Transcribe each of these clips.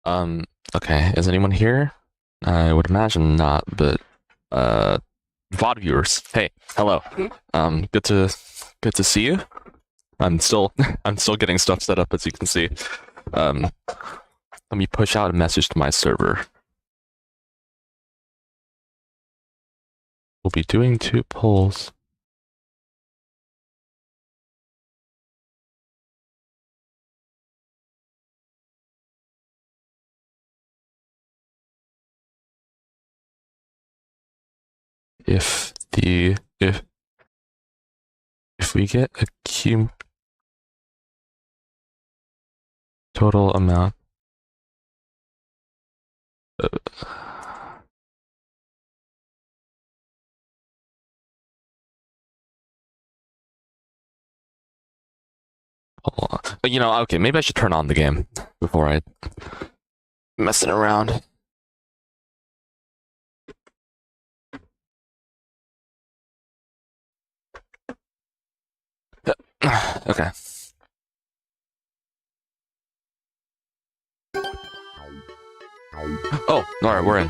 Um, okay, is anyone here? I would imagine not, but VOD viewers, hey, hello. Good to see you. I'm still I'm still getting stuff set up, as you can see. Let me push out a message to my server. We'll be doing 2 polls. If we get a total amount hold on. You know, okay, maybe I should turn on the game before I messing around. Okay. Oh, alright, we're in.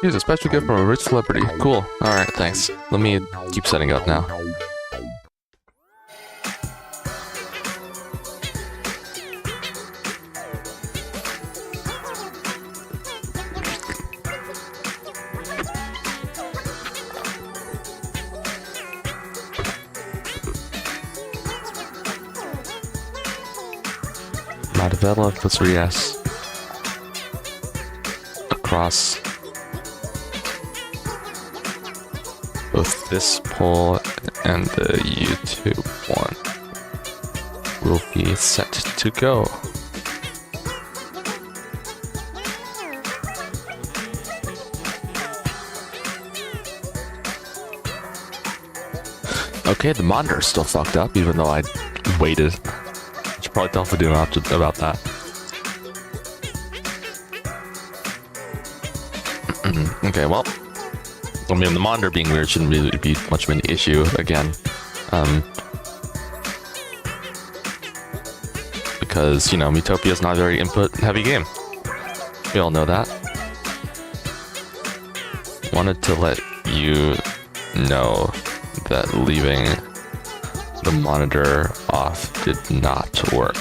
Here's a special gift from a rich celebrity. Cool. Alright, thanks. Let me keep setting up now. Now develop the 3S across both this poll and the YouTube one will be set to go. Okay, the monitor's still fucked up, even though I waited. Should probably tell Faduma about that. Okay, well, I mean, the monitor being weird shouldn't really be much of an issue again, because, you know, Miitopia is not a very input-heavy game. We all know that. Wanted to let you know that leaving the monitor off did not work.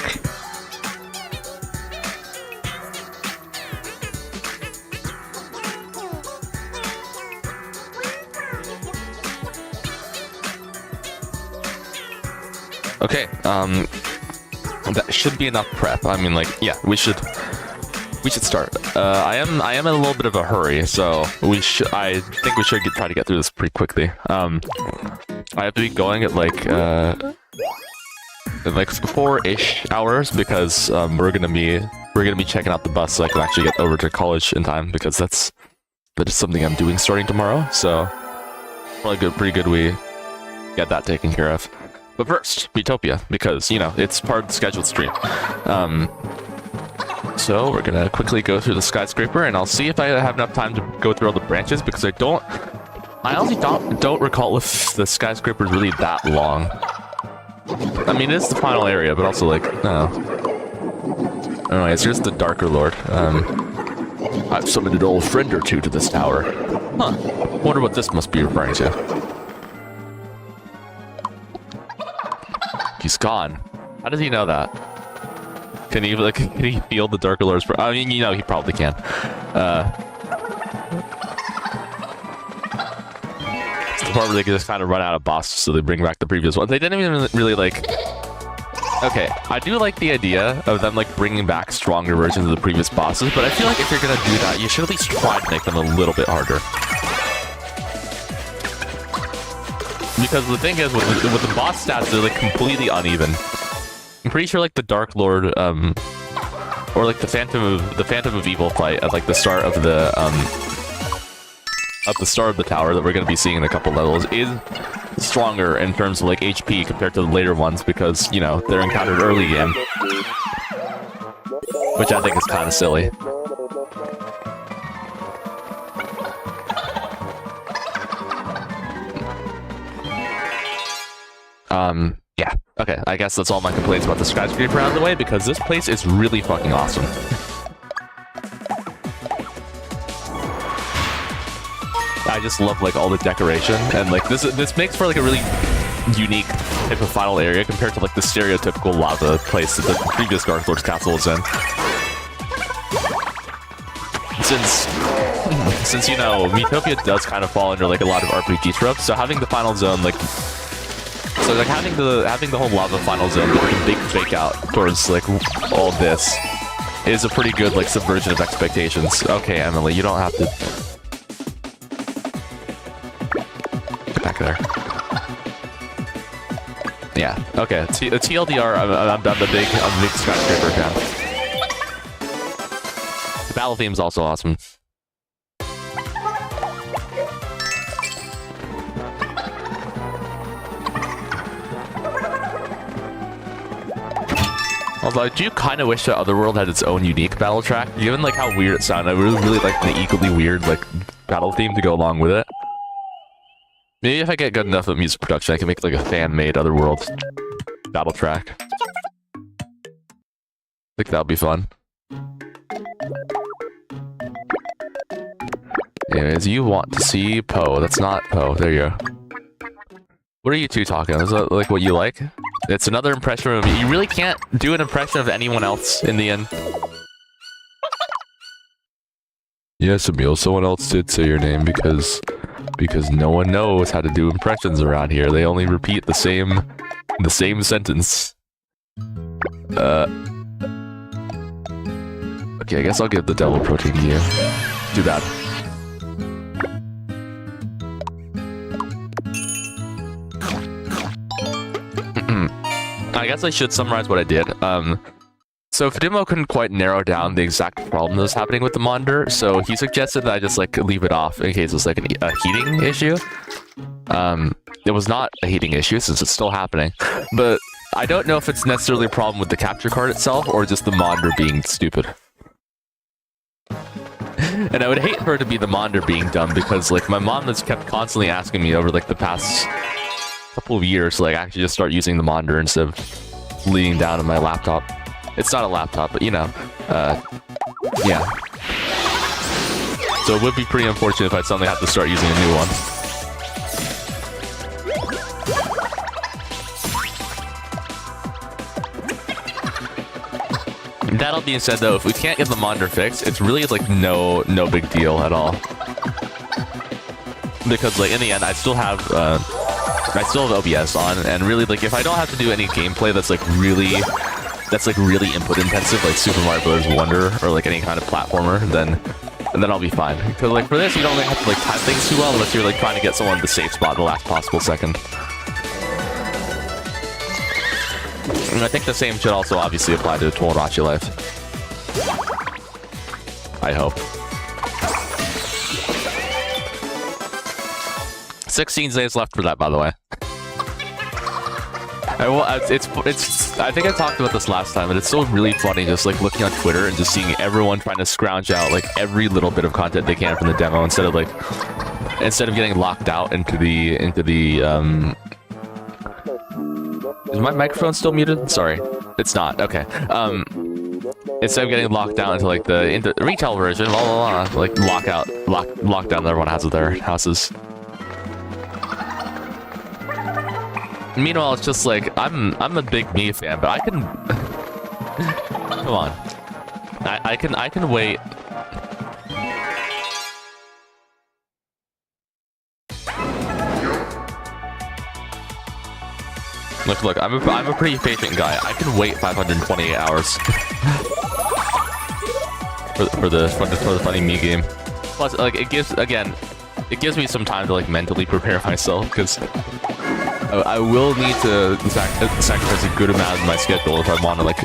Okay, that should be enough prep. I mean, like, yeah, we should start. I am in a little bit of a hurry, so I think we should try to get through this pretty quickly. I have to be going at like 4-ish hours because we're gonna be checking out the bus so I can actually get over to college in time, because that is something I'm doing starting tomorrow. So probably pretty good we get that taken care of. But first, Miitopia, because, you know, it's part of the scheduled stream. So we're gonna quickly go through the skyscraper, and I'll see if I have enough time to go through all the branches, because I honestly don't recall if the skyscraper is really that long. I mean, it's the final area, but also, like, no. Anyways, here's the Darker Lord. I've summoned an old friend or two to this tower. Huh. Wonder what this must be referring to. He's gone. How does he know that? Can he feel the Darker Lord's? I mean, you know, he probably can. It's the part where they just kind of run out of bosses, so they bring back the previous ones. They didn't even really like. Okay, I do like the idea of them like bringing back stronger versions of the previous bosses, but I feel like if you're gonna do that, you should at least try to make them a little bit harder. Because the thing is, with the boss stats, they're like completely uneven. I'm pretty sure like the Dark Lord, or like the Phantom of Evil fight at like the start of the tower that we're gonna be seeing in a couple levels is stronger in terms of like HP compared to the later ones, because, you know, they're encountered early game, which I think is kind of silly. Yeah. Okay, I guess that's all my complaints about the skyscraper out of the way, because this place is really fucking awesome. I just love like all the decoration, and like this makes for like a really unique type of final area compared to like the stereotypical lava place that the previous Dark Lord's castle was in. Since you know, Miitopia does kind of fall under like a lot of RPG tropes, so having the final zone like having the whole lava final zone with like a big fake out towards like all this is a pretty good like subversion of expectations. Okay, Emily, you don't have to get back there. Yeah. Okay. TLDR, I'm a big skyscraper fan. The battle theme is also awesome. Although I do kind of wish that Otherworld had its own unique battle track. Given like how weird it sounded, I really like the equally weird like battle theme to go along with it. Maybe if I get good enough at music production, I can make like a fan-made Otherworld battle track. I think that'll be fun. Anyways, you want to see Poe. That's not Poe. There you go. What are you two talking? Is that like what you like? It's another impression of me. You really can't do an impression of anyone else in the end. Yes, Emil, someone else did say your name because no one knows how to do impressions around here. They only repeat the same sentence. Okay, I guess I'll give the devil protein to you. Too bad. I guess I should summarize what I did. So Fudimo couldn't quite narrow down the exact problem that was happening with the monitor, so he suggested that I just like leave it off in case it's like a heating issue. It was not a heating issue since it's still happening, but I don't know if it's necessarily a problem with the capture card itself or just the monitor being stupid. And I would hate for it to be the monitor being dumb because like my mom has kept constantly asking me over like the past couple of years to like actually just start using the monitor instead of leaning down on my laptop. It's not a laptop, but you know, yeah. So it would be pretty unfortunate if I suddenly have to start using a new one. That all being said though, if we can't get the monitor fixed, it's really like no big deal at all. Because like in the end, I still have OBS on, and really like if I don't have to do any gameplay that's really input intensive, like Super Mario Bros. Wonder or like any kind of platformer, then I'll be fine. Because like for this, you don't really have to like time things too well unless you're like trying to get someone in the safe spot at the last possible second. And I think the same should also obviously apply to Tomodachi Life. I hope. 16 days left for that, by the way. I think I talked about this last time, but it's still really funny just like looking on Twitter and just seeing everyone trying to scrounge out like every little bit of content they can from the demo instead of getting locked out into the Is my microphone still muted? Sorry. It's not. Okay. Instead of getting locked down into like the retail version, like lock down everyone has with their houses. Meanwhile, it's just like I'm a big Mii fan, but I can come on. I can wait. Look, I'm a pretty patient guy. I can wait 528 hours for the funny Mii game. Plus, like it gives me some time to like mentally prepare myself because I will need to sacrifice a good amount of my schedule if I want to like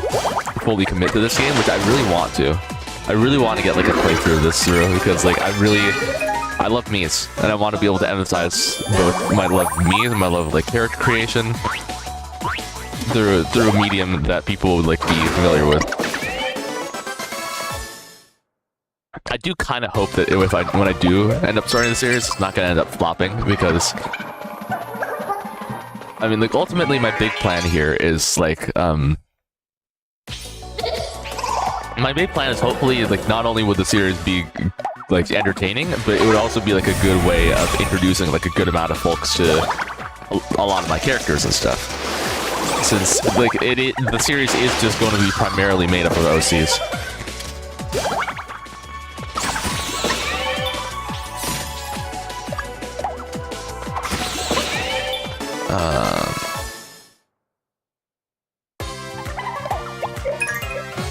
fully commit to this game, which I really want to. I really want to get like a playthrough of this through because like I love Mii's and I want to be able to emphasize both my love of Mii and my love of like character creation through a medium that people would like be familiar with. I do kind of hope that when I do end up starting the series, it's not going to end up flopping because I mean, like, ultimately my big plan here is, like, my big plan is hopefully, like, not only would the series be, like, entertaining, but it would also be, like, a good way of introducing, like, a good amount of folks to a lot of my characters and stuff. Since, like, the series is just going to be primarily made up of OCs.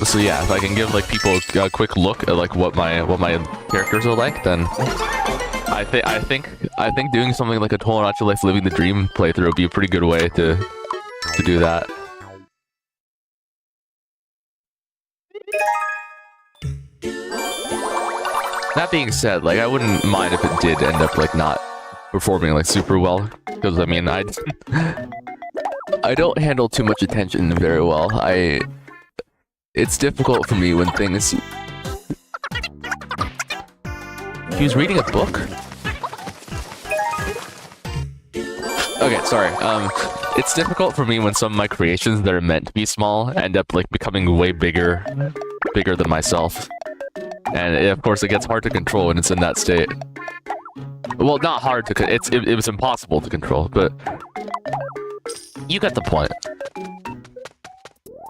So yeah, if I can give like people a quick look at like what my characters are like, then I think doing something like a Tomodachi Life Living the Dream playthrough would be a pretty good way to do that. That being said, like I wouldn't mind if it did end up like not performing like super well, because I mean I don't handle too much attention very well. It's difficult for me when things... He was reading a book? Okay, sorry. It's difficult for me when some of my creations that are meant to be small end up, like, becoming way bigger than myself. And, of course, it gets hard to control when it's in that state. Well, not hard to... It was impossible to control, but... You get the point.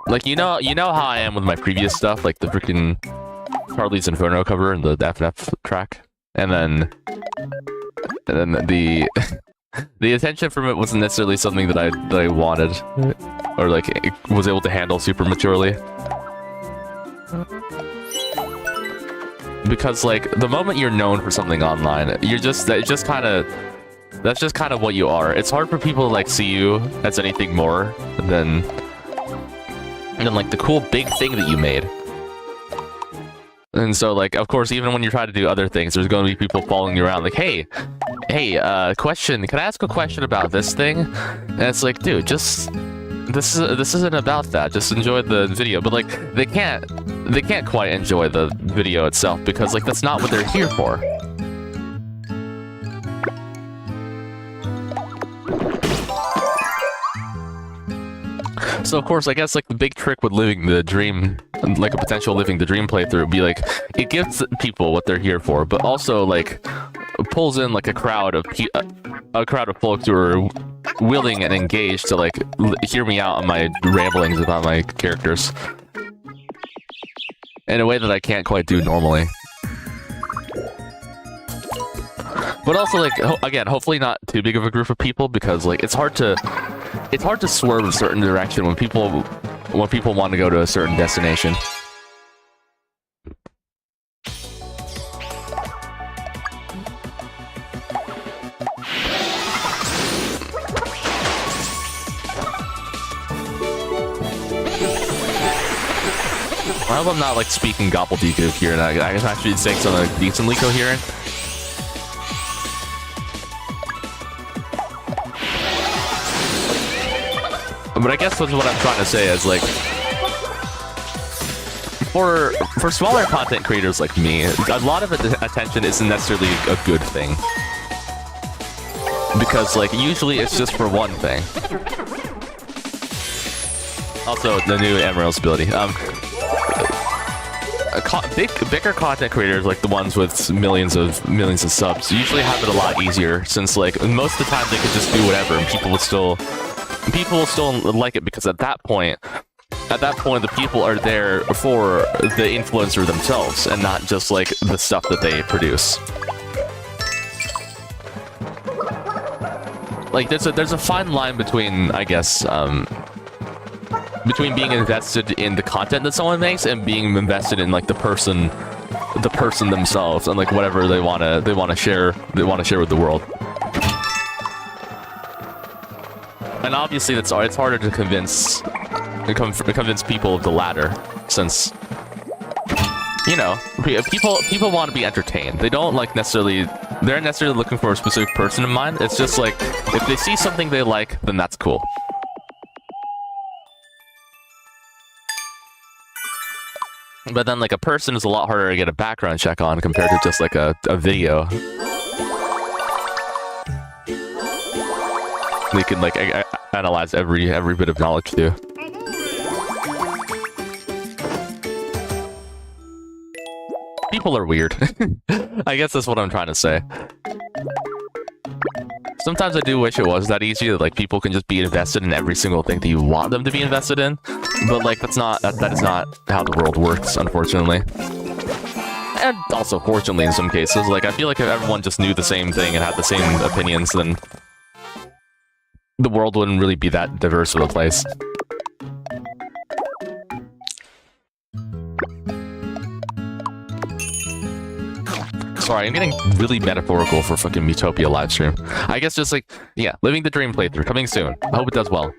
Like, you know how I am with my previous stuff, like the freaking Charlie's Inferno cover and the FNF track? And then the the attention from it wasn't necessarily something that I wanted, or like was able to handle super maturely. Because like the moment you're known for something online, that's just kind of what you are. It's hard for people to like see you as anything more than like the cool big thing that you made. And so like, of course, even when you try to do other things, there's going to be people following you around like, hey, question, can I ask a question about this thing? And it's like, dude, just, this isn't about that, just enjoy the video. But like, they can't quite enjoy the video itself because like, that's not what they're here for. So of course, I guess like the big trick with living the dream, like a potential living the dream playthrough, would be like it gives people what they're here for, but also like pulls in like a crowd of folks who are willing and engaged to like hear me out on my ramblings about my characters in a way that I can't quite do normally. But also like again, hopefully not too big of a group of people, because like it's hard to swerve a certain direction when people want to go to a certain destination. I hope I'm not like speaking gobbledygook here, and I can actually say something decently coherent. But I guess that's what I'm trying to say is like, for smaller content creators like me, a lot of attention isn't necessarily a good thing, because like usually it's just for one thing. Also, the new Emerald's ability. Bigger content creators, like the ones with millions of subs, usually have it a lot easier, since like most of the time they could just do whatever and people will still like it, because at that point the people are there for the influencer themselves and not just like the stuff that they produce. Like there's a fine line between, I guess, between being invested in the content that someone makes and being invested in like the person themselves and like whatever they want to share with the world. And obviously it's harder to convince people of the latter, since you know, people want to be entertained. They don't like they're necessarily looking for a specific person in mind. It's just like if they see something they like, then that's cool. But then like a person is a lot harder to get a background check on compared to just like a video. They can like analyze every bit of knowledge too. People are weird. I guess that's what I'm trying to say. Sometimes I do wish it was that easy, that like people can just be invested in every single thing that you want them to be invested in. But like that is not how the world works, unfortunately. And also, fortunately, in some cases, like I feel like if everyone just knew the same thing and had the same opinions, then the world wouldn't really be that diverse of a place. Sorry, I'm getting really metaphorical for fucking Miitopia livestream. I guess just like, yeah, living the dream playthrough, coming soon. I hope it does well.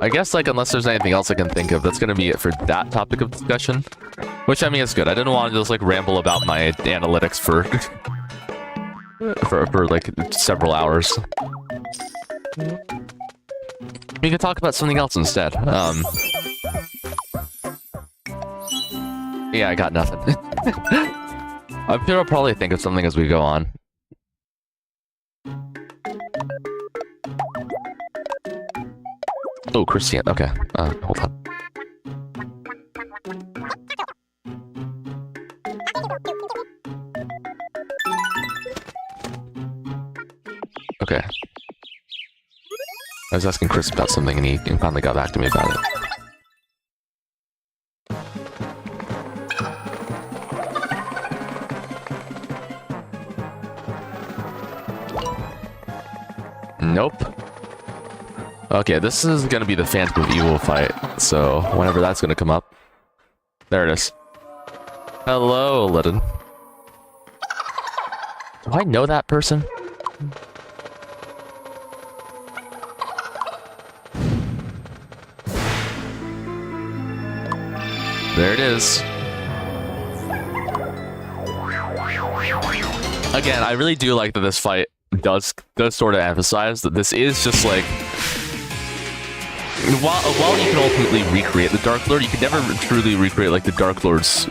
I guess, like, unless there's anything else I can think of, that's gonna be it for that topic of discussion. Which, I mean, is good. I didn't want to just, like, ramble about my analytics for... for like, several hours. We can talk about something else instead. Yeah, I got nothing. I'm sure I'll probably think of something as we go on. Oh, Christian. Okay. Hold on. Okay. I was asking Chris about something and he finally got back to me about it. Nope. Okay, this is gonna be the Phantom of Evil fight, so whenever that's gonna come up. There it is. Hello, Lyddon. Do I know that person? There it is. Again, I really do like that this fight does sort of emphasize that this is just like... While you can ultimately recreate the Dark Lord, you can never truly recreate like the Dark Lord's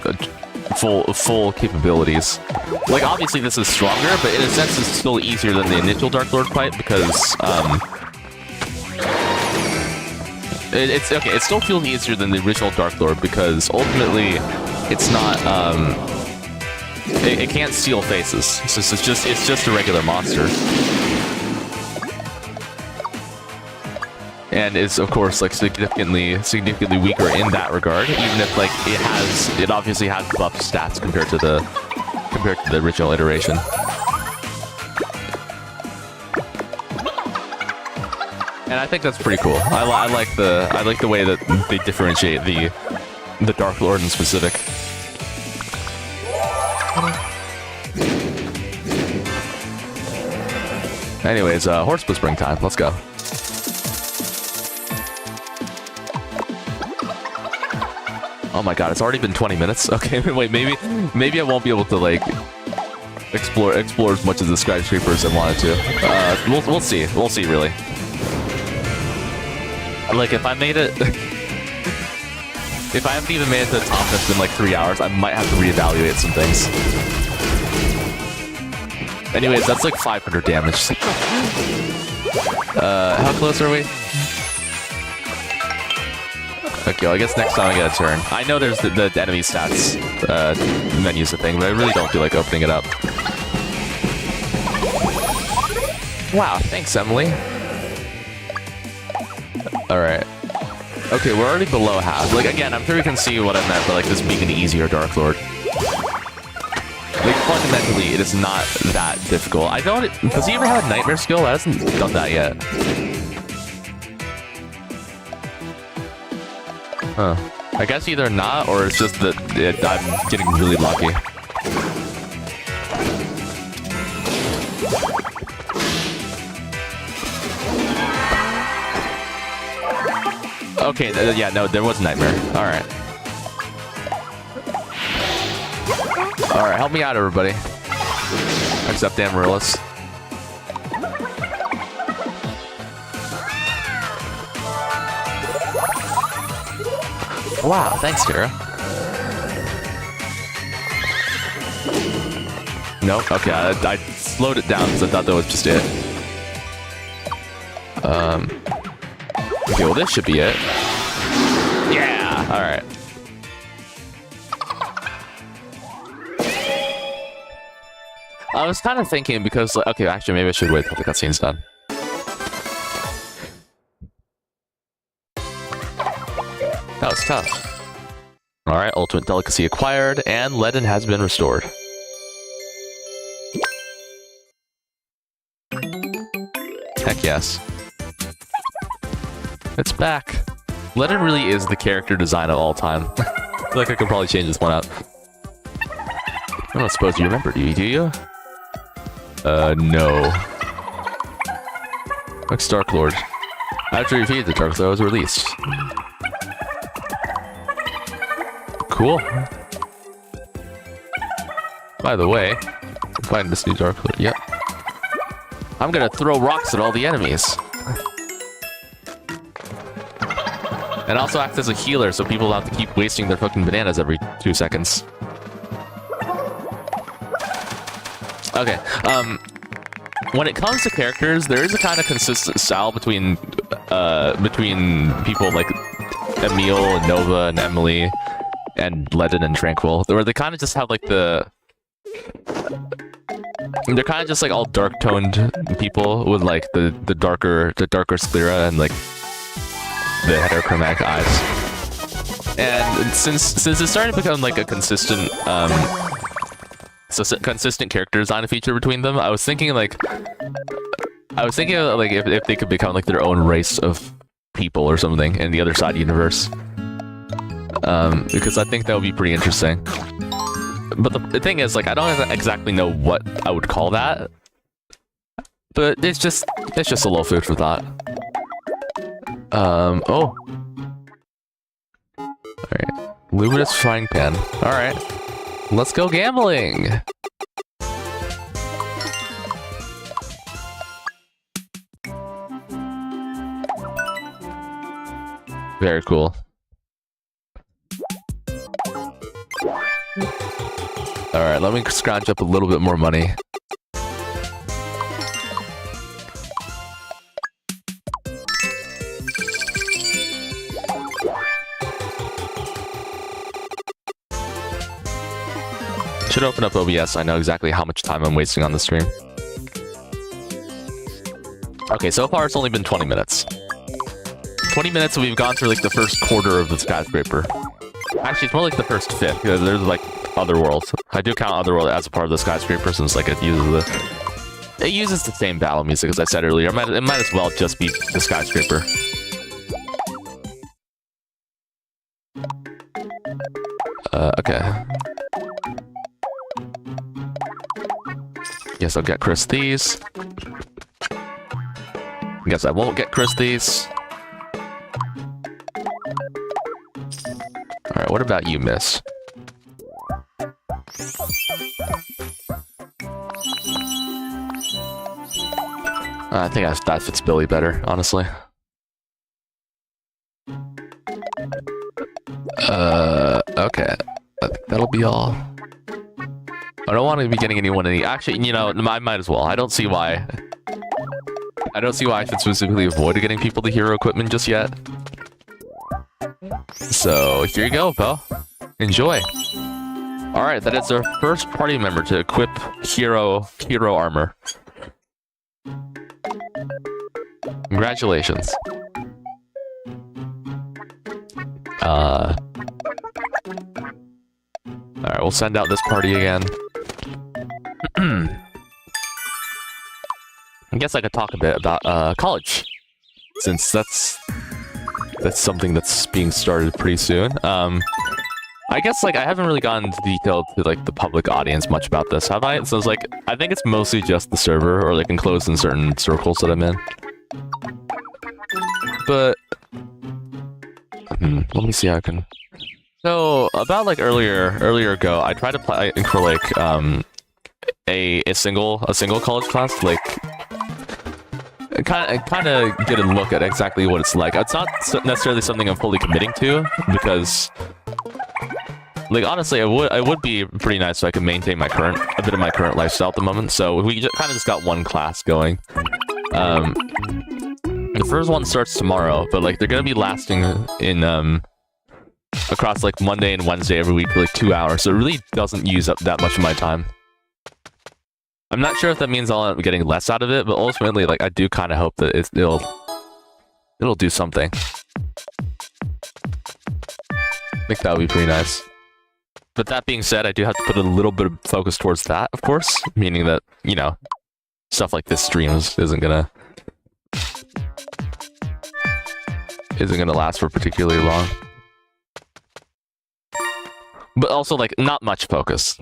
full capabilities. Like, obviously this is stronger, but in a sense it's still easier than the initial Dark Lord fight because, it's okay, it still feels easier than the original Dark Lord because ultimately it's not, it can't steal faces. It's just a regular monster. And is of course like significantly weaker in that regard, even if like it obviously has buff stats compared to the original iteration. And I think that's pretty cool. I like the way that they differentiate the Dark Lord in specific. Anyways, horse whispering time. Let's go. Oh my god, it's already been 20 minutes? Okay, wait, maybe I won't be able to, like, explore as much of the skyscraper as I wanted to. We'll see. We'll see, really. Like, if I made it... if I haven't even made it to the top that's been, like, 3 hours, I might have to reevaluate some things. Anyways, that's, like, 500 damage. How close are we? Okay, well, I guess next time I get a turn. I know there's the enemy stats menu's a thing, but I really don't feel like opening it up. Wow, thanks, Emily. Alright. Okay, we're already below half. Like, again, I'm sure you can see what I meant by, like, this being an easier Dark Lord. Like, fundamentally, it is not that difficult. I don't... Does he ever have a Nightmare skill? That hasn't done that yet. Huh. I guess either not, or it's just that I'm getting really lucky. Okay, yeah, no, there was Nightmare. Alright. Alright, help me out, everybody. Except Amaryllis. Wow, thanks, Kira. Nope. Okay, I slowed it down because I thought that was just it. Okay, well this should be it. Yeah. All right. I was kind of thinking because, like, okay, actually, maybe I should wait till the cutscene's done. That was tough. Alright, ultimate delicacy acquired, and Ledin has been restored. Heck yes. It's back. Ledin really is the character design of all time. I feel like I could probably change this one out. I don't suppose you remember, do you? No. Looks Dark Lord. After you defeated the Dark Lord, was released. Cool. By the way, find this new Dark Lord. Yep. I'm gonna throw rocks at all the enemies. And also act as a healer so people don't have to keep wasting their fucking bananas every 2 seconds. Okay, when it comes to characters, there is a kind of consistent style between people like Emil and Nova and Emily and Ledin and Tranquil, where they kind of just have like they're kind of just like all dark toned people with like the darker sclera and like the heterochromatic eyes. And since it's starting to become like a consistent consistent character design feature between them, I was thinking like if they could become like their own race of people or something in the Other Side universe. Because I think that would be pretty interesting. But the thing is, like, I don't exactly know what I would call that. But it's just a little food for thought. Oh. Alright. Luminous frying pan. Alright. Let's go gambling! Very cool. Alright, let me scrounge up a little bit more money. Should open up OBS so I know exactly how much time I'm wasting on the stream. Okay, so far it's only been 20 minutes. 20 minutes and we've gone through like the first quarter of the skyscraper. Actually, it's more like the first fifth, because there's like Otherworld. I do count Otherworld as a part of the skyscraper since like it uses the same battle music as I said earlier. It might as well just be the skyscraper. Okay. Guess I'll get Chris these. Guess I won't get Chris these. Alright, what about you, miss? I think that fits Billy better, honestly. Okay. I think that'll be all. I don't want to be getting anyone any. Actually, you know, I might as well. I don't see why. I don't see why I should specifically avoid getting people the hero equipment just yet. So here you go, pal. Enjoy. All right, that is our first party member to equip hero armor. Congratulations. All right, we'll send out this party again. I guess I could talk a bit about college, since that's something that's being started pretty soon. I guess like I haven't really gotten into detail to like the public audience much about this, have I? So it's like I think it's mostly just the server, or like enclosed in certain circles that I'm in. But let me see how I can. So about like earlier ago, I tried to apply for like a single college class, like kind of get a look at exactly what it's like. It's not necessarily something I'm fully committing to, because Like, honestly, it would be pretty nice if I could maintain a bit of my current lifestyle at the moment. So we kind of just got one class going. The first one starts tomorrow, but like they're gonna be lasting in across like Monday and Wednesday every week for like 2 hours. So it really doesn't use up that much of my time. I'm not sure if that means I'll end up getting less out of it, but ultimately, like, I do kind of hope that it'll do something. I think that would be pretty nice. But that being said, I do have to put a little bit of focus towards that, of course. Meaning that, you know, stuff like this streams isn't gonna last for particularly long. But also, like, not much focus.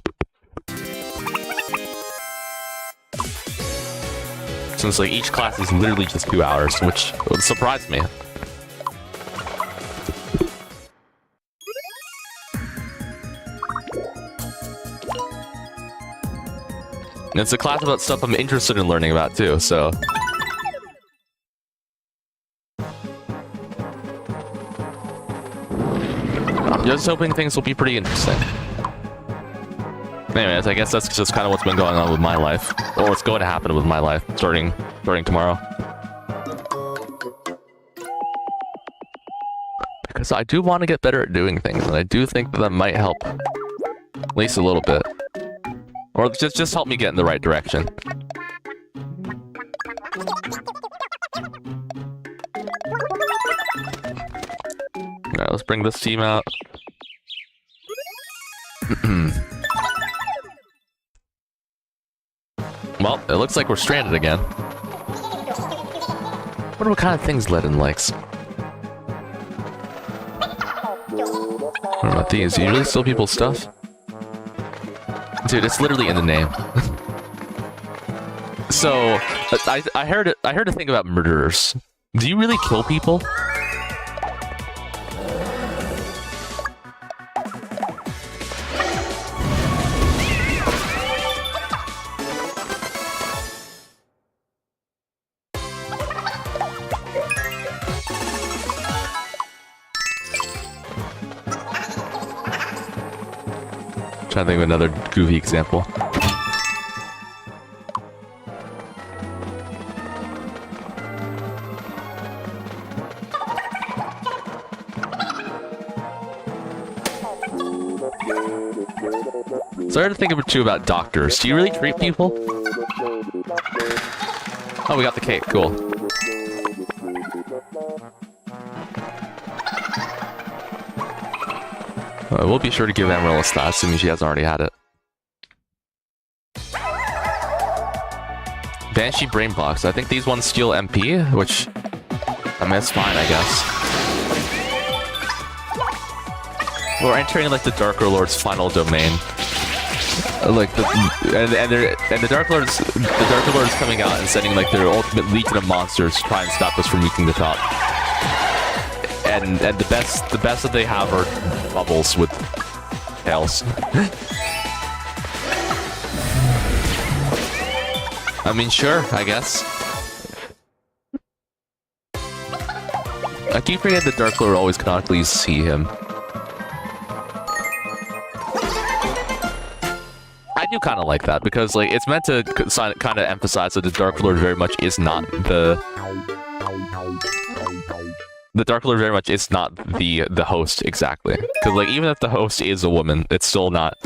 Since, like, each class is literally just 2 hours, which would surprise me. And it's a class about stuff I'm interested in learning about, too, so... I'm just hoping things will be pretty interesting. Anyways, I guess that's just kind of what's been going on with my life. Or what's going to happen with my life, starting tomorrow. Because I do want to get better at doing things, and I do think that might help. At least a little bit. Or just help me get in the right direction. Alright, let's bring this team out. Well, it looks like we're stranded again. Wonder what kind of things Ledin likes. What about these? Do you really steal people's stuff? Dude, it's literally in the name. So, I heard a thing about murderers. Do you really kill people? Trying to think of another goofy example. So I had to think too about doctors. Do you really treat people? Oh, we got the cake. Cool. We'll be sure to give Amaryllis that, assuming she hasn't already had it. Banshee Brain Blocks. I think these ones steal MP, which... I mean, it's fine, I guess. We're entering, like, the Darker Lord's final domain. Like, the Dark Lord's... The Darker Lord is coming out and sending, like, their ultimate legion of monsters to try and stop us from reaching the top. And the best that they have are bubbles with tails. I mean, sure, I guess. I keep forgetting the Dark Lord always canonically see him. I do kind of like that because, like, it's meant to kind of emphasize that the Dark Lord very much is not the Dark Lord very much is not the host exactly. Because, like, even if the host is a woman, it's still not.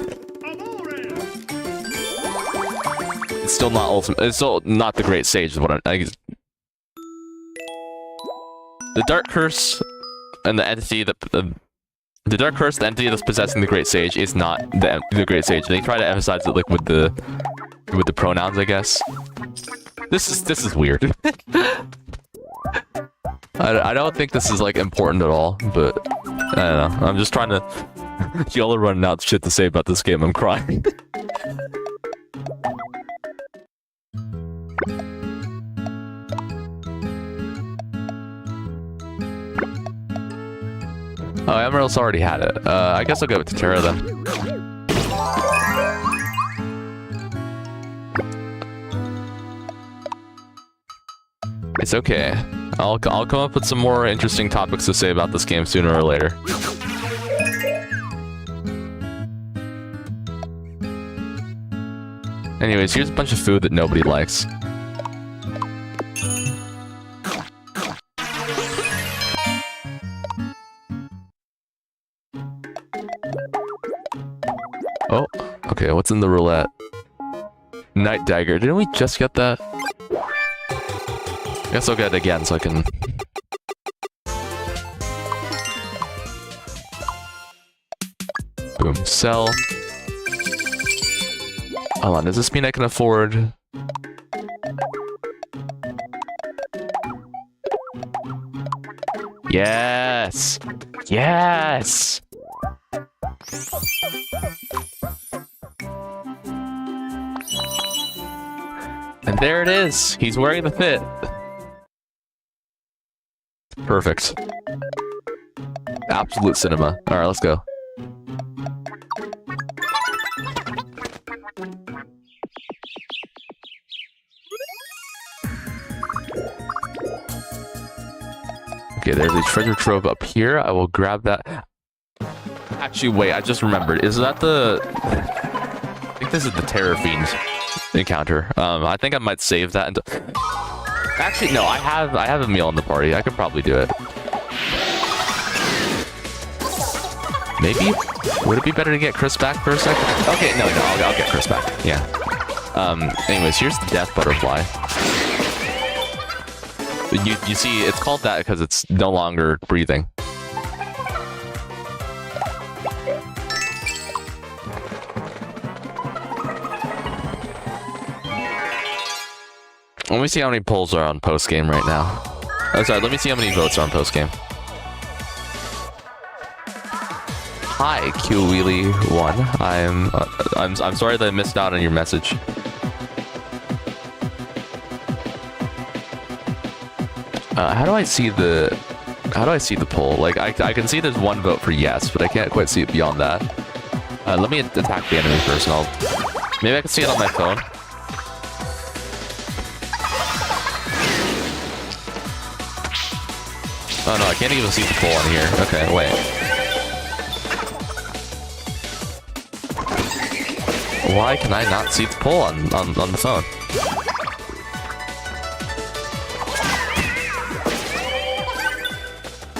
It's still not ultimate. It's still not the Great Sage. Is what the Dark Curse and the entity that the Dark Curse, the entity that's possessing the Great Sage, is not the Great Sage. They try to emphasize it, like, with the pronouns, I guess. This is weird. I don't think this is, like, important at all, but I don't know. I'm just trying to... Y'all are running out of shit to say about this game. I'm crying. Oh, Emerald's already had it. I guess I'll go with Terra then. It's okay. I'll come up with some more interesting topics to say about this game sooner or later. Anyways, here's a bunch of food that nobody likes. Oh, okay, what's in the roulette? Night Dagger. Didn't we just get that? I guess I'll get it again so I can... Boom. Sell. Hold on, does this mean I can afford... Yes! Yes! And there it is! He's wearing the fit! Perfect. Absolute cinema. Alright, let's go. Okay, there's a treasure trove up here. I will grab that. Actually, wait, I just remembered. Is that the... I think this is the Terror Fiend encounter. I think I might save that until... Actually, no, I have a meal in the party. I could probably do it. Maybe? Would it be better to get Chris back for a second? Okay, no, I'll get Chris back. Yeah. Anyways, here's the death butterfly. You see, it's called that because it's no longer breathing. Let me see how many polls are on post-game right now. Oh, sorry, let me see how many votes are on post-game. Hi, QWheelie1. I'm sorry that I missed out on your message. How do I see the poll? Like, I can see there's one vote for yes, but I can't quite see it beyond that. Let me attack the enemy first, and maybe I can see it on my phone. Oh no, I can't even see the poll on here. Okay, wait. Why can I not see the poll on the phone?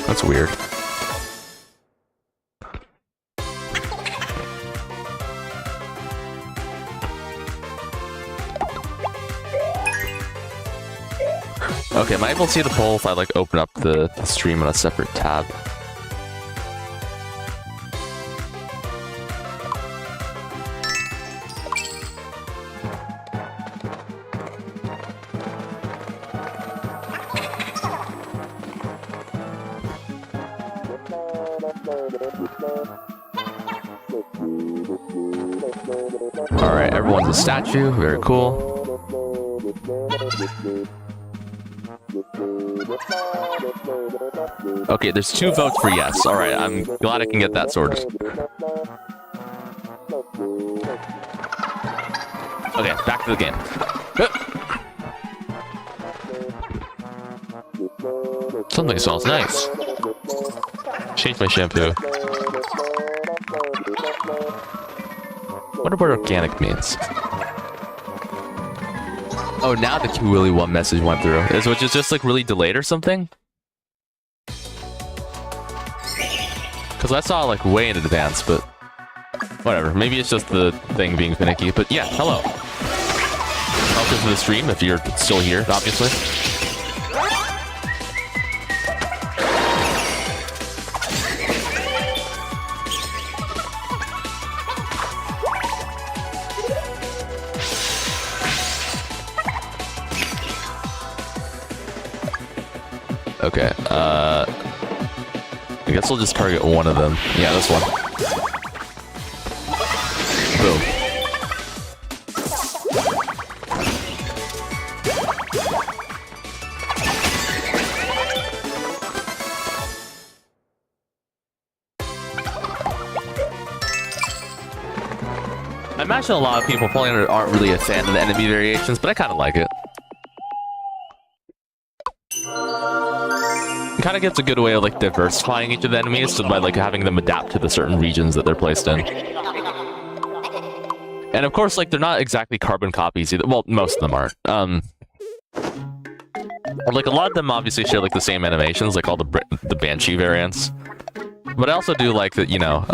That's weird. Okay, am I able to see the poll if I like open up the stream on a separate tab? Alright, everyone's a statue, very cool. Okay, there's 2 votes for yes. Alright, I'm glad I can get that sorted. Okay, back to the game. Something smells nice. Change my shampoo. Wonder what organic means. Oh, now the QWheelie1 message went through. Which is just like really delayed or something? Because I saw like way in advance, but whatever. Maybe it's just the thing being finicky. But yeah, hello. Welcome to the stream if you're still here, obviously. Okay, I guess we'll just target one of them. Yeah, this one. Boom. I imagine a lot of people probably aren't really a fan of the enemy variations, but I kind of like it. Kind of gives a good way of like diversifying each of the enemies, so by like having them adapt to the certain regions that they're placed in. And of course, like, they're not exactly carbon copies either. Well, most of them aren't. Like, a lot of them obviously share, like, the same animations, like all the Banshee variants. But I also do like that, you know,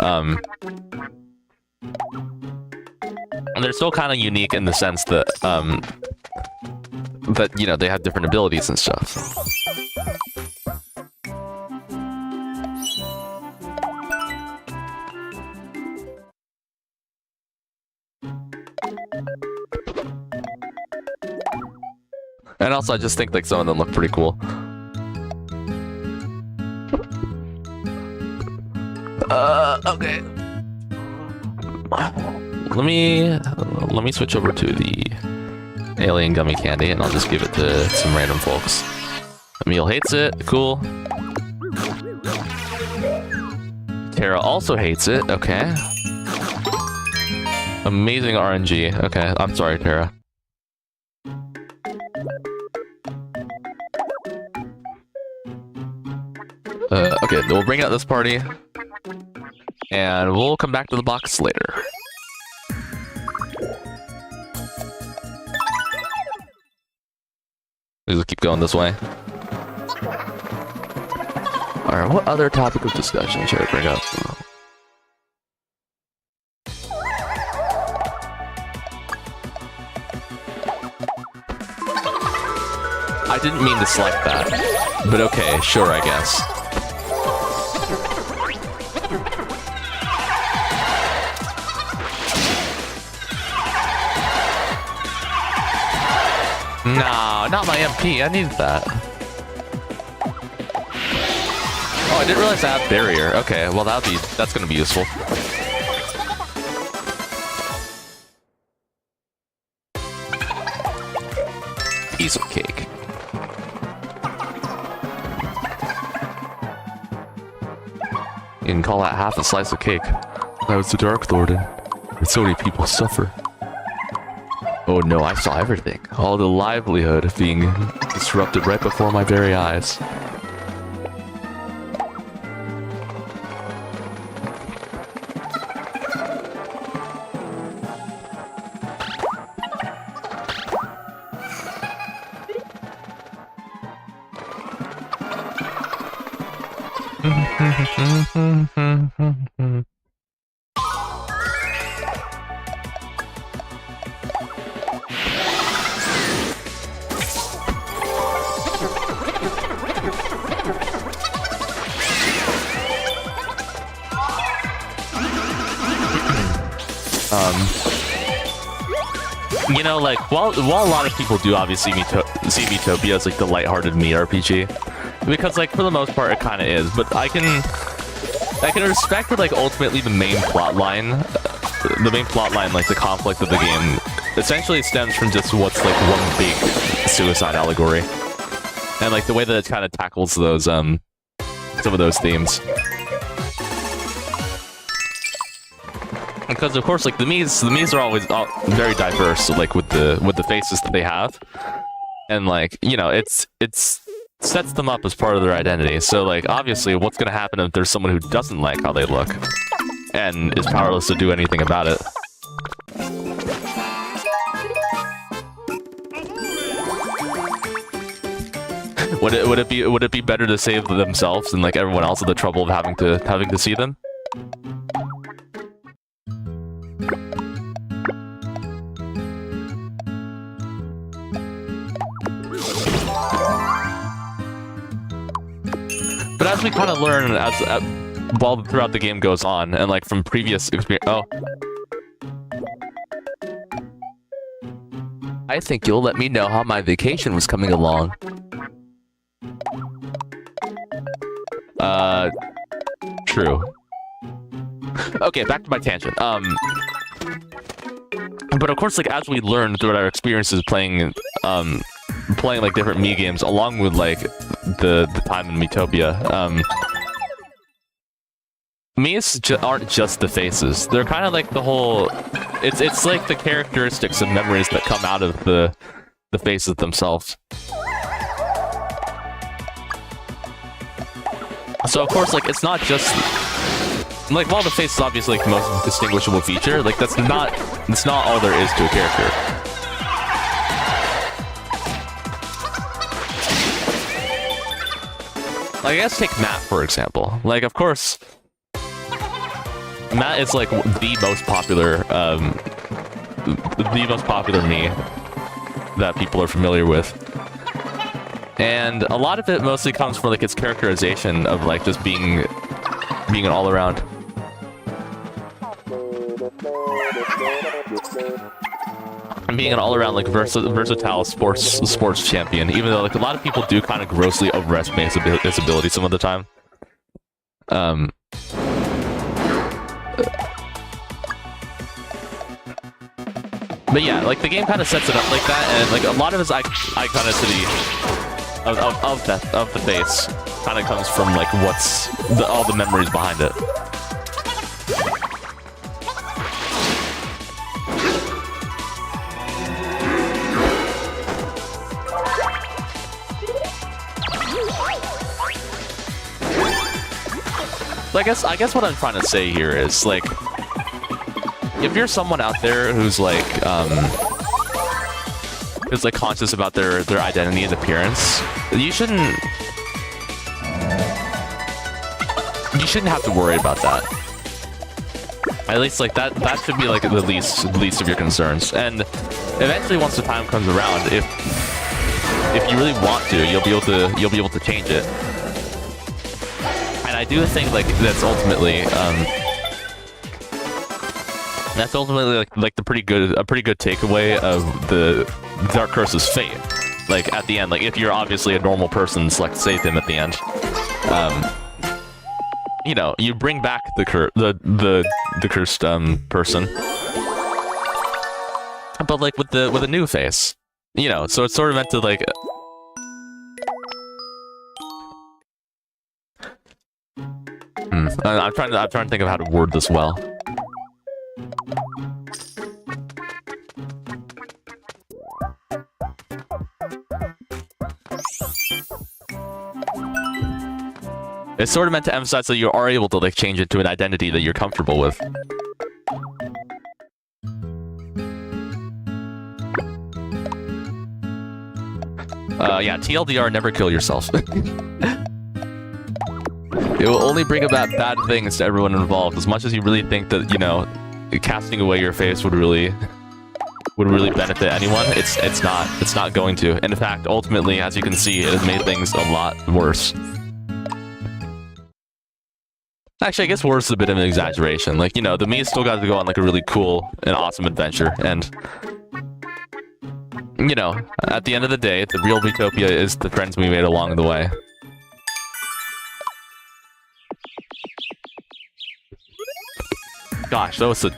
they're still kind of unique in the sense that, that, you know, they have different abilities and stuff. And also, I just think, like, some of them look pretty cool. Okay. Let me switch over to the alien gummy candy, and I'll just give it to some random folks. Emil hates it. Cool. Tara also hates it. Okay. Amazing RNG. Okay, I'm sorry, Tara. Okay, we'll bring out this party, and we'll come back to the box later. We'll just keep going this way. Alright, what other topic of discussion should I bring up? I didn't mean to select that, but okay, sure, I guess. No, not my MP. I needed that. Oh, I didn't realize I had barrier. Okay, well that's gonna be useful. Piece of cake. You can call that half a slice of cake. That was the Dark Lord, and so many people suffer. Oh no, I saw everything. All the livelihood being disrupted right before my very eyes. You know, like, while a lot of people do obviously see Miitopia as, like, the lighthearted Mii RPG, because, like, for the most part, it kind of is, but I can respect that, like, ultimately the main plot line, like, the conflict of the game, essentially stems from just what's, like, one big suicide allegory. And, like, the way that it kind of tackles those, some of those themes. Because of course, like the Miis are always very diverse, like with the faces that they have, and like, you know, it's sets them up as part of their identity. So like obviously, what's gonna happen if there's someone who doesn't like how they look and is powerless to do anything about it? Would it be better to save themselves than like everyone else of the trouble of having to see them? But as we kind of learn while throughout the game goes on, and like from previous experience, I think you'll let me know how my vacation was coming along. True. Okay, back to my tangent. But of course, like as we learn throughout our experiences playing like different Mii games, along with like the time in Miitopia, Miis aren't just the faces. They're kind of like the whole. It's like the characteristics and memories that come out of the faces themselves. So of course, like it's not just like, while the face is obviously like the most distinguishable feature, like that's not all there is to a character. Like, I guess take Matt for example. Like, of course, Matt is like the most popular me that people are familiar with. And a lot of it mostly comes from like its characterization of like just being an all-around like versatile sports champion. Even though like a lot of people do kind of grossly overestimate his ability some of the time. But yeah, like the game kind of sets it up like that, and like a lot of his iconicity of the face kind of comes from like all the memories behind it. So I guess what I'm trying to say here is like, if you're someone out there who's like conscious about their identity and appearance, you shouldn't have to worry about that. At least like that should be like the least of your concerns. And eventually, once the time comes around, if you really want to, you'll be able to change it. And I do think like that's ultimately like a pretty good takeaway of the Dark Curse's fate. Like at the end, like if you're obviously a normal person, select save him at the end. You know, you bring back the cursed person, but like with a new face. You know, so it's sort of meant to like. I'm trying to think of how to word this well. It's sort of meant to emphasize that you are able to like change it to an identity that you're comfortable with. Yeah, TLDR, never kill yourself. It will only bring about bad things to everyone involved. As much as you really think that, you know, casting away your face would really benefit anyone, it's not going to. And in fact, ultimately, as you can see, it has made things a lot worse. Actually, I guess worse is a bit of an exaggeration. Like, you know, the Mii still got to go on like a really cool and awesome adventure, and you know, at the end of the day, the real Miitopia is the friends we made along the way. Gosh, that was a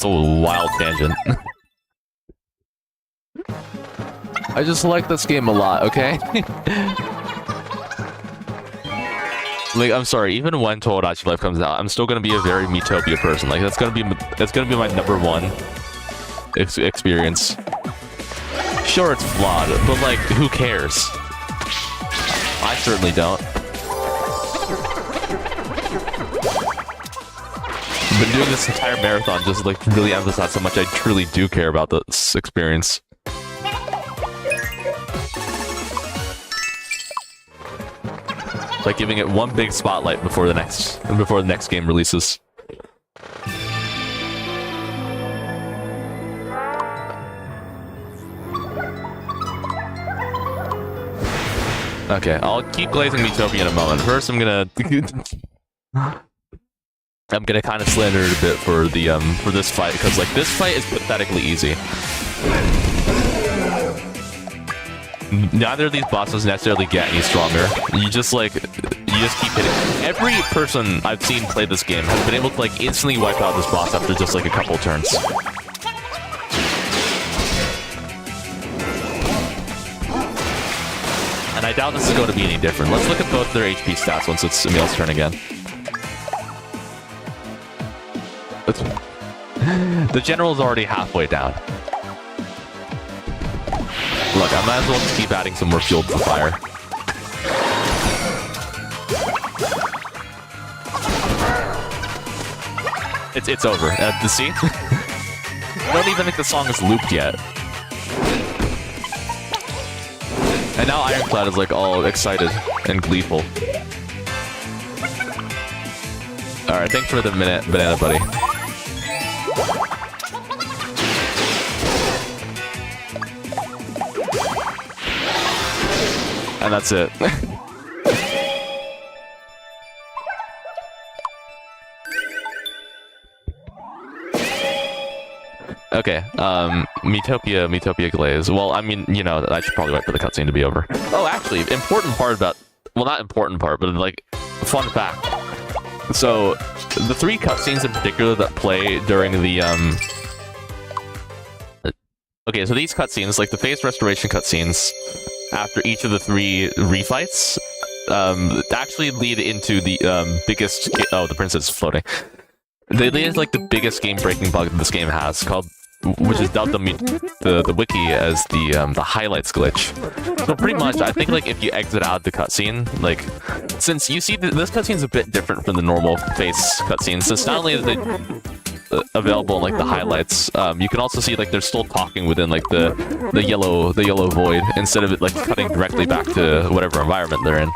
wild tangent. I just like this game a lot, okay? Like, I'm sorry, even when Tomodachi Life comes out, I'm still gonna be a very Miitopia person. Like, that's gonna be my #1 experience. Sure, it's flawed, but like, who cares? I certainly don't. I've been doing this entire marathon just like really emphasize how much I truly do care about this experience. Like giving it one big spotlight before the next game releases. Okay, I'll keep glazing Miitopia in a moment. First, I'm gonna kind of slander it a bit for the for this fight, because like this fight is pathetically easy. Neither of these bosses necessarily get any stronger. You just keep hitting. Every person I've seen play this game has been able to like instantly wipe out this boss after just like a couple turns. And I doubt this is going to be any different. Let's look at both their HP stats once it's Emil's turn again. The general's already halfway down. Look, I might as well just keep adding some more fuel to the fire. It's over. See? I don't even think the song is looped yet. And now Ironclad is like all excited and gleeful. Alright, thanks for the minute, Banana Buddy. And that's it. Okay, Miitopia Glaze. Well, I mean, you know, I should probably wait for the cutscene to be over. Oh, actually, important part about... Well, not important part, but, like, fun fact. So, the 3 cutscenes in particular that play during the, Okay, so these cutscenes, like the face restoration cutscenes, after each of the 3 refights, actually lead into the, biggest... Oh, the princess is floating. They lead into, like, the biggest game-breaking bug that this game has, called... which is dubbed on the wiki as the highlights glitch. So pretty much, I think like if you exit out the cutscene, like since you see this cutscene's a bit different from the normal face cutscenes, since not only is it available in like the highlights, you can also see like they're still talking within like the yellow void instead of it like cutting directly back to whatever environment they're in.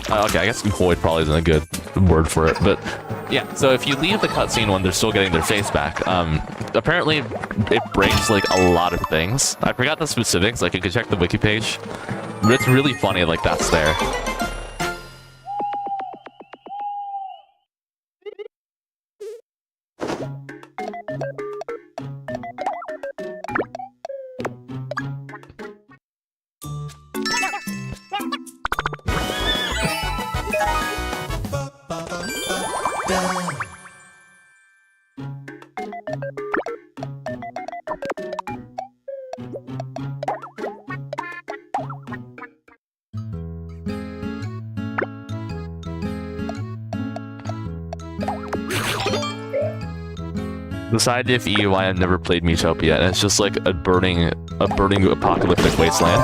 Okay, I guess void probably isn't a good word for it, but yeah, so if you leave the cutscene when they're still getting their face back, apparently it breaks like a lot of things. I forgot the specifics, like you can check the wiki page, but it's really funny like that's there. Beside if EU, I have never played Miitopia, and it's just like a burning apocalyptic wasteland.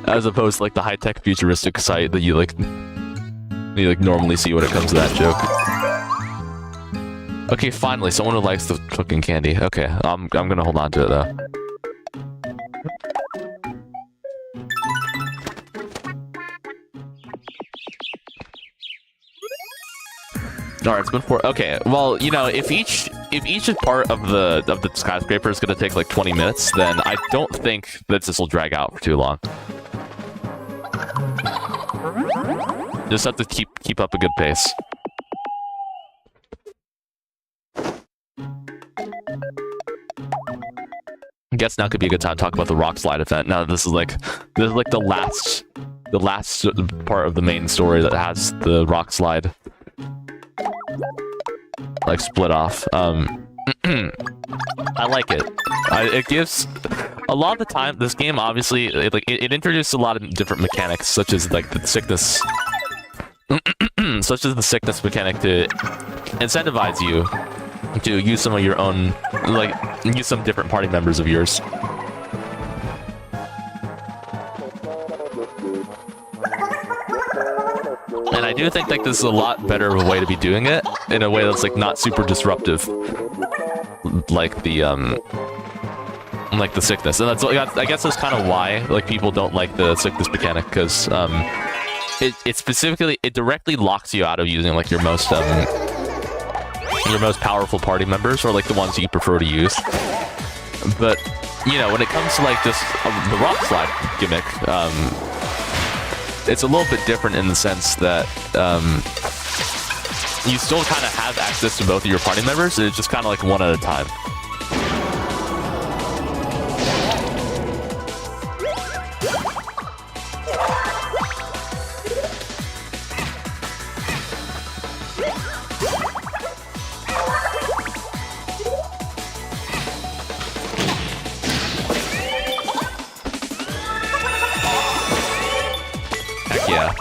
As opposed to like the high-tech futuristic site that you normally see when it comes to that joke. Okay, finally, someone who likes the cooking candy. Okay, I'm gonna hold on to it though. Alright, it's been 4. Okay, well, you know, if each part of the skyscraper is gonna take like 20 minutes, then I don't think that this will drag out for too long. Just have to keep up a good pace. I guess now could be a good time to talk about the rock slide event. Now this is like the last part of the main story that has the rock slide like split off. I like it. It gives a lot of the time. This game obviously it introduced a lot of different mechanics, such as like the sickness, such as the sickness mechanic to incentivize you to use some of your own, like use some different party members of yours. And I do think like this is a lot better of a way to be doing it, in a way that's like not super disruptive, like the sickness. And that's I guess that's kind of why like people don't like the sickness mechanic, because it directly locks you out of using like your most powerful party members, or like the ones you prefer to use. But you know, when it comes to like just the rock slide gimmick, it's a little bit different in the sense that you still kind of have access to both of your party members. It's just kind of like one at a time. Yeah.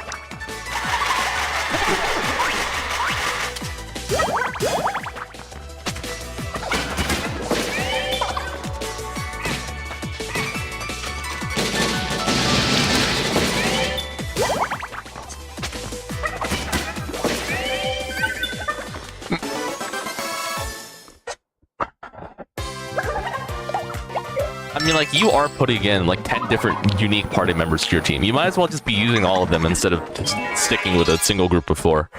mean, like, you are putting in, like, 10 different unique party members to your team. You might as well just be using all of them instead of just sticking with a single group of 4.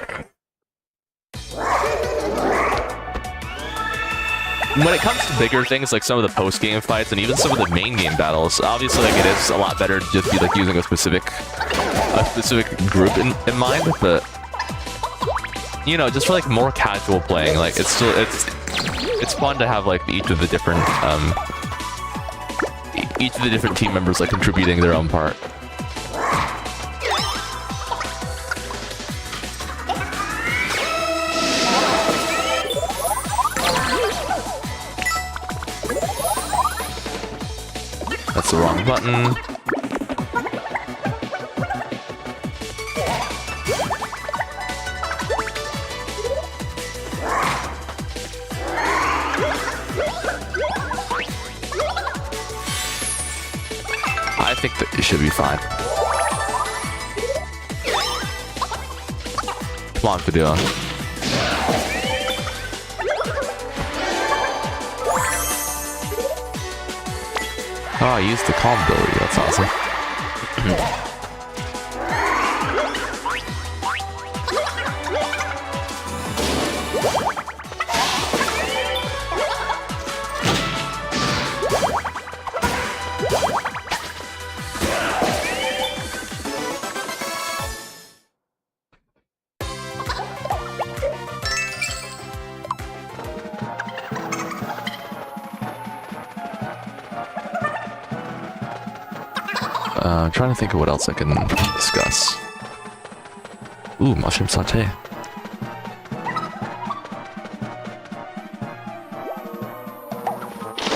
When it comes to bigger things, like some of the post-game fights and even some of the main game battles, obviously, like, it is a lot better to just be, like, using a specific group in mind, but, you know, just for, like, more casual playing, like, it's fun to have, like, each of the different team members, like, contributing their own part. That's the wrong button. I think that it should be fine. Come on, Fadila. Oh, I used the calm ability. That's awesome. I'm trying to think of what else I can discuss. Ooh, mushroom saute.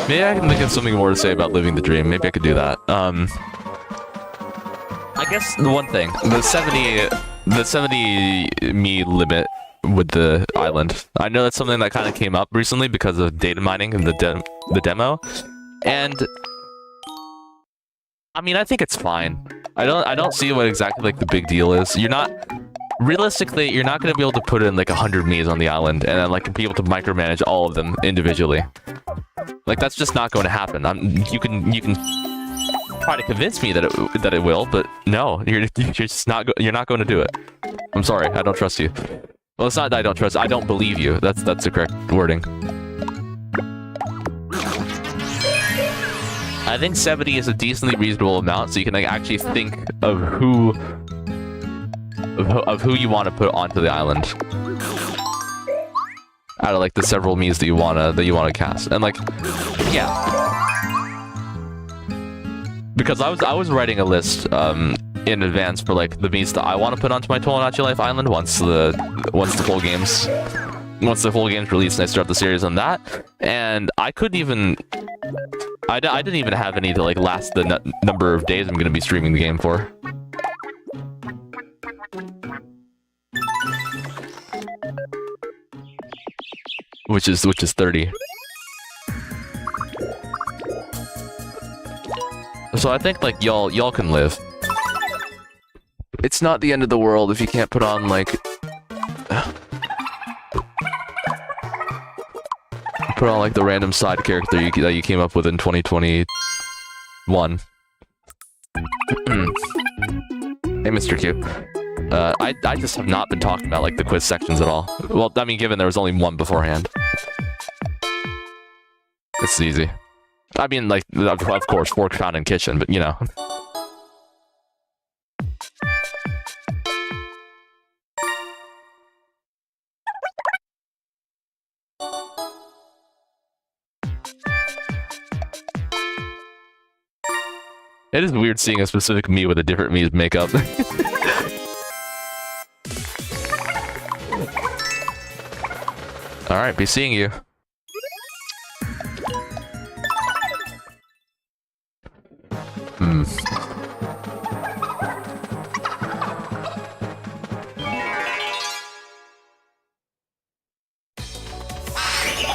Maybe I can think of something more to say about living the dream. Maybe I could do that. I guess the one thing, the 70 me limit with the island. I know that's something that kind of came up recently because of data mining in the demo, and I mean, I think it's fine. I don't see what exactly, like, the big deal is. Realistically, you're not going to be able to put in, like, 100 Miis on the island and then, like, be able to micromanage all of them individually. Like, that's just not going to happen. You can try to convince me that it will, but no, you're just not going to do it. I'm sorry, I don't trust you. Well, it's not that I don't trust, I don't believe you. That's the correct wording. I think 70 is a decently reasonable amount, so you can, like, actually think of who you want to put onto the island out of, like, the several Miis that you wanna cast, and, like, yeah, because I was writing a list in advance for, like, the Miis that I want to put onto my Tolanachi Life Island once the full game's released and I start the series on that, and I couldn't even. I didn't even have any to, like, last the number of days I'm going to be streaming the game for. Which is 30. So I think, like, y'all can live. It's not the end of the world if you can't put on, like, the random side character that you came up with in 2021. Hey, Mr. Q. I just have not been talking about, like, the quiz sections at all. Well, I mean, given there was only one beforehand. This is easy. I mean, like, of course, fork, found, and kitchen, but, you know. It is weird seeing a specific me with a different me's makeup. Alright, be seeing you.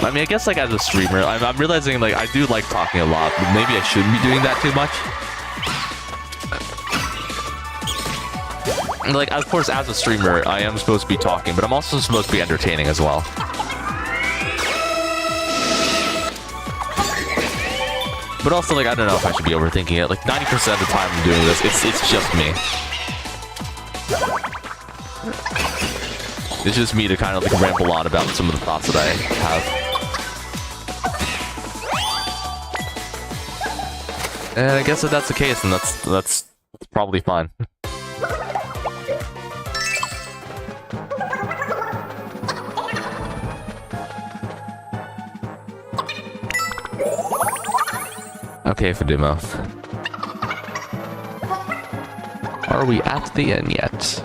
I mean, I guess, like, as a streamer, I'm realizing, like, I do like talking a lot, but maybe I shouldn't be doing that too much. Like, of course, as a streamer, I am supposed to be talking, but I'm also supposed to be entertaining as well. But also, like, I don't know if I should be overthinking it. Like, 90% of the time I'm doing this, it's just me. It's just me to kind of, like, ramble on about some of the thoughts that I have. And I guess if that's the case, then that's probably fine. Okay, Fadimo. Are we at the end yet?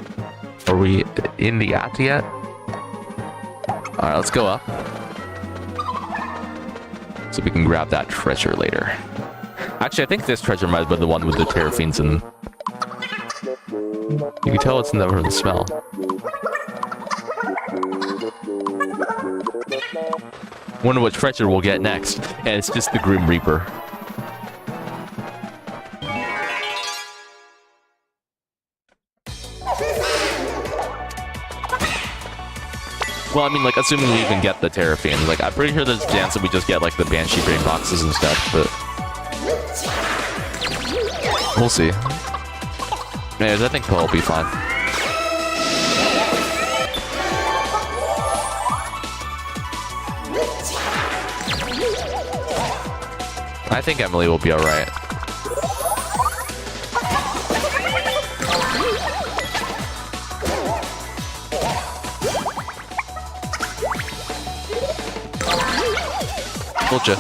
Are we in the at yet? Alright, let's go up. So we can grab that treasure later. Actually, I think this treasure might have been the one with the terrapins and... You can tell it's in the smell. Wonder what treasure we'll get next. And it's just the Grim Reaper. Well, I mean, like, assuming we even get the terrapins. Like, I'm pretty sure there's a chance that we just get, like, the Banshee brain boxes and stuff, but... We'll see. Anyways, I think Poe will be fine. I think Emily will be alright. Told ya.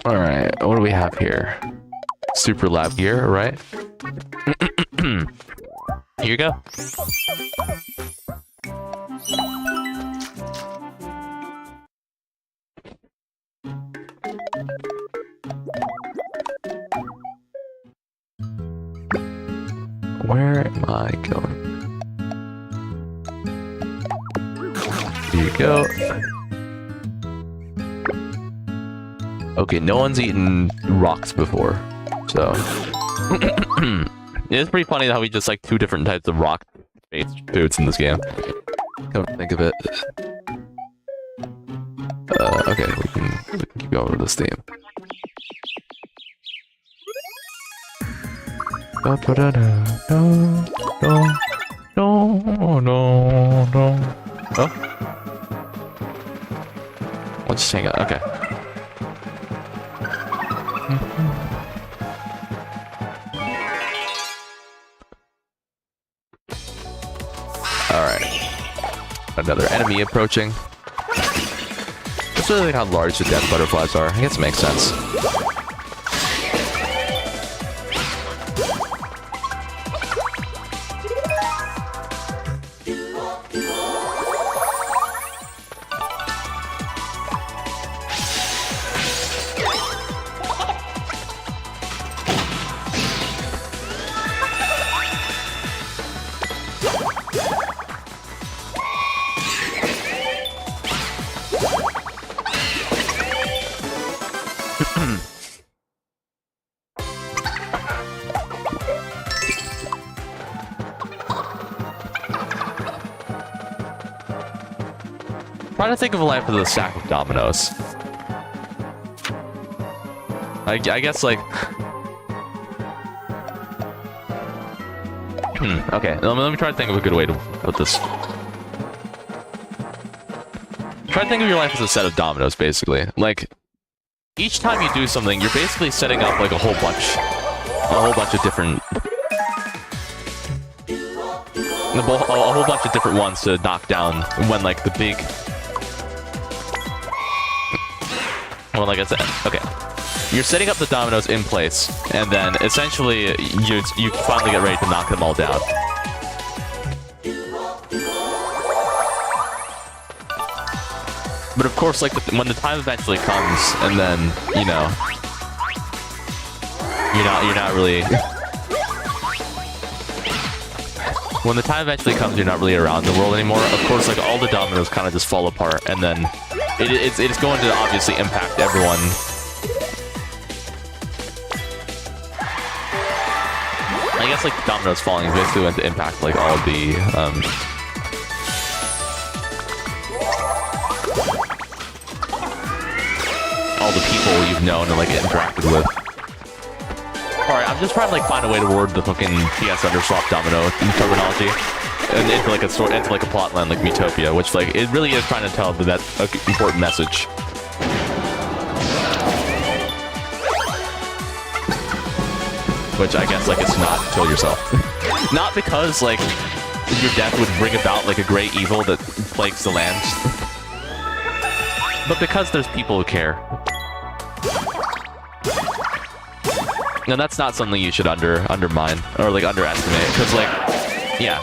Alright, what do we have here? Super lab gear, right? Here you go. Where am I going? Here you go. Okay, no one's eaten rocks before, so... It's pretty funny how we just like two different types of rock-based foods in this game. Come to think of it. Okay, we can keep going with this theme. Oh. Let's just hang out. Okay. Alright. Another enemy approaching. That's really like how large the death butterflies are. I guess it makes sense. Trying to think of a life with a stack of dominoes. I guess like... okay, let me try to think of a good way to put this. Try to think of your life as a set of dominoes, basically. Like, each time you do something, you're basically setting up like a whole bunch of different... a whole bunch of different ones to knock down when like the big... Well, like I said, okay. You're setting up the dominoes in place, and then essentially you finally get ready to knock them all down. But of course, like when the time eventually comes, and then you know, you're not really. When the time eventually comes, you're not really around the world anymore. Of course, like all the dominoes kind of just fall apart, and then it's going to obviously impact everyone. I guess like dominoes falling is basically going to impact like all of the people you've known and like interacted with. Alright, I'm just trying to like find a way to word the fucking PS underswap domino terminology and into like a plot line like Miitopia, which like it really is trying to tell that important message. Which I guess like it's not kill yourself. Not because like your death would bring about like a great evil that plagues the lands, but because there's people who care. And that's not something you should undermine or like underestimate, because like, yeah,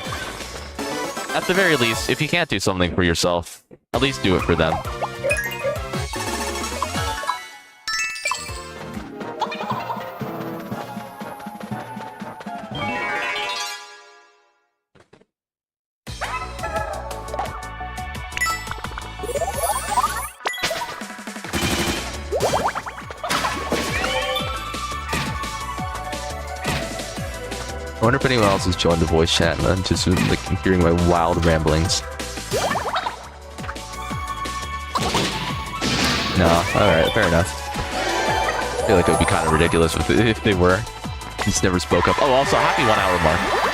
at the very least, if you can't do something for yourself, at least do it for them. I wonder if anyone else has joined the voice chat and just like hearing my wild ramblings. No, alright, fair enough. I feel like it would be kind of ridiculous if they were. Just never spoke up. Oh, also, happy 1 hour mark.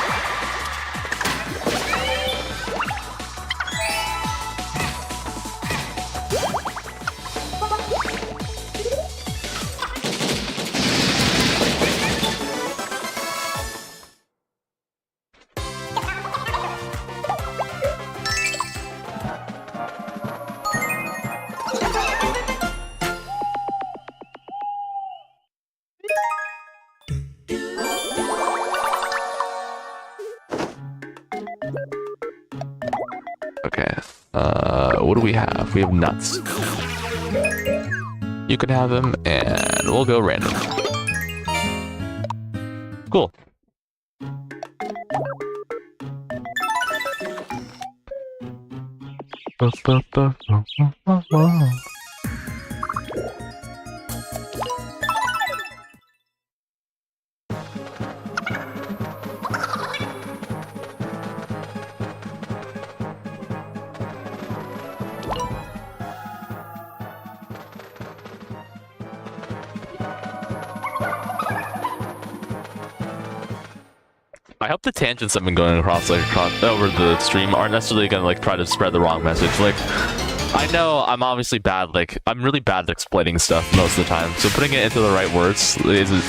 What do we have? We have nuts. You can have them, and we'll go random. Cool. I hope the tangents I've been going across over the stream aren't necessarily gonna like try to spread the wrong message. Like, I know I'm obviously bad. Like, I'm really bad at explaining stuff most of the time. So putting it into the right words isn't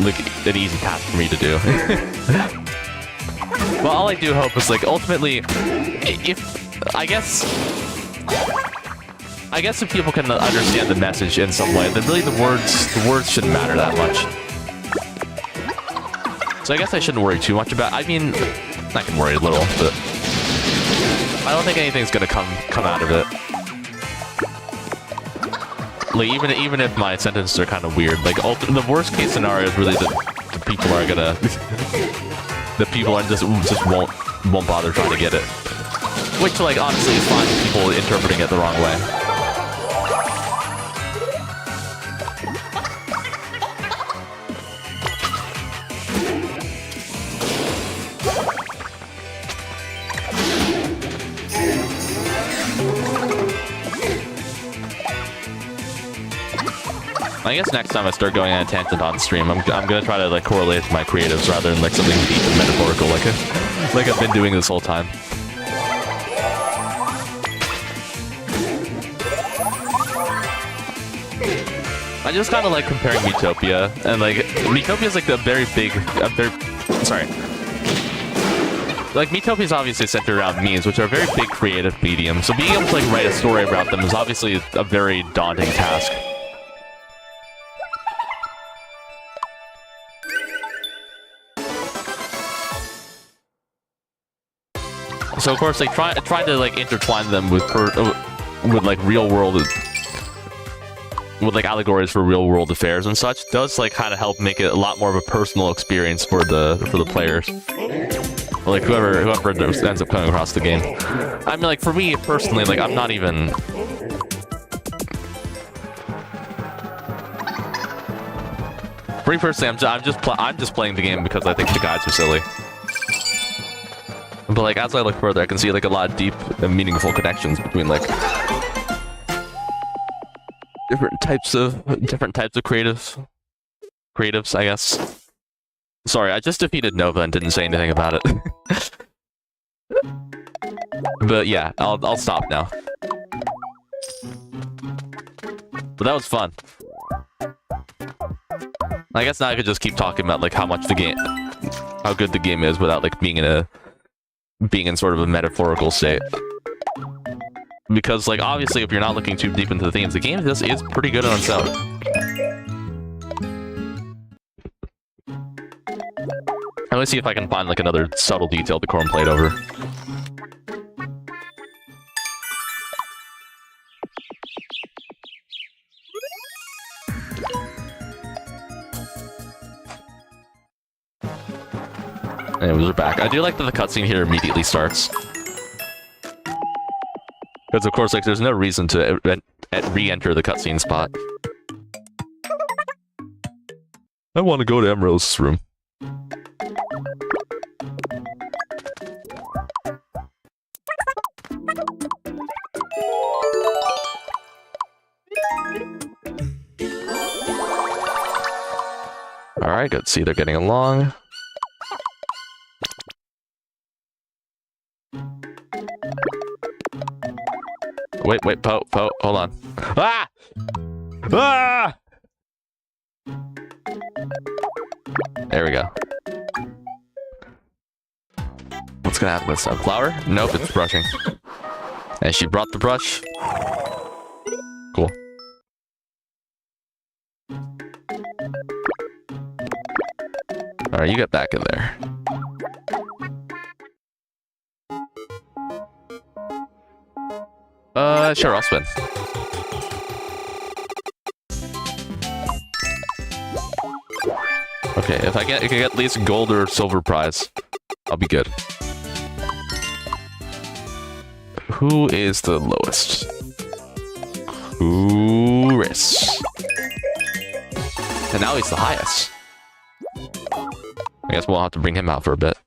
like an easy task for me to do. Well, all I do hope is like ultimately, if I guess if people can understand the message in some way, then really the words shouldn't matter that much. So I guess I shouldn't worry too much about. I mean, I can worry a little, but I don't think anything's gonna come out of it. Like even if my sentences are kind of weird, like the worst case scenario is really that the people are gonna, the people are just won't bother trying to get it. Which like honestly is fine with people interpreting it the wrong way. I guess next time I start going on a tangent on stream, I'm gonna try to like correlate to my creatives rather than like something deep and metaphorical like I've been doing this whole time. I just kind of like comparing Miitopia, and like Miitopia is like like Miitopia is obviously centered around memes, which are a very big creative medium. So being able to like write a story about them is obviously a very daunting task. So of course, like try to like intertwine them with like real world, with like allegories for real world affairs and such, does like kind of help make it a lot more of a personal experience for the players. Or like whoever ends up coming across the game. I mean, like for me personally, like I'm not even. For me personally, I'm just playing the game because I think the guides are silly. But like as I look further, I can see like a lot of deep and meaningful connections between like different types of creatives, I guess. Sorry, I just defeated Nova and didn't say anything about it. But yeah, I'll stop now. But that was fun. I guess now I could just keep talking about like how good the game is without like being in sort of a metaphorical state. Because like obviously if you're not looking too deep into the themes, the game just is pretty good on its own. Let me see if I can find like another subtle detail the Corn played over. Anyways, we're back. I do like that the cutscene here immediately starts. Because of course, like, there's no reason to re-enter the cutscene spot. I want to go to Emerald's room. Alright, good to see they're getting along. Wait, Poe, hold on. Ah! Ah! There we go. What's gonna happen with this? Flower? Nope, it's brushing. And she brought the brush. Cool. Alright, you get back in there. Sure, I'll spin. Okay, if I can get at least gold or silver prize, I'll be good. Who is the lowest? Chris. And now he's the highest. I guess we'll have to bring him out for a bit.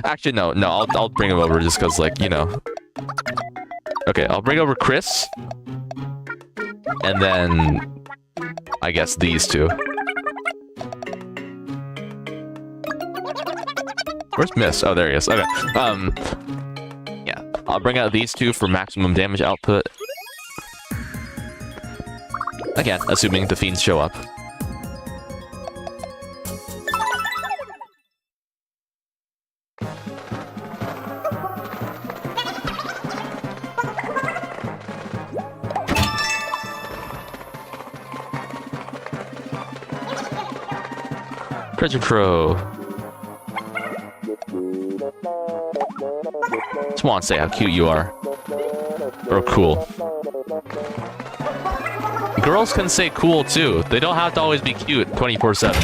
Actually, no, I'll bring him over just because, like, you know. Okay, I'll bring over Chris. And then, I guess these two. Where's Miss? Oh, there he is. Okay. Yeah, I'll bring out these two for maximum damage output. Again, assuming the fiends show up. Treasure Crow. Just want to say how cute you are. Or cool. Girls can say cool too. They don't have to always be cute 24/7.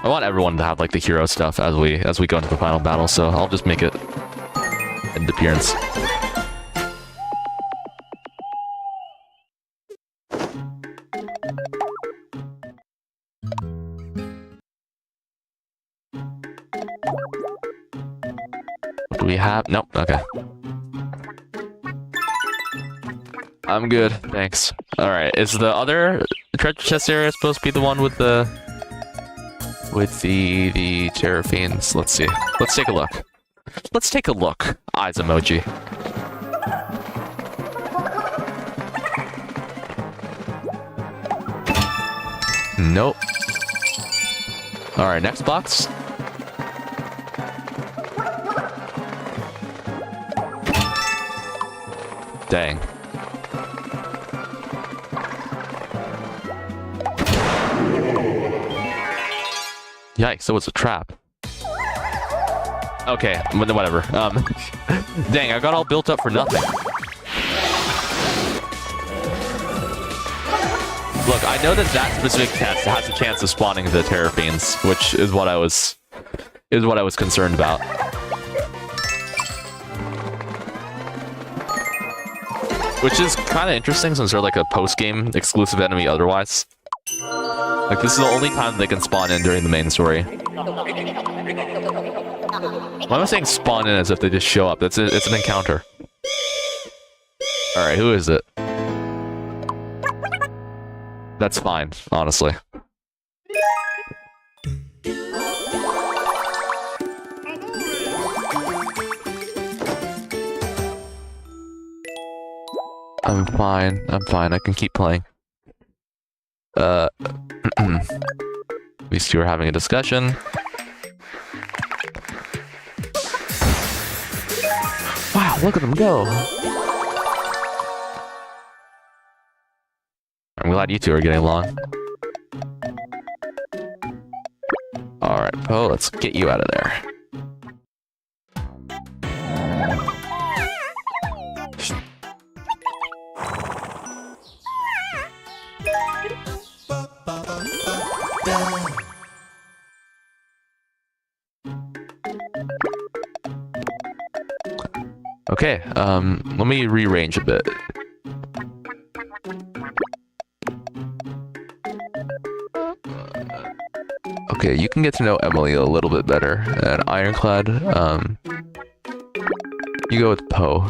I want everyone to have like the hero stuff as we go into the final battle, so I'll just make it an appearance. Do we have? Nope. Okay. I'm good, thanks. Alright, is the other treasure chest area supposed to be the one with the terror fiends? Let's see. Let's take a look. Let's take a look. Eyes emoji. Nope. Alright, next box. Dang. Yikes, so it's a trap. Okay, whatever. Dang, I got all built up for nothing. Look, I know that specific test has a chance of spawning the Terror Fiends, which is what I was concerned about. Which is kind of interesting since they're like a post-game exclusive enemy otherwise. Like, this is the only time they can spawn in during the main story. Why am I saying spawn in as if they just show up? It's an encounter. Alright, who is it? That's fine, honestly. I'm fine. I can keep playing. These two are having a discussion. Wow, look at them go! I'm glad you two are getting along. Alright, Poe, let's get you out of there. Okay, let me rearrange a bit. Okay, you can get to know Emily a little bit better. And Ironclad, you go with Poe.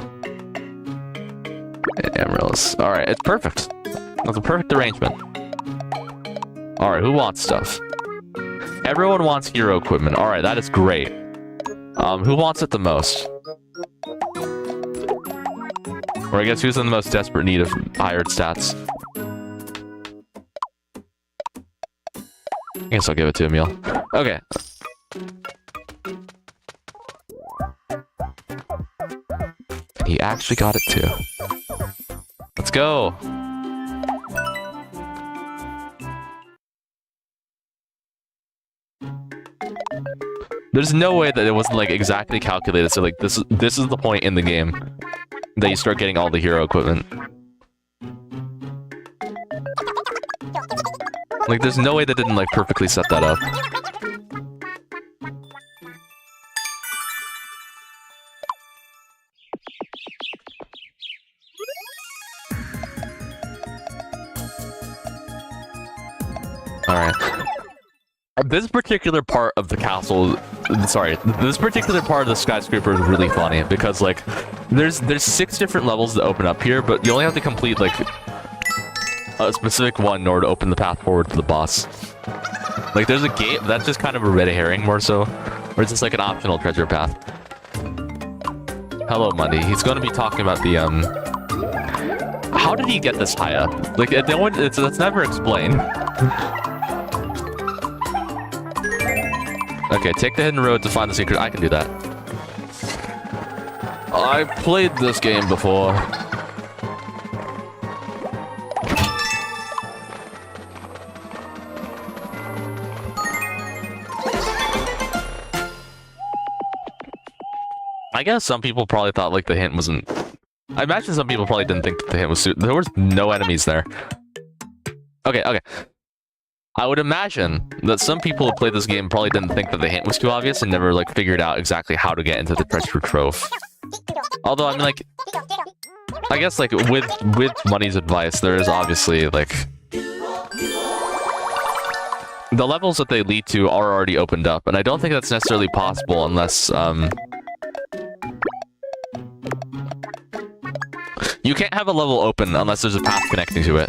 And Amaryllis. Alright, it's perfect. That's a perfect arrangement. Alright, who wants stuff? Everyone wants hero equipment. Alright, that is great. Who wants it the most? Or I guess who's in the most desperate need of higher stats? I guess I'll give it to Emil. Okay. He actually got it too. Let's go! There's no way that it wasn't like exactly calculated, so like this is the point in the game that you start getting all the hero equipment. Like, there's no way they didn't, like, perfectly set that up. Alright. This particular part of the castle... Sorry, this particular part of the skyscraper is really funny, because, like, there's 6 different levels that open up here, but you only have to complete, like, a specific one in order to open the path forward to the boss. Like, there's a gate, but that's just kind of a red herring, more so. Or it's just like an optional treasure path. Hello, Mundy. He's going to be talking about the, How did he get this high up? Like, that's never explained. Okay, take the hidden road to find the secret. I can do that. I've played this game before. I guess some people probably thought, like, the hint wasn't... I imagine some people probably didn't think that the hint was... There was no enemies there. Okay. I would imagine that some people who played this game probably didn't think that the hint was too obvious and never, like, figured out exactly how to get into the treasure trove. Although, I mean, like... I guess, like, with Money's advice, there is obviously, like... The levels that they lead to are already opened up, and I don't think that's necessarily possible unless, You can't have a level open unless there's a path connecting to it.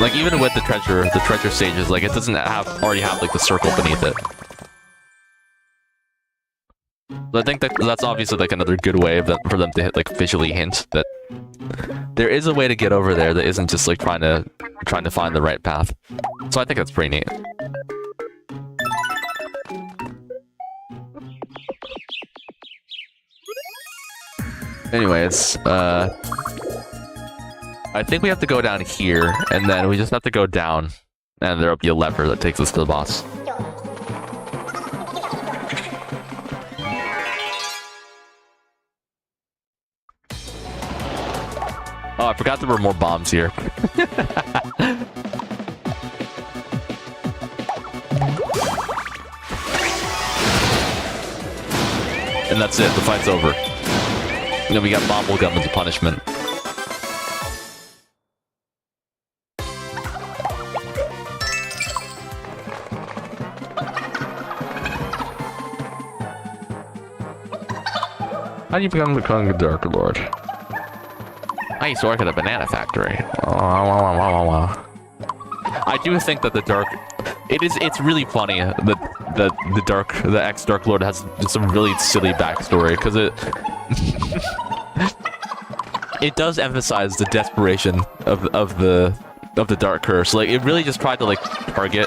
Like, even with the treasure stages, like, it doesn't already have, like, the circle beneath it. So I think that's obviously, like, another good way for them to like, visually hint that there is a way to get over there that isn't just, like, trying to find the right path. So I think that's pretty neat. Anyways, I think we have to go down here, and then we just have to go down, and there'll be a lever that takes us to the boss. Oh, I forgot there were more bombs here. And that's it, the fight's over. And then we got Bomblegum as a punishment. How do you become the Dark Lord? I used to work at a banana factory. I do think that the Dark... It's really funny that the ex-Dark Lord has some really silly backstory, because it does emphasize the desperation of the Dark Curse. Like, it really just tried to like target...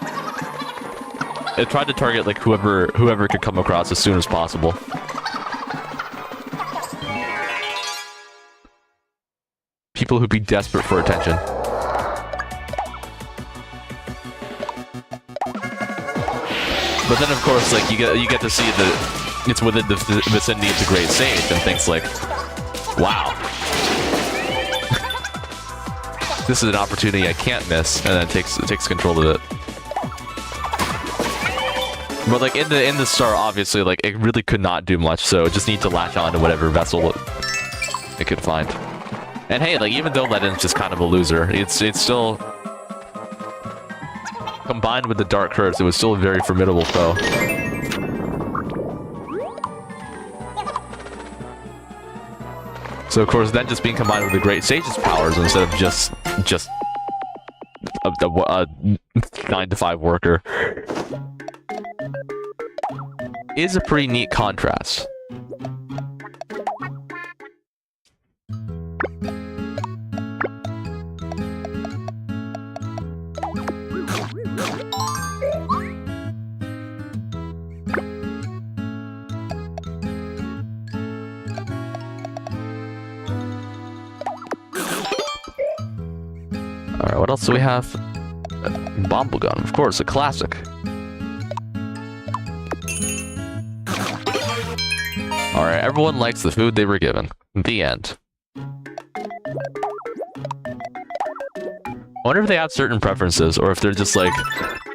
It tried to target like whoever could come across as soon as possible. People who'd be desperate for attention. But then, of course, like you get to see that it's within the vicinity of the Great Sage, and thinks like, "Wow, this is an opportunity I can't miss," and then takes control of it. But like in the start, obviously, like it really could not do much, so it just need to latch on to whatever vessel it could find. And hey, like even though Ledin's just kind of a loser, it's still, combined with the Dark Curse, it was still a very formidable foe. So of course, then just being combined with the Great Sage's powers instead of just a 9-to-5 worker is a pretty neat contrast. Alright, what else do we have? Bomblegun, of course, a classic. Alright, everyone likes the food they were given. The end. I wonder if they have certain preferences, or if they're just like...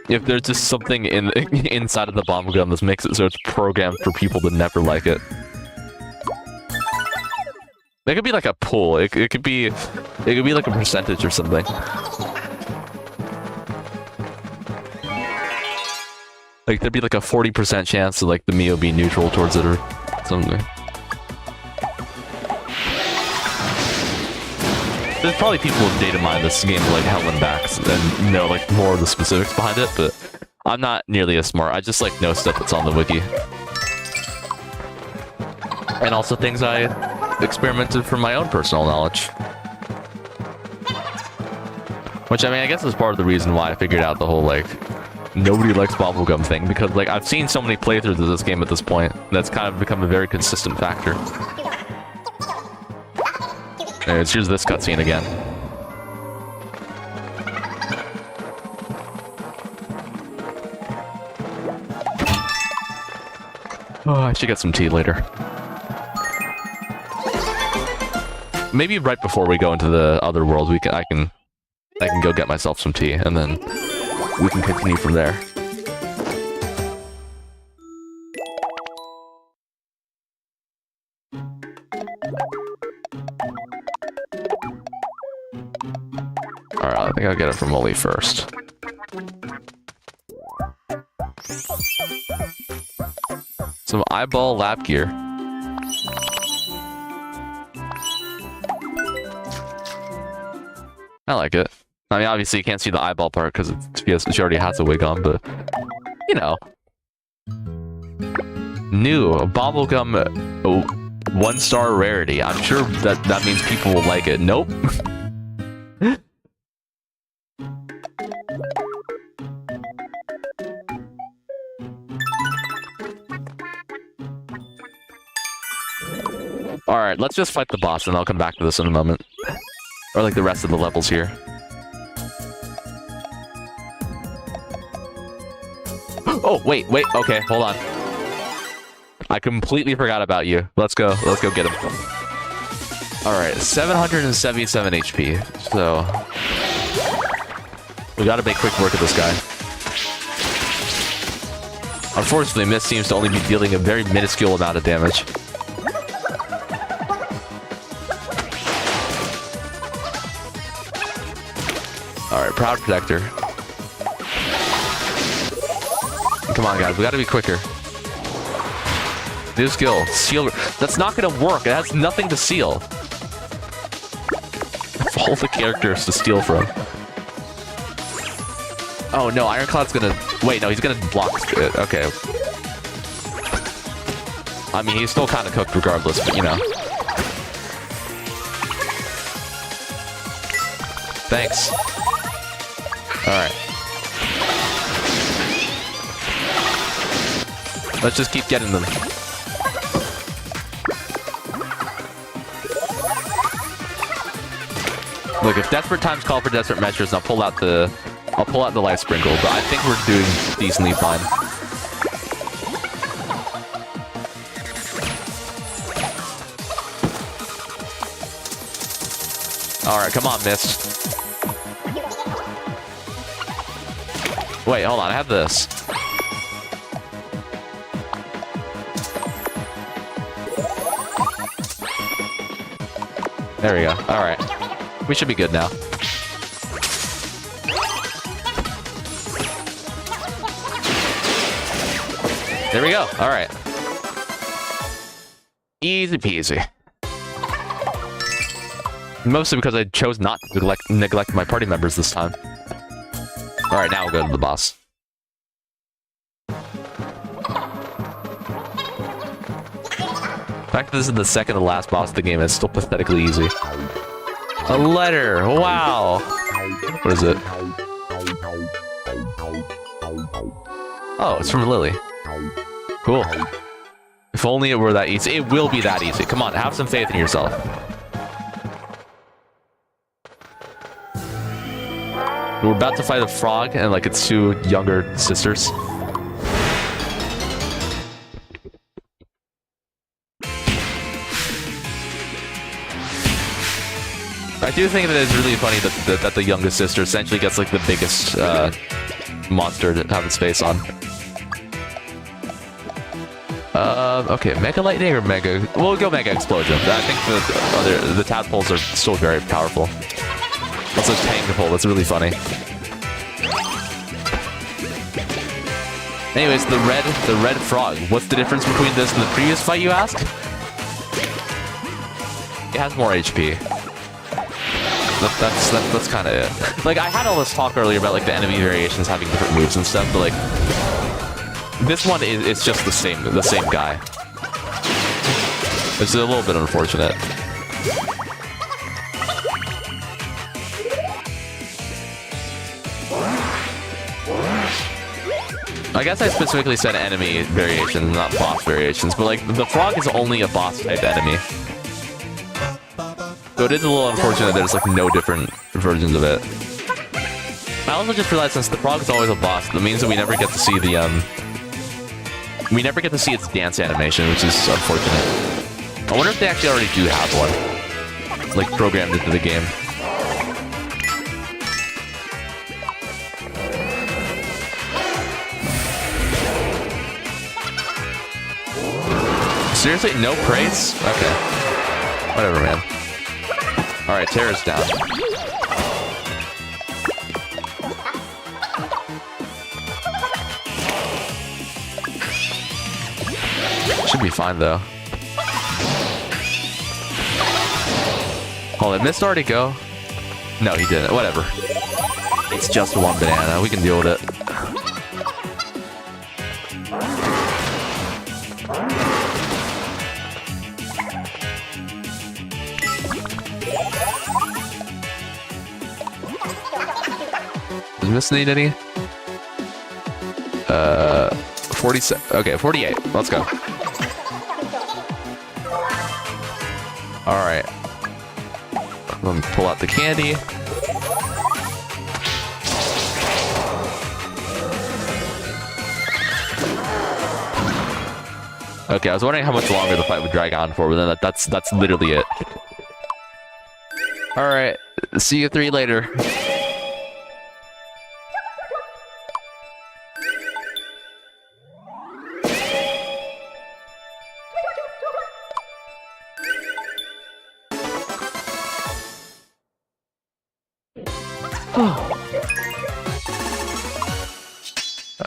If there's just something inside of the Bomblegun that makes it so it's programmed for people to never like it. It could be like a pool. It could be like a percentage or something. Like there'd be like a 40% chance that like the Mii will be neutral towards it or something. There's probably people who data mine this game like hell and backs and know like more of the specifics behind it, but I'm not nearly as smart. I just like know stuff that's on the wiki. And also things I experimented from my own personal knowledge. Which, I mean, I guess is part of the reason why I figured out the whole, like, nobody likes Bomblegum thing, because, like, I've seen so many playthroughs of this game at this point, that's kind of become a very consistent factor. Anyways, here's this cutscene again. Oh, I should get some tea later. Maybe right before we go into the other world, I can go get myself some tea, and then we can continue from there. Alright, I think I'll get it from Wooly first. Some eyeball lab gear. I like it. I mean, obviously you can't see the eyeball part because she already has a wig on, but you know. New Bomblegum 1-star rarity. I'm sure that means people will like it. Nope. Alright, let's just fight the boss and I'll come back to this in a moment. Or like the rest of the levels here. Oh, wait, okay, hold on. I completely forgot about you. Let's go get him. Alright, 777 HP. So... we gotta make quick work of this guy. Unfortunately, Mist seems to only be dealing a very minuscule amount of damage. Alright, Proud Protector. Come on, guys, we gotta be quicker. New skill, seal. That's not gonna work, it has nothing to seal. All the characters to steal from. Oh no, Ironclad's gonna... wait, no, he's gonna block it. Okay. I mean, he's still kind of cooked regardless, but you know. Thanks. Alright. Let's just keep getting them. Look, if desperate times call for desperate measures, I'll pull out the life sprinkle, but I think we're doing decently fine. Alright, come on, Mist. Wait, hold on, I have this. There we go. Alright. We should be good now. There we go. Alright. Easy peasy. Mostly because I chose not to neglect my party members this time. Alright, now we'll go to the boss. The fact that this is the second to last boss of the game is still pathetically easy. A letter! Wow! What is it? Oh, it's from Lily. Cool. If only it were that easy. It will be that easy. Come on, have some faith in yourself. We're about to fight a frog and like its two younger sisters. I do think that it's really funny that the youngest sister essentially gets like the biggest monster to have its face on. Okay, Mega Lightning or Mega... we'll go Mega Explosion. I think the tadpoles are still very powerful. Also Tangpole, that's really funny. Anyways, the red frog. What's the difference between this and the previous fight, you ask? It has more HP. That's kind of it. Like, I had all this talk earlier about like the enemy variations having different moves and stuff, but like this one is just the same guy. It's a little bit unfortunate. I guess I specifically said enemy variations, not boss variations, but like the frog is only a boss type enemy. So it is a little unfortunate that there's like no different versions of it. I also just realized since the frog is always a boss, that means that we never get to see its dance animation, which is unfortunate. I wonder if they actually already do have one, like programmed into the game. Seriously, no praise? Okay, whatever, man. Alright, Terra's down. Should be fine, though. Oh, did Mist already go? No, he didn't. Whatever. It's just one banana. We can deal with it. Does Mist need any? 47. Okay, 48. Let's go. Alright. Let me pull out the candy. Okay, I was wondering how much longer the fight would drag on for, but then that's literally it. Alright, see you 3 later.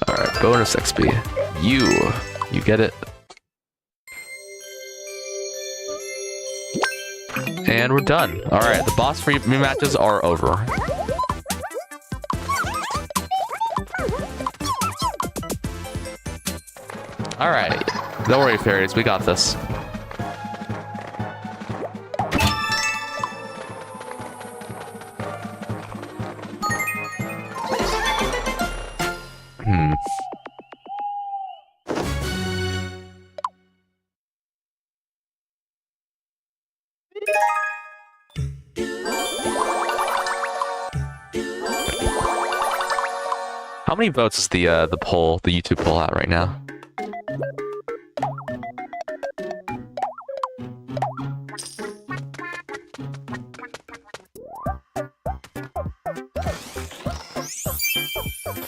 Alright, bonus XP. You get it. And we're done. Alright, the boss free matches are over. Alright, don't worry, fairies, we got this. How many votes is the YouTube poll at right now?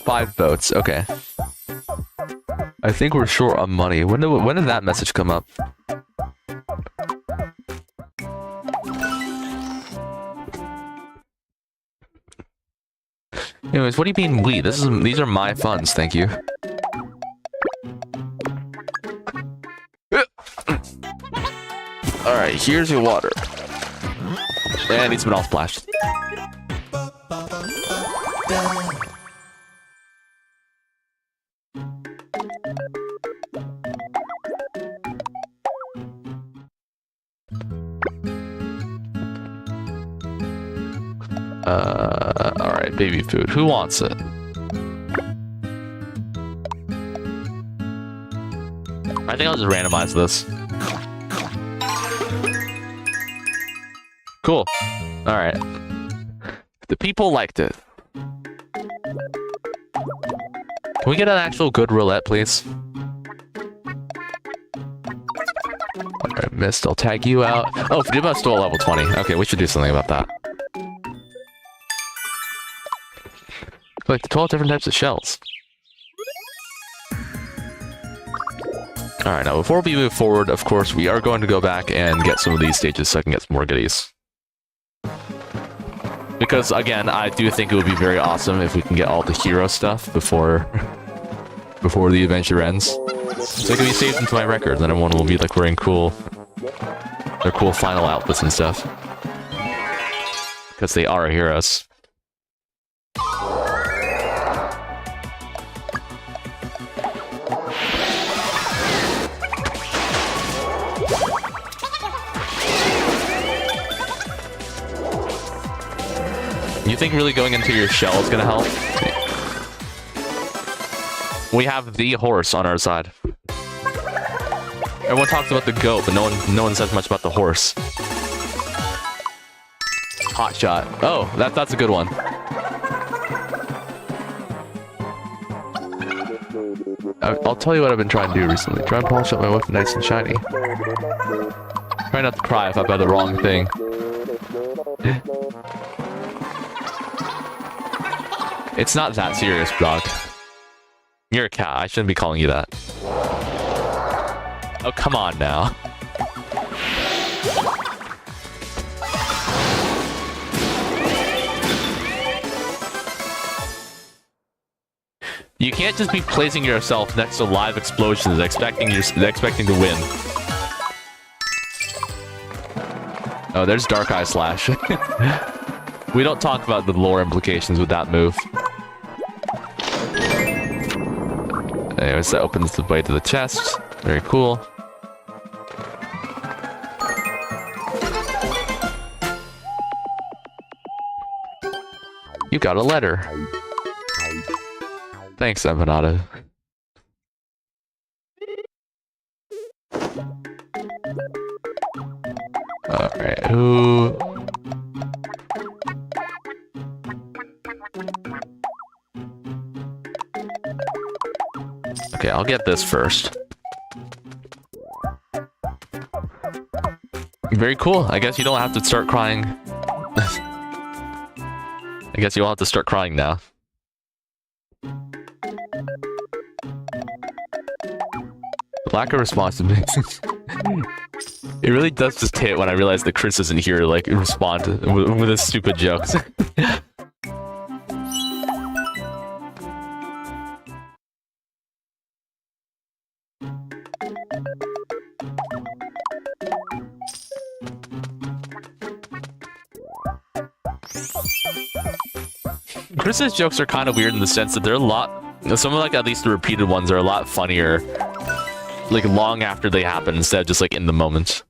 Five votes. Okay. I think we're short on money. When did that message come up? Anyways, what do you mean we? These are my funds, thank you. Alright, here's your water. And it's been all splashed. Alright, baby food. Who wants it? I think I'll just randomize this. Cool. Alright. The people liked it. Can we get an actual good roulette, please? Alright, missed. I'll tag you out. Oh, Fudima's still level 20. Okay, we should do something about that. Like the 12 different types of shells. Alright, now before we move forward, of course, we are going to go back and get some of these stages so I can get some more goodies. Because, again, I do think it would be very awesome if we can get all the hero stuff before the adventure ends. So it can be saved into my record, then everyone will be like wearing their cool final outfits and stuff. Because they are heroes. You think really going into your shell is gonna help? We have the horse on our side. Everyone talks about the goat, but no one says much about the horse. Hot shot. Oh, that's a good one. I'll tell you what I've been trying to do recently. Try and polish up my weapon nice and shiny. Try not to cry if I buy the wrong thing. It's not that serious, Brock. You're a cat. I shouldn't be calling you that. Oh, come on now. You can't just be placing yourself next to live explosions expecting to win. Oh, there's Dark Eye Slash. We don't talk about the lore implications with that move. Anyways, that opens the way to the chest. Very cool. You got a letter. Thanks, Empanada. Alright, who... Okay, I'll get this first. Very cool. I guess you don't have to start crying I guess you'll have to start crying now. Lack of responsiveness. It really does just hit when I realize that Chris isn't here to, like, respond with his stupid jokes. Chris's jokes are kind of weird in the sense that they're a lot... Some of, like, at least the repeated ones are a lot funnier, like, long after they happen instead of just, like, in the moment.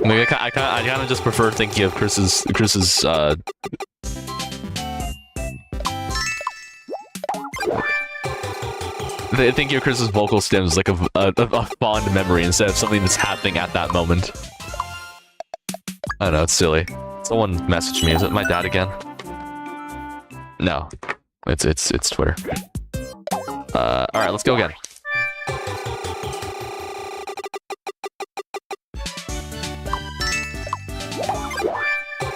Maybe I kind of just prefer thinking of Chris's thinking of Chris's vocal stems like a fond memory instead of something that's happening at that moment. I don't know, it's silly. Someone messaged me. Is it my dad again? No, it's Twitter. All right, let's go again.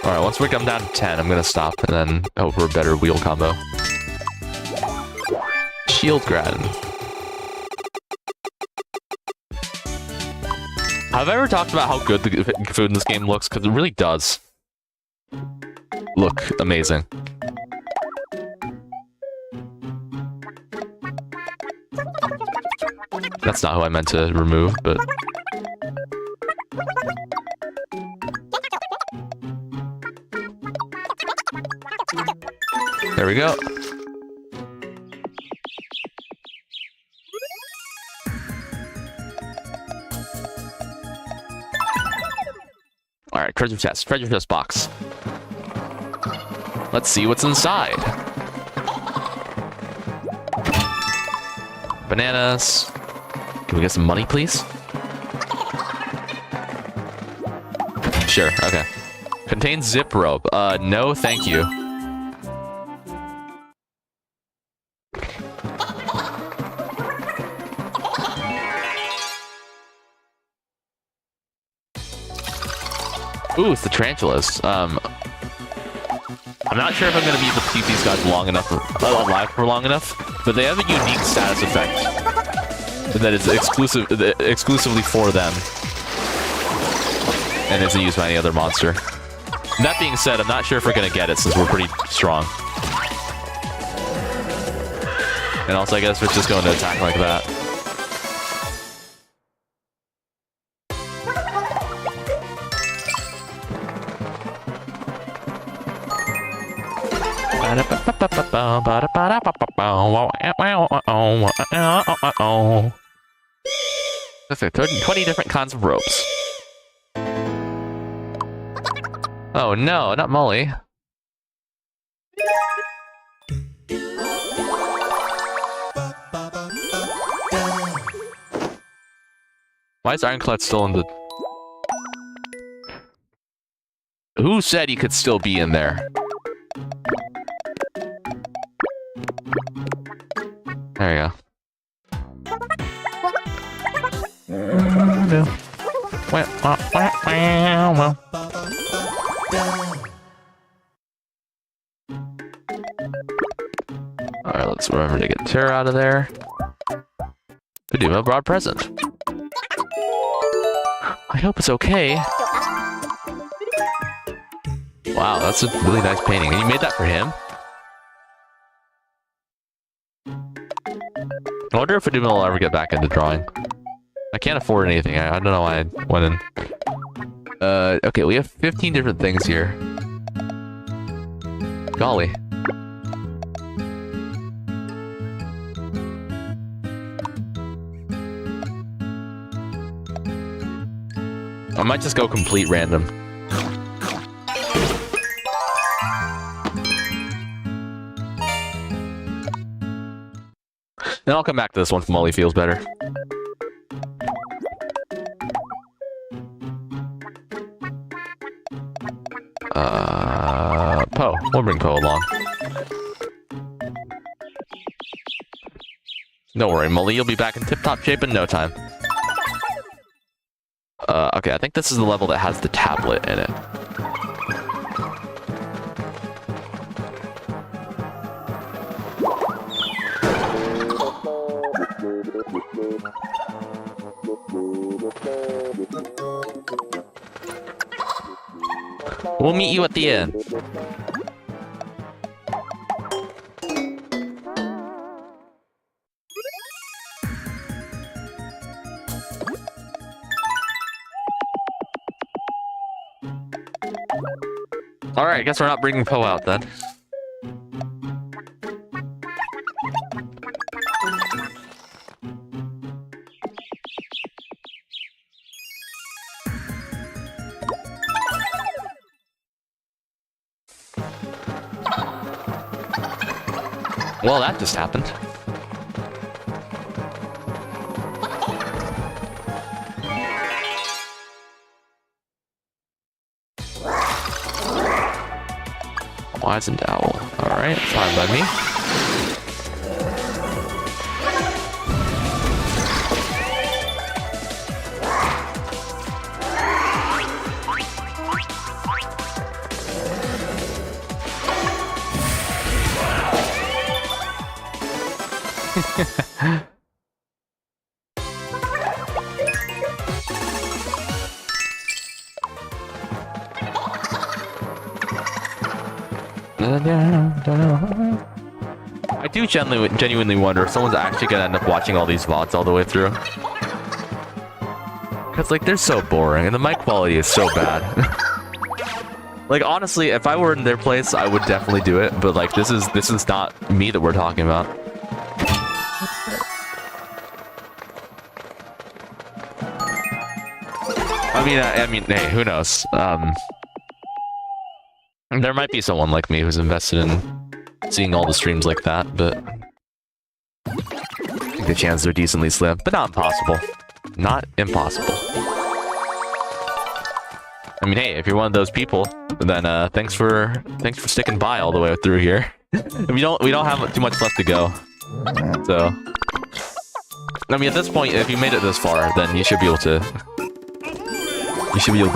All right, once we come down to 10, I'm gonna stop and then hope for a better wheel combo. Shield Grad. Have I ever talked about how good the food in this game looks? Because it really does look amazing. That's not who I meant to remove, but... There we go. Alright, treasure chest box. Let's see what's inside. Bananas. Can we get some money, please? Sure, okay. Contains zip rope. No, thank you. Ooh, it's the tarantulas. I'm not sure if I'm gonna be able to keep these guys long enough, alive for long enough, but they have a unique status effect that is exclusively for them, and isn't used by any other monster. That being said, I'm not sure if we're gonna get it since we're pretty strong. And also, I guess we're just going to attack like that. That's like 20 different kinds of ropes. Oh no, not Molly. Why is Ironclad still in the... Who said he could still be in there? There you go. Alright, let's remember to get Terra out of there. Uduma brought a present. I hope it's okay. Wow, that's a really nice painting. And you made that for him? I wonder if Uduma will ever get back into drawing. I can't afford anything. I don't know why I went in. Okay, we have 15 different things here. Golly. I might just go complete random. Then I'll come back to this one if Molly feels better. Poe. We'll bring Poe along. Don't worry, Molly, you'll be back in tip-top shape in no time. Okay, I think this is the level that has the tablet in it. We'll meet you at the end. Alright, I guess we're not bringing Poe out then. Well, that just happened. Wizened owl. Alright, fine by me. I do genuinely wonder if someone's actually gonna end up watching all these VODs all the way through. Cause like they're so boring and the mic quality is so bad. Like honestly, if I were in their place, I would definitely do it. But like this is not me that we're talking about. I mean, hey, who knows? There might be someone like me who's invested in seeing all the streams like that, but I think the chances are decently slim, but not impossible. Not impossible. I mean, hey, if you're one of those people, then thanks for sticking by all the way through here. we don't have too much left to go, so I mean, at this point, if you made it this far, then you should be able to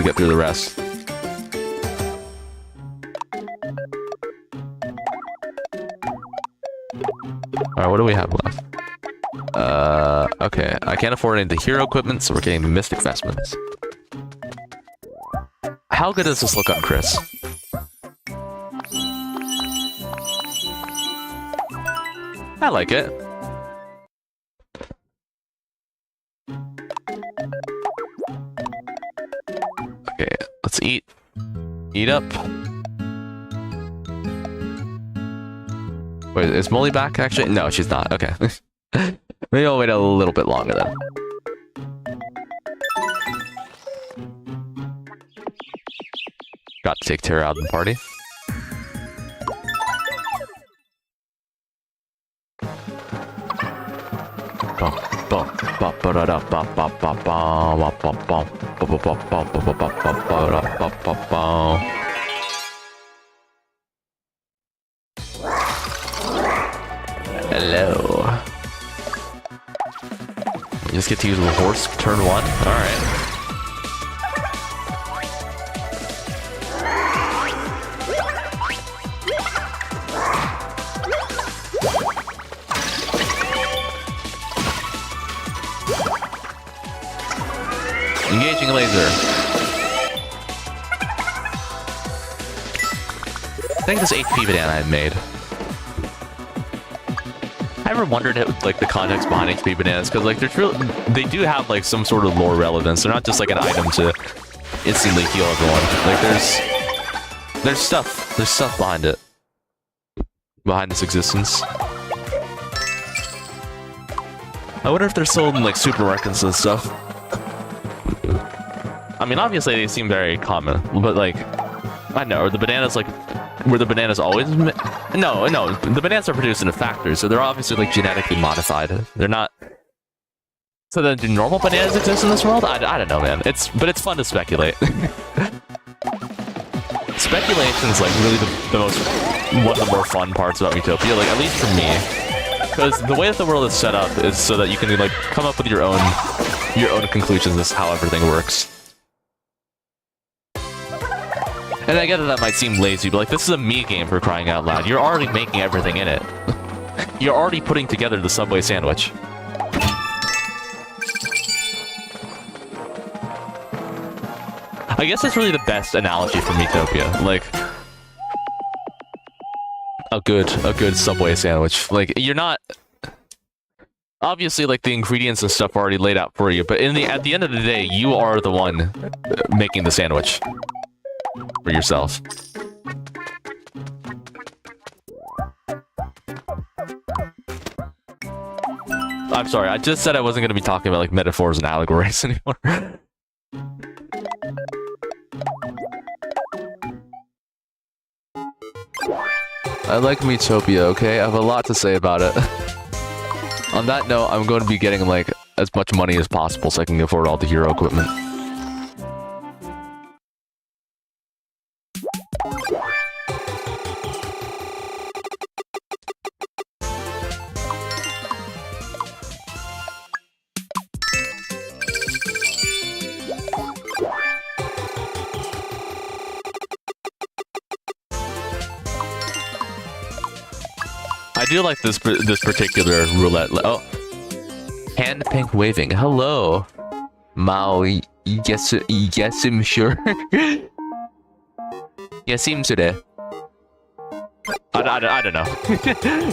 get through the rest. Alright, what do we have left? Okay. I can't afford any of the hero equipment, so we're getting the Mystic Vestments. How good does this look on Chris? I like it. Okay, let's eat. Eat up. Wait, is Molly back actually? No, she's not. Okay. Maybe I'll wait a little bit longer then. Got to take Terra out of the party. Hello. You just get to use the horse turn 1? Alright. Engaging laser. I think this HP banana I made. I ever wondered like the context behind HP bananas, because like they do have like some sort of lore relevance. They're not just like an item to instantly heal everyone. Like there's stuff behind it, behind this existence. I wonder if they're sold in like supermarkets and stuff. I mean, obviously they seem very common, but like, I don't know, are the bananas like, were the bananas always? No, the bananas are produced in a factory, so they're obviously like genetically modified. They're not. So then, do normal bananas exist in this world? I don't know, man. But it's fun to speculate. Speculation's like really the most, one of the more fun parts about Miitopia, like at least for me. Because the way that the world is set up is so that you can like come up with your own conclusions as to how everything works. And I get that might seem lazy, but like this is a me game for crying out loud. You're already making everything in it. You're already putting together the Subway sandwich. I guess that's really the best analogy for Miitopia. Like a good Subway sandwich. Like you're not obviously like the ingredients and stuff are already laid out for you, but at the end of the day, you are the one making the sandwich for yourself. I'm sorry, I just said I wasn't going to be talking about like metaphors and allegories anymore. I like Miitopia, okay? I have a lot to say about it. On that note, I'm going to be getting like as much money as possible so I can afford all the hero equipment. I do like this particular roulette. Oh, hand pink waving. Hello, Mao. Yes, I'm sure. Yes, seems today. I don't know.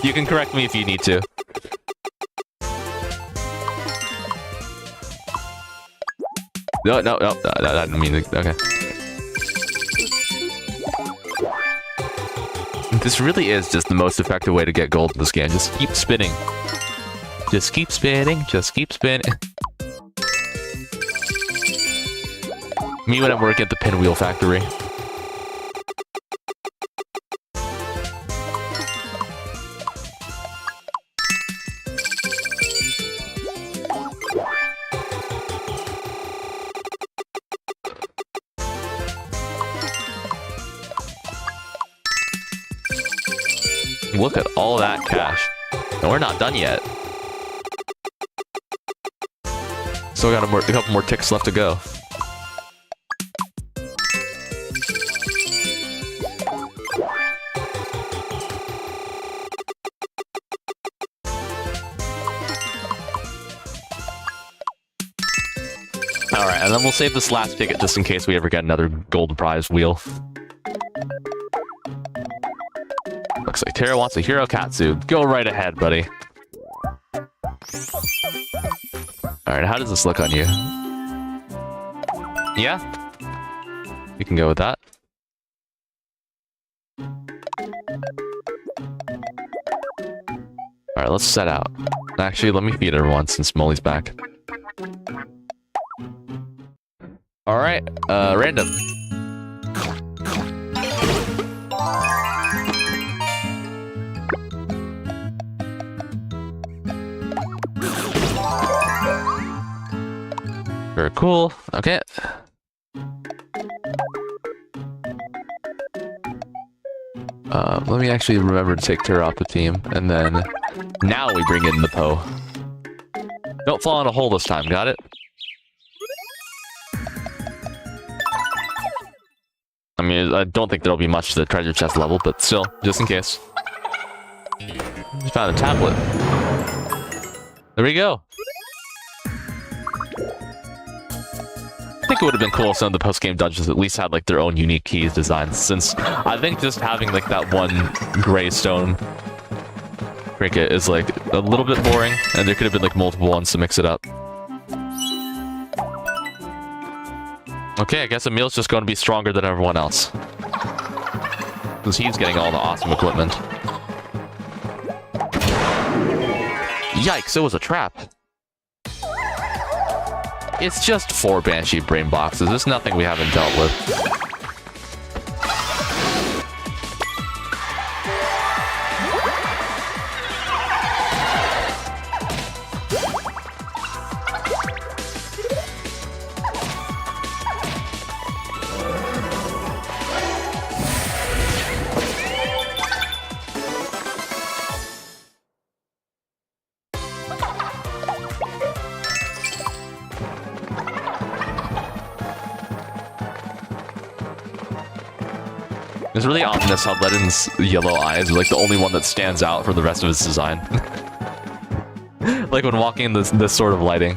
You can correct me if you need to. No, I didn't mean to. Okay. This really is just the most effective way to get gold in this game. Just keep spinning. Just keep spinning. Just keep spinning. Me when I'm working at the pinwheel factory. Look at all that cash. And we're not done yet. Still got a couple more ticks left to go. Alright, and then we'll save this last ticket just in case we ever get another golden prize wheel. Looks like Tara wants a Hero Katsu. Go right ahead, buddy. Alright, how does this look on you? Yeah? You can go with that. Alright, let's set out. Actually, let me feed everyone since Molly's back. Alright, random. Very cool. Okay. Let me actually remember to take Tara off the team, and then now we bring in the Poe. Don't fall in a hole this time, got it? I mean, I don't think there'll be much to the treasure chest level, but still, just in case. Just found a tablet. There we go. I think it would have been cool if some of the post-game dungeons at least had like their own unique keys designs, since I think just having like that one gray stone trinket is like a little bit boring, and there could have been like multiple ones to mix it up. Okay, I guess Emil's just going to be stronger than everyone else, because he's getting all the awesome equipment. Yikes, it was a trap. It's just 4 Banshee brain boxes. There's nothing we haven't dealt with. It's really ominous how Ledden's yellow eyes are like the only one that stands out for the rest of his design. Like when walking in this sort of lighting.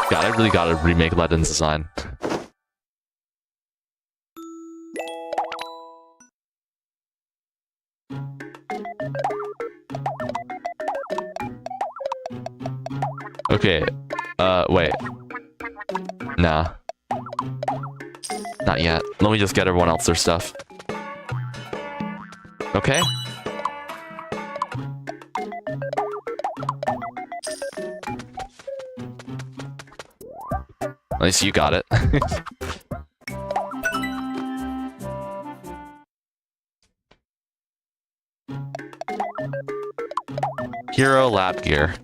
God, I really gotta remake Ledden's design. Okay, wait. Nah. Not yet. Let me just get everyone else their stuff. Okay. At least you got it. Hero lab gear.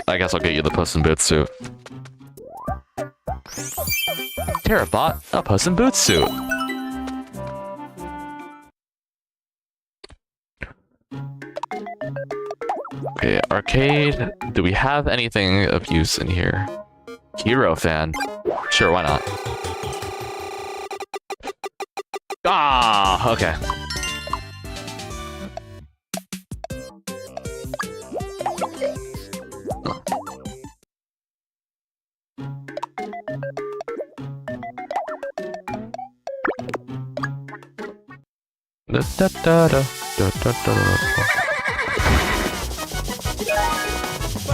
I guess I'll get you the Puss in Boots suit. Tara bought a Puss in Boots suit. Okay, arcade. Do we have anything of use in here? Hero fan. Sure, why not? Ah, okay.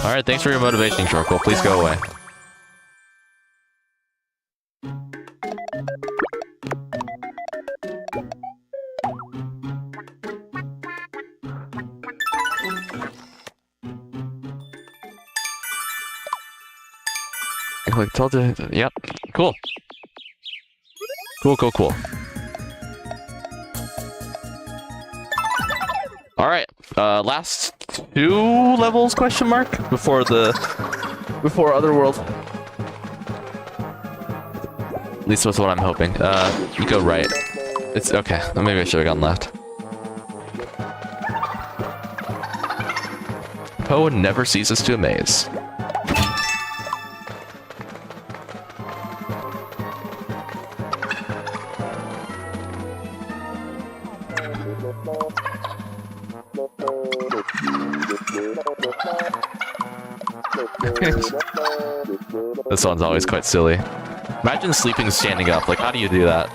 Alright, thanks for your motivation, Charcoal. Please go away. Like, told you. Yep. Cool. Cool. Alright, last 2 levels, question mark? Before Otherworld. At least that's what I'm hoping. You go right. It's okay, maybe I should have gone left. Poe never ceases to amaze. This one's always quite silly. Imagine sleeping standing up. Like, how do you do that?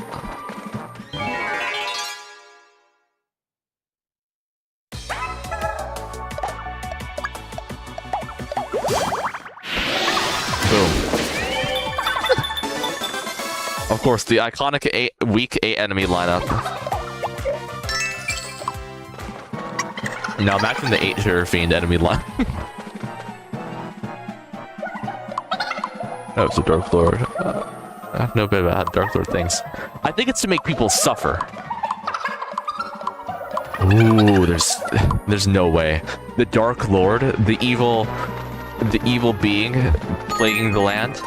Boom. Of course, the iconic weak 8 enemy lineup. Now imagine the 8 Terror Fiend enemy line. Oh, it's a Dark Lord. I have no bit about how Dark Lord thinks. I think it's to make people suffer. Ooh, there's no way. The Dark Lord, the evil being plaguing the land.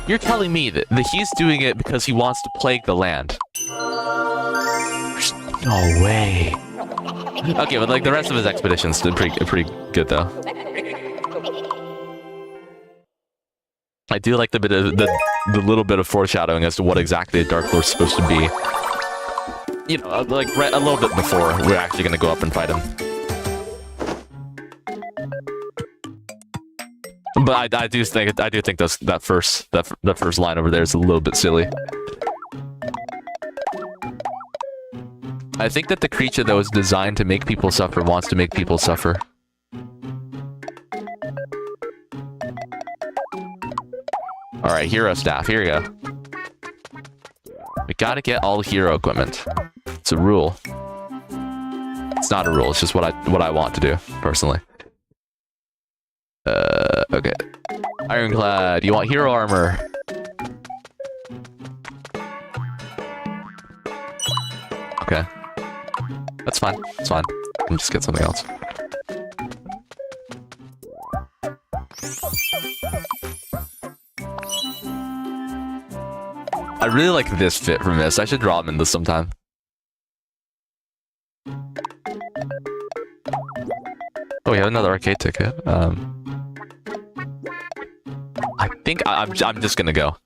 You're telling me that he's doing it because he wants to plague the land. There's no way. Okay, but like the rest of his expeditions did pretty good though. I do like the little bit of foreshadowing as to what exactly the Dark Lord's supposed to be. You know, like right a little bit before we're actually gonna go up and fight him. But I do think that first line over there is a little bit silly. I think that the creature that was designed to make people suffer wants to make people suffer. Alright, hero staff, here we go. We gotta get all hero equipment. It's a rule. It's not a rule, it's just what I want to do, personally. Okay. Ironclad, you want hero armor? Okay. That's fine, it's fine. I'll just get something else. I really like this fit from this. I should draw him in this sometime. Oh, we have another arcade ticket. I think I'm just gonna go.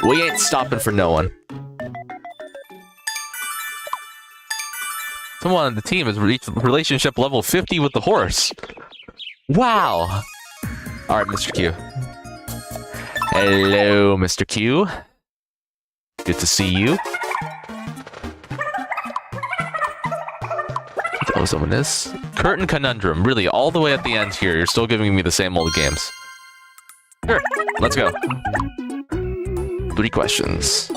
We ain't stopping for no one. Someone on the team has reached relationship level 50 with the horse. Wow. All right, Mr. Q. Hello, Mr. Q. Good to see you. Oh, someone is. Curtain Conundrum. Really, all the way at the end here, you're still giving me the same old games. Sure, let's go. 3 questions.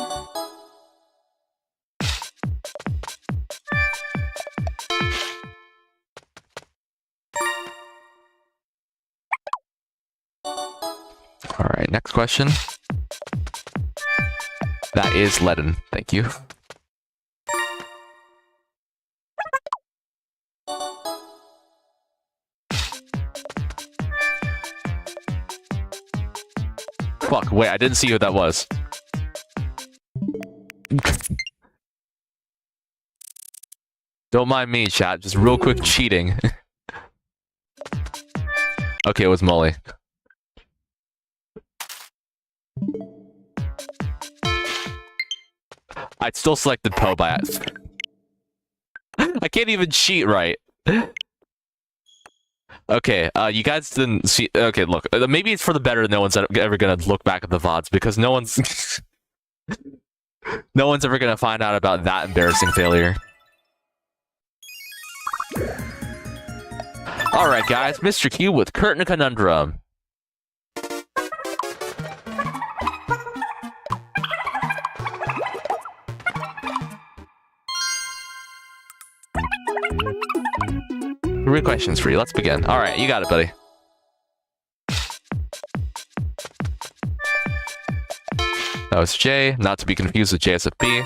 All right, next question. That is leaden. Thank you. Fuck, wait, I didn't see who that was. Don't mind me, chat. Just real quick cheating. Okay, it was Molly. I still selected Poe by accident. I can't even cheat right. Okay, you guys didn't see... Okay, look. Maybe it's for the better no one's ever gonna look back at the VODs, because no one's... no one's ever gonna find out about that embarrassing failure. Alright, guys. Mr. Q with Curtain Conundrum. Three questions for you. Let's begin. All right, you got it, buddy. That was J, not to be confused with JSFB.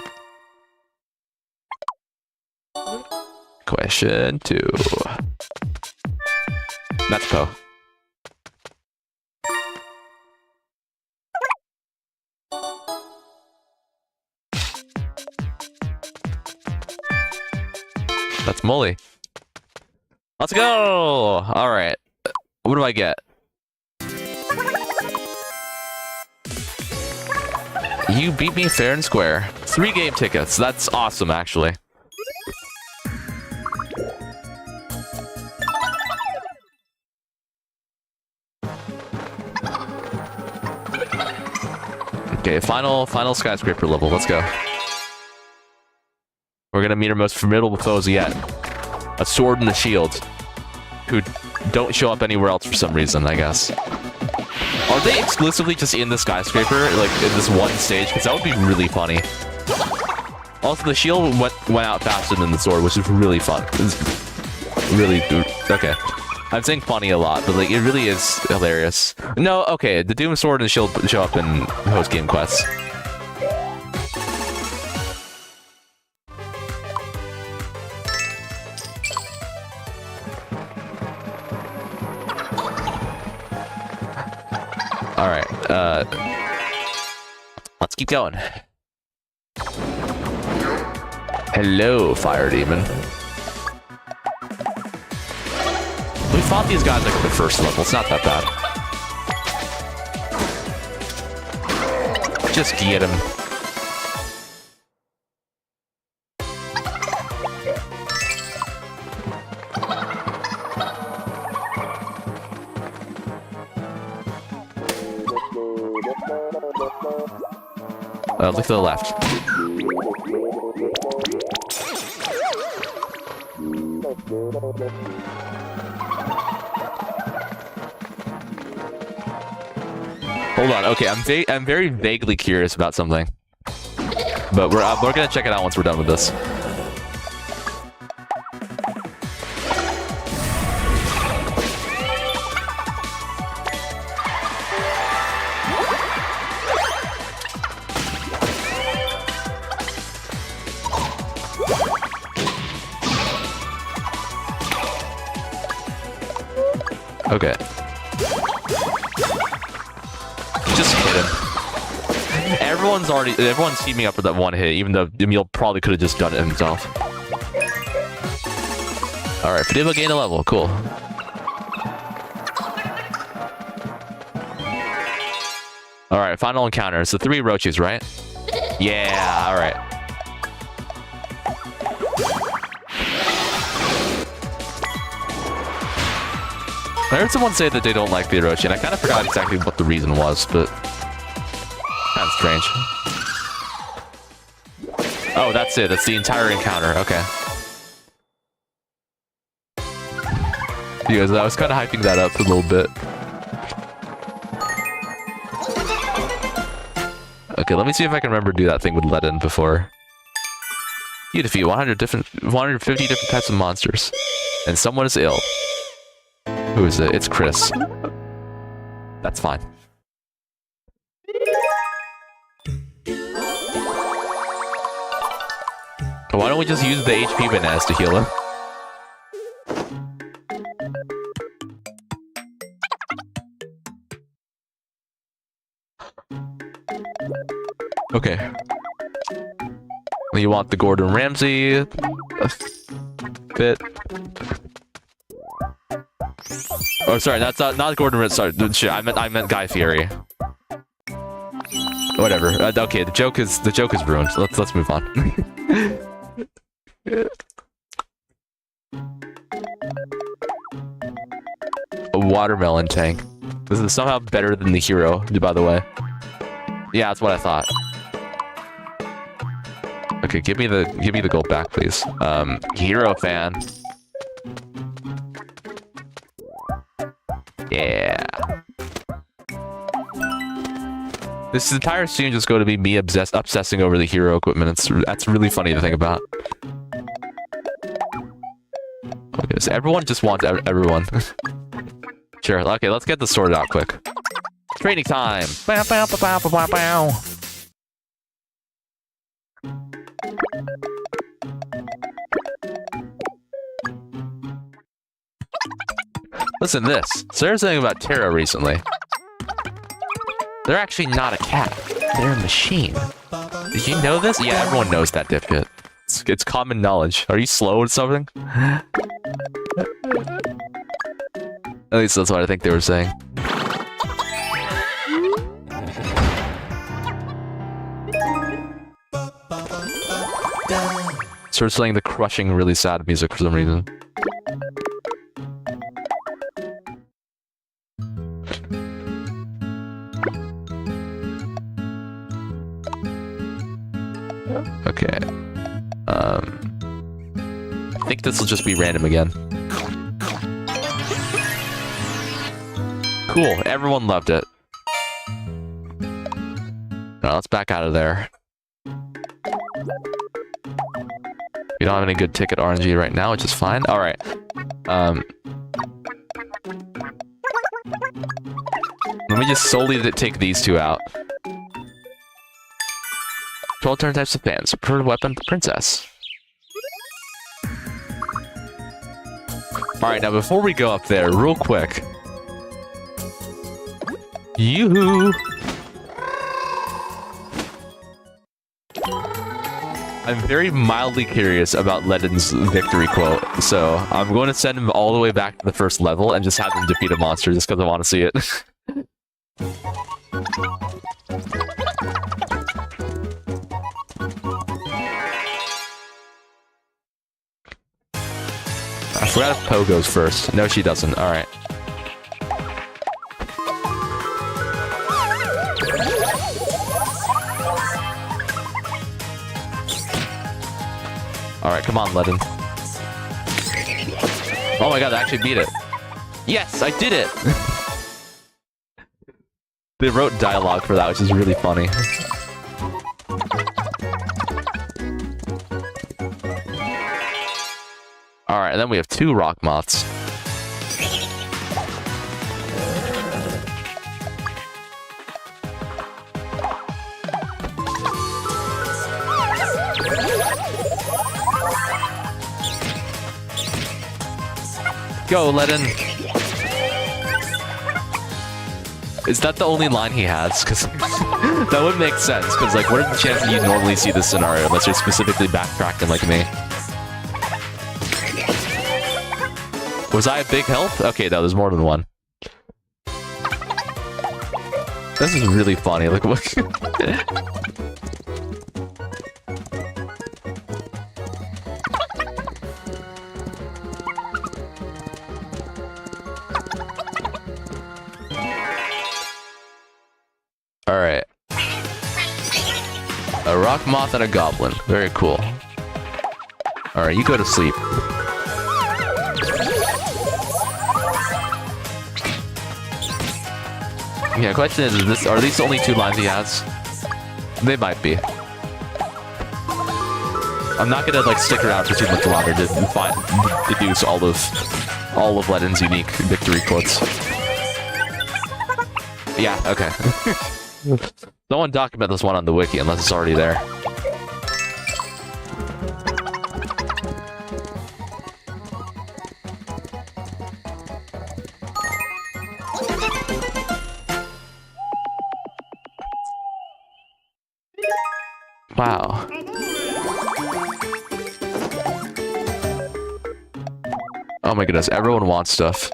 Question 2. That's Poe. That's Molly. Let's go! Alright. What do I get? You beat me fair and square. 3 game tickets. That's awesome, actually. Okay, final skyscraper level. Let's go. We're gonna meet our most formidable foes yet. A sword and a shield. Who don't show up anywhere else for some reason, I guess. Are they exclusively just in the skyscraper, like in this one stage? Because that would be really funny. Also, the shield went out faster than the sword, which is really fun. It's really... Okay. I'm saying funny a lot, but like it really is hilarious. No, okay, the Doom Sword and the shield show up in post-game quests. Alright, let's keep going. Hello, Fire Demon. We fought these guys like at the first level, it's not that bad. Just get him. Look to the left. Hold on. Okay, I'm very vaguely curious about something, but we're gonna check it out once we're done with this. Okay. Just hit him. Everyone's teaming up for that one hit, even though Emil probably could have just done it himself. Alright, Fadima gained a level, cool. Alright, final encounter. It's the 3 Roachis, right? Yeah, alright. I heard someone say that they don't like the Orochi, and I kind of forgot exactly what the reason was, but... kind of strange. Oh, that's it. That's the entire encounter. Okay. Because I was kind of hyping that up a little bit. Okay, let me see if I can remember to do that thing with Ledin before. You defeat 150 different types of monsters. And someone is ill. Who is it? It's Chris. That's fine. Why don't we just use the HP bananas to heal him? Okay. You want the Gordon Ramsay bit? Oh, sorry, that's not Gordon Ramsay. Sorry, shit, I meant Guy Fieri. Whatever. Okay, the joke is ruined. So let's move on. A watermelon tank. This is somehow better than the hero, by the way. Yeah, that's what I thought. Okay, give me the gold back, please. Hero fan. Yeah. This entire scene just going to be me obsessing over the hero equipment. That's really funny to think about. Okay, so everyone just wants everyone. Sure. Okay, let's get this sorted out quick. Training time. Bow, bow, bow, bow, bow, bow. Listen to this. So there's something about Terra recently. They're actually not a cat. They're a machine. Did you know this? Yeah, everyone knows that, dipshit. It's common knowledge. Are you slow or something? At least that's what I think they were saying. Starts playing the crushing, really sad music for some reason. Okay. I think this will just be random again. Cool, everyone loved it. Now let's back out of there. We don't have any good ticket RNG right now, which is fine. Alright. Let me just solely take these two out. 12 turn types of fans. Preferred weapon, the princess. Alright, now before we go up there, real quick. Yoo-hoo! I'm very mildly curious about Ledin's victory quote, so I'm going to send him all the way back to the first level and just have him defeat a monster just because I want to see it. I forgot if Poe goes first. No, she doesn't. Alright. Alright, come on, Ledin. Oh my god, I actually beat it. Yes, I did it! They wrote dialogue for that, which is really funny. Alright, and then we have 2 rock moths. Go, Ledin! Is that the only line he has? Because That would make sense, because, like, what are the chances you normally see this scenario unless you're specifically backtracking like me? Was I a big help? Okay, no, there's more than one. This is really funny. Like, what? Alright. A rock moth and a goblin. Very cool. Alright, you go to sleep. Yeah, question is are these the only 2 lines he has? They might be. I'm not gonna like stick around for too much longer to deduce all of Ledden's unique victory quotes. Yeah, okay. Someone document this one on the wiki unless it's already there. Wow. Oh my goodness, everyone wants stuff.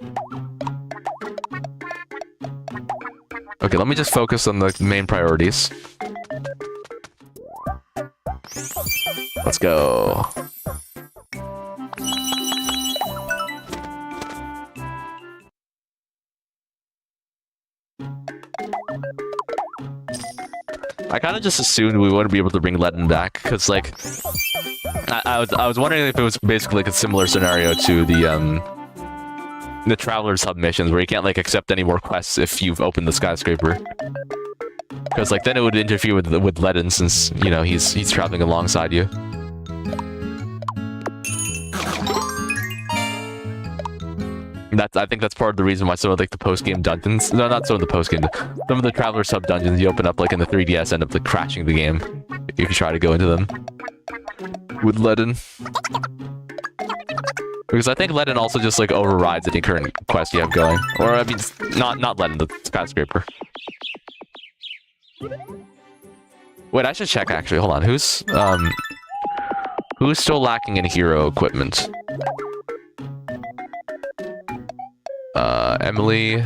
Okay, let me just focus on the main priorities. Let's go. I kind of just assumed we wouldn't be able to bring Ledden back, because, like, I was wondering if it was basically like a similar scenario to the Traveler's Hub missions, where you can't, like, accept any more quests if you've opened the skyscraper. Because, like, then it would interfere with Ledden, since, you know, he's traveling alongside you. I think that's part of the reason why some of, like, the post-game dungeons... No, not some of the post-game. Some of the Traveler's Hub dungeons you open up, like, in the 3DS end up, like, crashing the game if you try to go into them. With Ledden. Because I think Ledden also just, like, overrides any current quest you have going. Or, I mean, not Ledden, the skyscraper. Wait, I should check, actually. Hold on. Who's still lacking in hero equipment? Emily...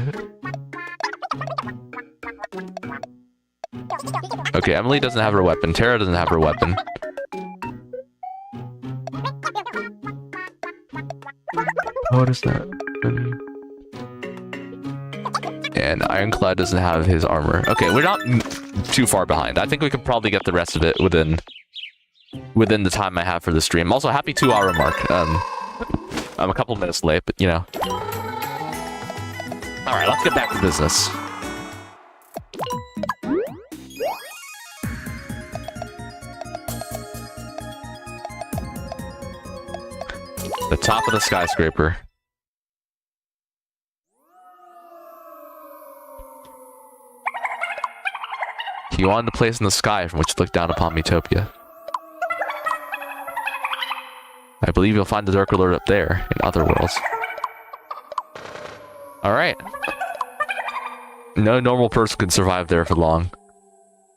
Okay, Emily doesn't have her weapon. Tara doesn't have her weapon. What is that? And Ironclad doesn't have his armor. Okay, we're not too far behind. I think we could probably get the rest of it within the time I have for the stream. Also, happy 2-hour mark. I'm a couple minutes late, but you know. Alright, let's get back to business. The top of the skyscraper. He wanted a place in the sky from which to look down upon Miitopia. I believe you'll find the Dark Lord up there, in other worlds. Alright. No normal person can survive there for long.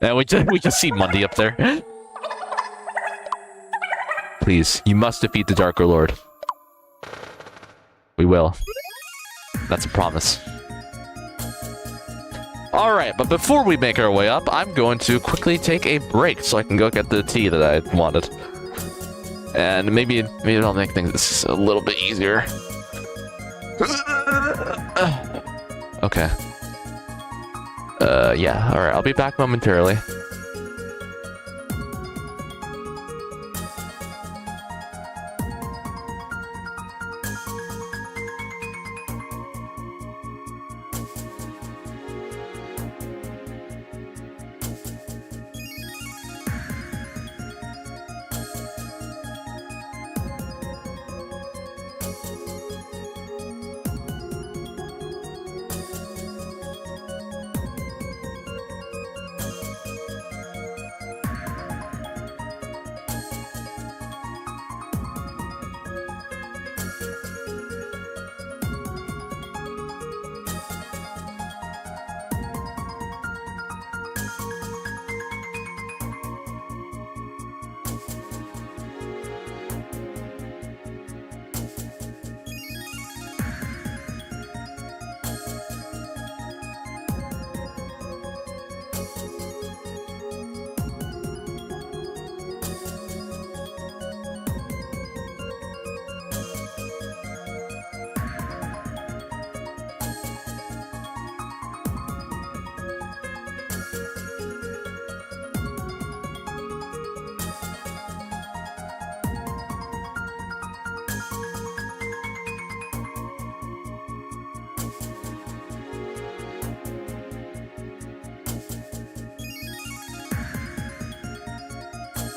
And we just see Mundy up there. Please, you must defeat the Darker Lord. We will. That's a promise. Alright, but before we make our way up, I'm going to quickly take a break so I can go get the tea that I wanted. And maybe it'll make things a little bit easier. Okay. Yeah, alright, I'll be back momentarily.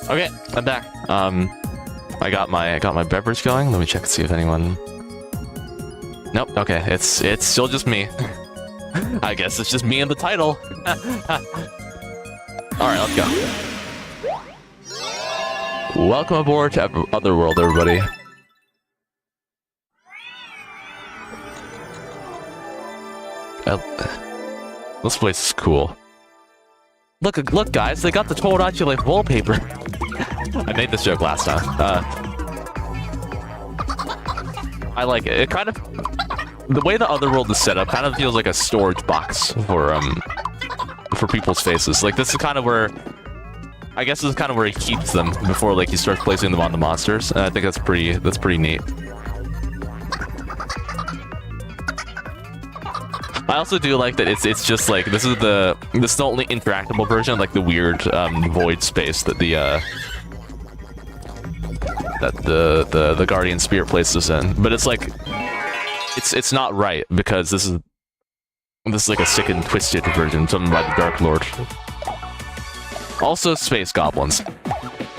Okay, I'm back. I got my beverage going. Let me check to see if anyone. Nope. Okay, it's still just me. I guess it's just me in the title. All right, let's go. Welcome aboard to Otherworld, everybody. This place is cool. Look, guys, they got the Tomodachi Life wallpaper. I made this joke last time. I like it. It kind of, the way the Otherworld is set up, kind of feels like a storage box for people's faces. Like this is kind of where, I guess this is kind of where he keeps them before like he starts placing them on the monsters. And I think that's pretty neat. I also do like that it's just like this is the only interactable version, like the weird void space that the Guardian Spirit places us in. But it's like it's not right because this is like a sick and twisted version done by the Dark Lord. Also space goblins.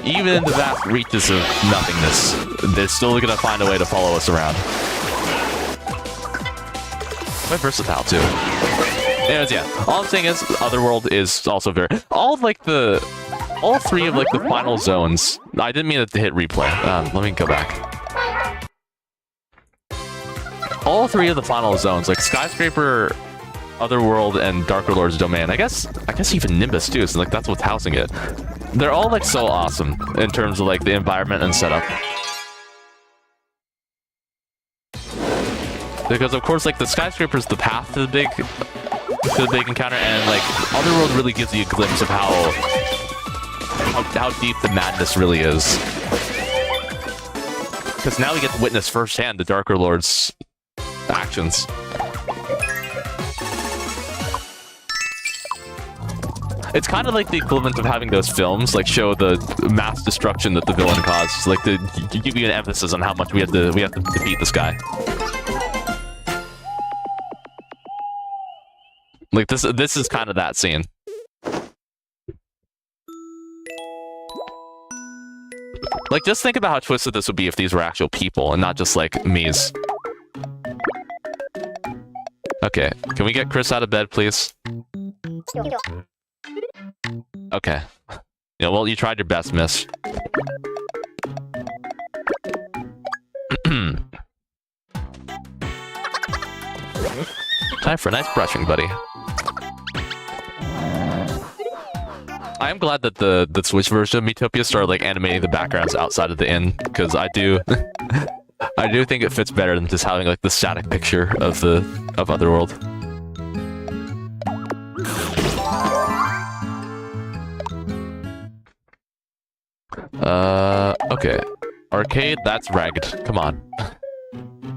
Even in the vast reaches of nothingness, they're still gonna find a way to follow us around. Quite versatile too. Anyways, yeah. All I'm saying is, Otherworld is also very. All three of like the final zones. I didn't mean to hit replay. Let me go back. All three of the final zones, like Skyscraper, Otherworld, and Darker Lord's Domain. I guess even Nimbus too. So like that's what's housing it. They're all like so awesome in terms of like the environment and setup. Because of course, like the Skyscraper is the path to the big encounter, and like Otherworld really gives you a glimpse of how deep the madness really is. Because now we get to witness firsthand the Darker Lord's actions. It's kind of like the equivalent of having those films like show the mass destruction that the villain caused, like to give you an emphasis on how much we have to defeat this guy. Like this is kind of that scene. Like just think about how twisted this would be if these were actual people and not just like Mii's. Okay, can we get Chris out of bed, please? Okay. Yeah, well, you tried your best, miss. Time for a nice brushing, buddy. I am glad that the Switch version of Miitopia started like animating the backgrounds outside of the inn, because I do think it fits better than just having like the static picture of Otherworld. Okay. Arcade, that's ragged. Come on.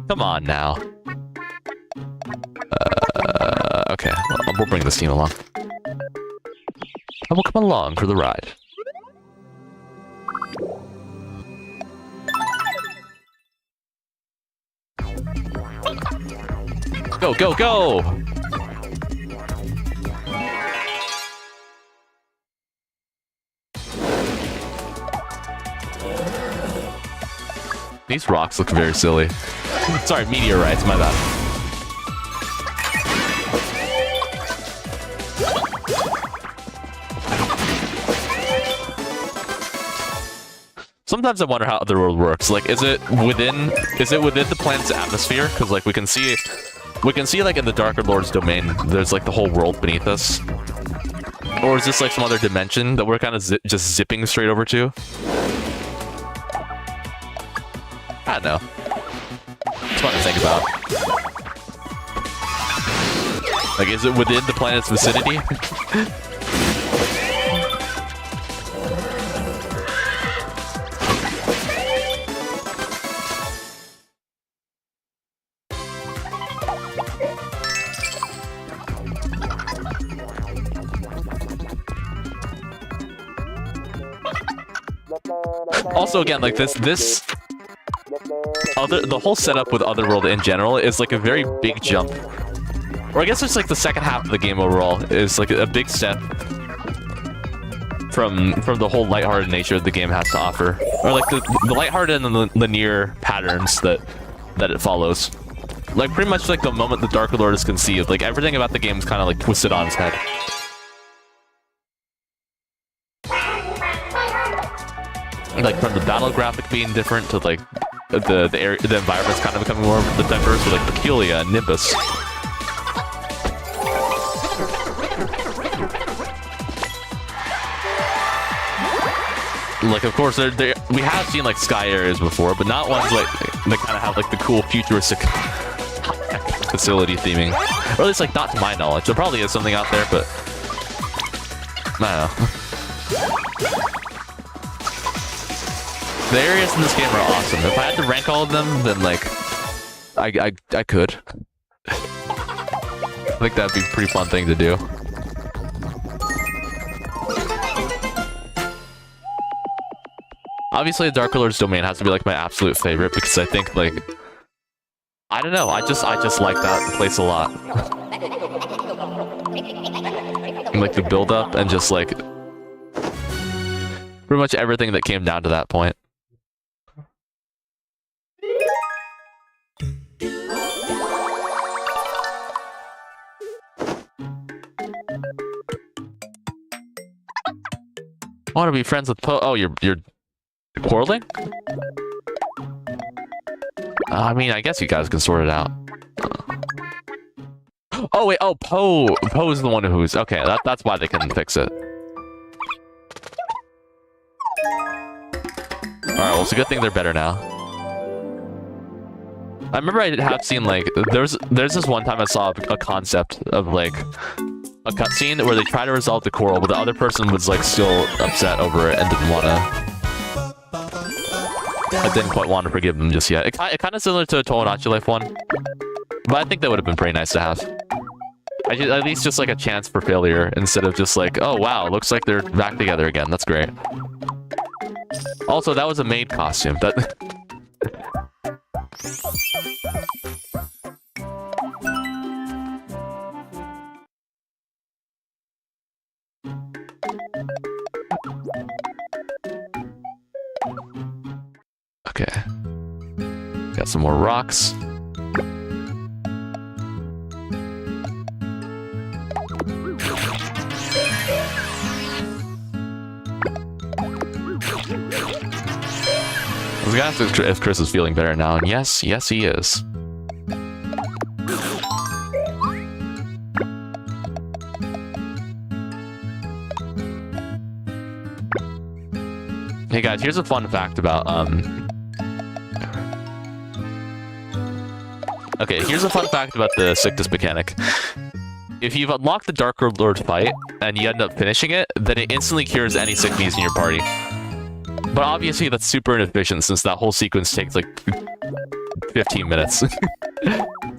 Come on now. Okay, we'll bring this team along. I will come along for the ride. Go, go, go! These rocks look very silly. Sorry, meteorites, my bad. Sometimes I wonder how Otherworld works. Like, is it within the planet's atmosphere? Because like we can see like in the Darker Lord's Domain, there's like the whole world beneath us. Or is this like some other dimension that we're kind of just zipping straight over to? I don't know. It's fun to think about. Like, is it within the planet's vicinity? Also, again, like the whole setup with Otherworld in general is like a very big jump. Or I guess it's like the second half of the game overall is like a big step from the whole lighthearted nature the game has to offer, or like the lighthearted and the linear patterns that it follows. Like pretty much like the moment the Dark Lord is conceived, like everything about the game is kind of like twisted on its head. Like from the battle graphic being different to like the environment's kind of becoming more diverse with like Peculia and Nimbus. Like, of course, we have seen like sky areas before, but not ones like that kind of have like the cool futuristic facility theming, or at least like not to my knowledge. There probably is something out there, but I don't know. The areas in this game are awesome. If I had to rank all of them, then like I could. I think that'd be a pretty fun thing to do. Obviously, the Dark Lord's domain has to be like my absolute favorite because I think like I don't know. I just like that place a lot. And, like the build up and just like pretty much everything that came down to that point. I want to be friends with Po. Oh, you're quarreling? I mean, I guess you guys can sort it out. Oh wait, oh Poe's the one who's okay. That's why they couldn't fix it. All right, well, it's a good thing they're better now. I remember I have seen like there's this one time I saw a concept of like a cutscene where they try to resolve the quarrel, but the other person was like still upset over it and didn't want to. I didn't quite want to forgive them just yet. It kind of similar to a Tomodachi Life one, but I think that would have been pretty nice to have. At least just like a chance for failure instead of just like, oh wow, looks like they're back together again. That's great. Also, that was a maid costume. That. Okay. Got some more rocks. I was gonna ask if Chris is feeling better now, and yes, he is. Hey guys, here's a fun fact about okay, here's a fun fact about the sickness mechanic. If you've unlocked the Dark Lord fight and you end up finishing it, then it instantly cures any sickness in your party. But obviously that's super inefficient since that whole sequence takes like 15 minutes.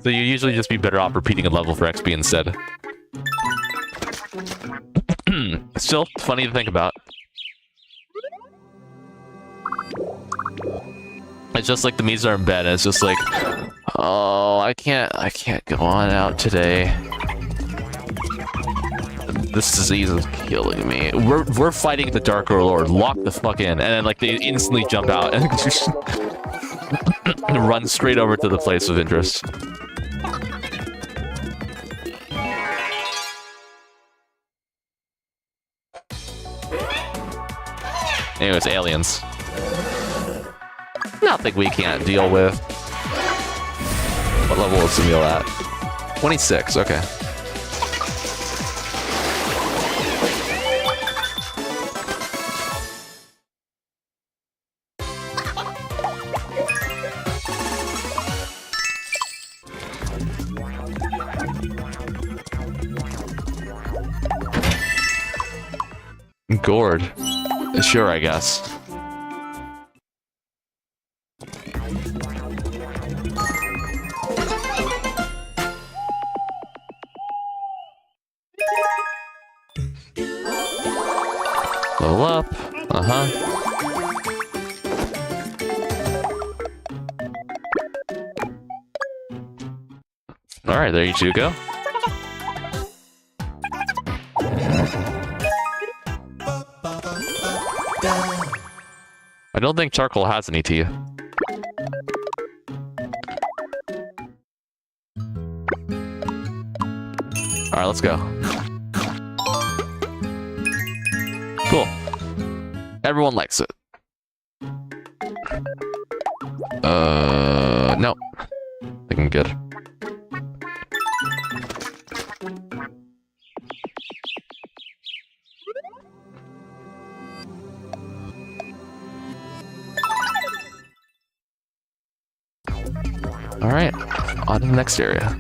So you usually just be better off repeating a level for XP instead. Still funny to think about. It's just like the Miis are in bed and it's just like, oh, I can't go on out today. This disease is killing me. We're fighting the Dark Lord. Lock the fuck in, and then like they instantly jump out and just run straight over to the place of interest. Anyways, aliens. Nothing we can't deal with. What level is Emil at? 26. Okay. Gourd. Sure, I guess. Level up. Alright, there you two go. don't think charcoal has any tea. Alright, let's go. Cool. Everyone likes it. No. I think I'm good. Alright, on to the next area.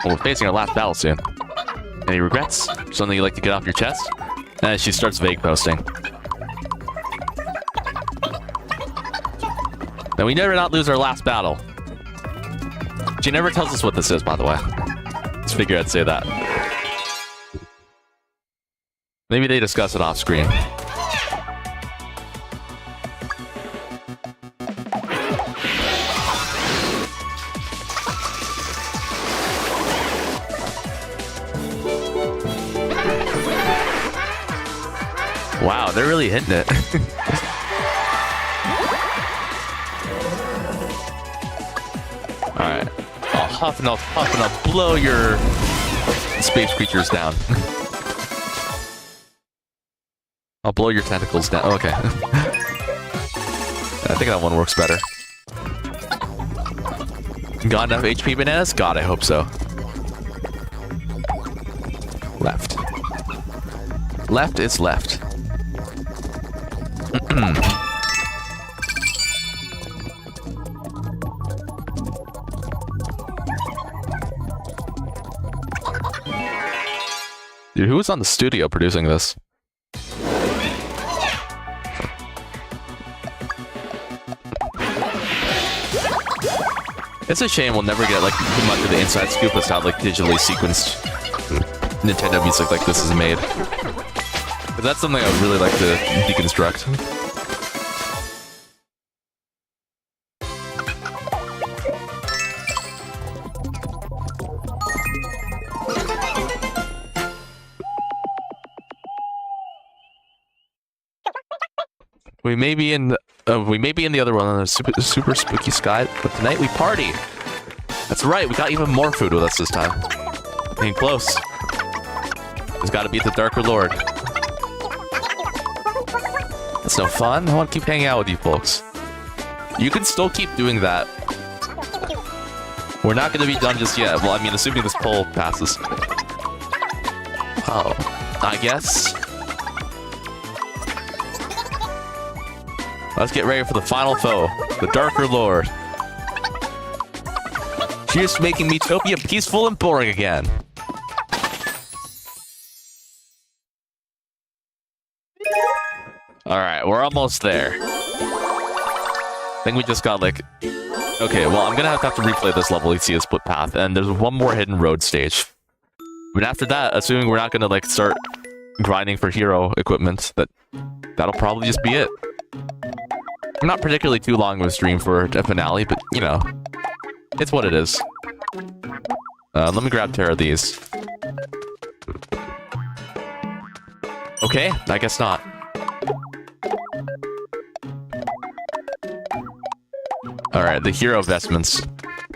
Well, we're facing our last battle soon. Any regrets? Something you'd like to get off your chest? And she starts vague posting. Now, we never not lose our last battle. She never tells us what this is, by the way. Just figured I'd say that. Maybe they discuss it off screen. Wow, they're really hitting it. Alright. I'll huff and I'll blow your space creatures down. I'll blow your tentacles down. Okay. I think that one works better. Got enough HP bananas? God, I hope so. Left. Left is left. Dude, who was on the studio producing this? It's a shame we'll never get like too much of the inside scoop as how like digitally sequenced Nintendo music like this is made. But that's something I would really like to deconstruct. We may be in the other one on a super spooky sky, but tonight we party. That's right, we got even more food with us this time. Getting close. There's got to be the Darker Lord. That's no fun. I want to keep hanging out with you folks. You can still keep doing that. We're not going to be done just yet. Well, I mean, assuming this poll passes. Oh, I guess. Let's get ready for the final foe, the Darker Lord. Cheers to making Miitopia peaceful and boring again. Alright, we're almost there. I think we just got like... Okay, well, I'm gonna have to replay this level to see a split path, and there's one more hidden road stage. But after that, assuming we're not gonna like start grinding for hero equipment, that'll probably just be it. Not particularly too long of a stream for a finale, but, you know, it's what it is. Let me grab 10 of these. Okay, I guess not. Alright, the hero vestments.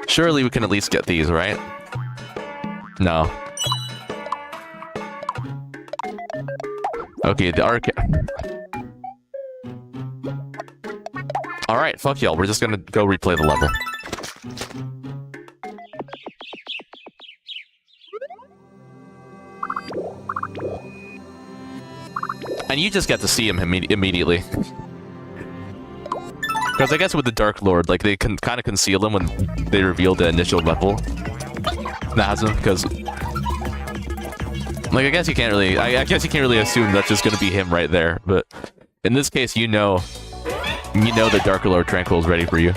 Surely we can at least get these, right? No. Okay, the arc... Alright, fuck y'all. We're just gonna go replay the level. And you just get to see him immediately. Because I guess with the Dark Lord, like, they can kind of conceal him when they reveal the initial level. That has him, because... Like, I guess you can't really... I guess you can't really assume that's just gonna be him right there, but... In this case, you know the Darker Lord Tranquil is ready for you.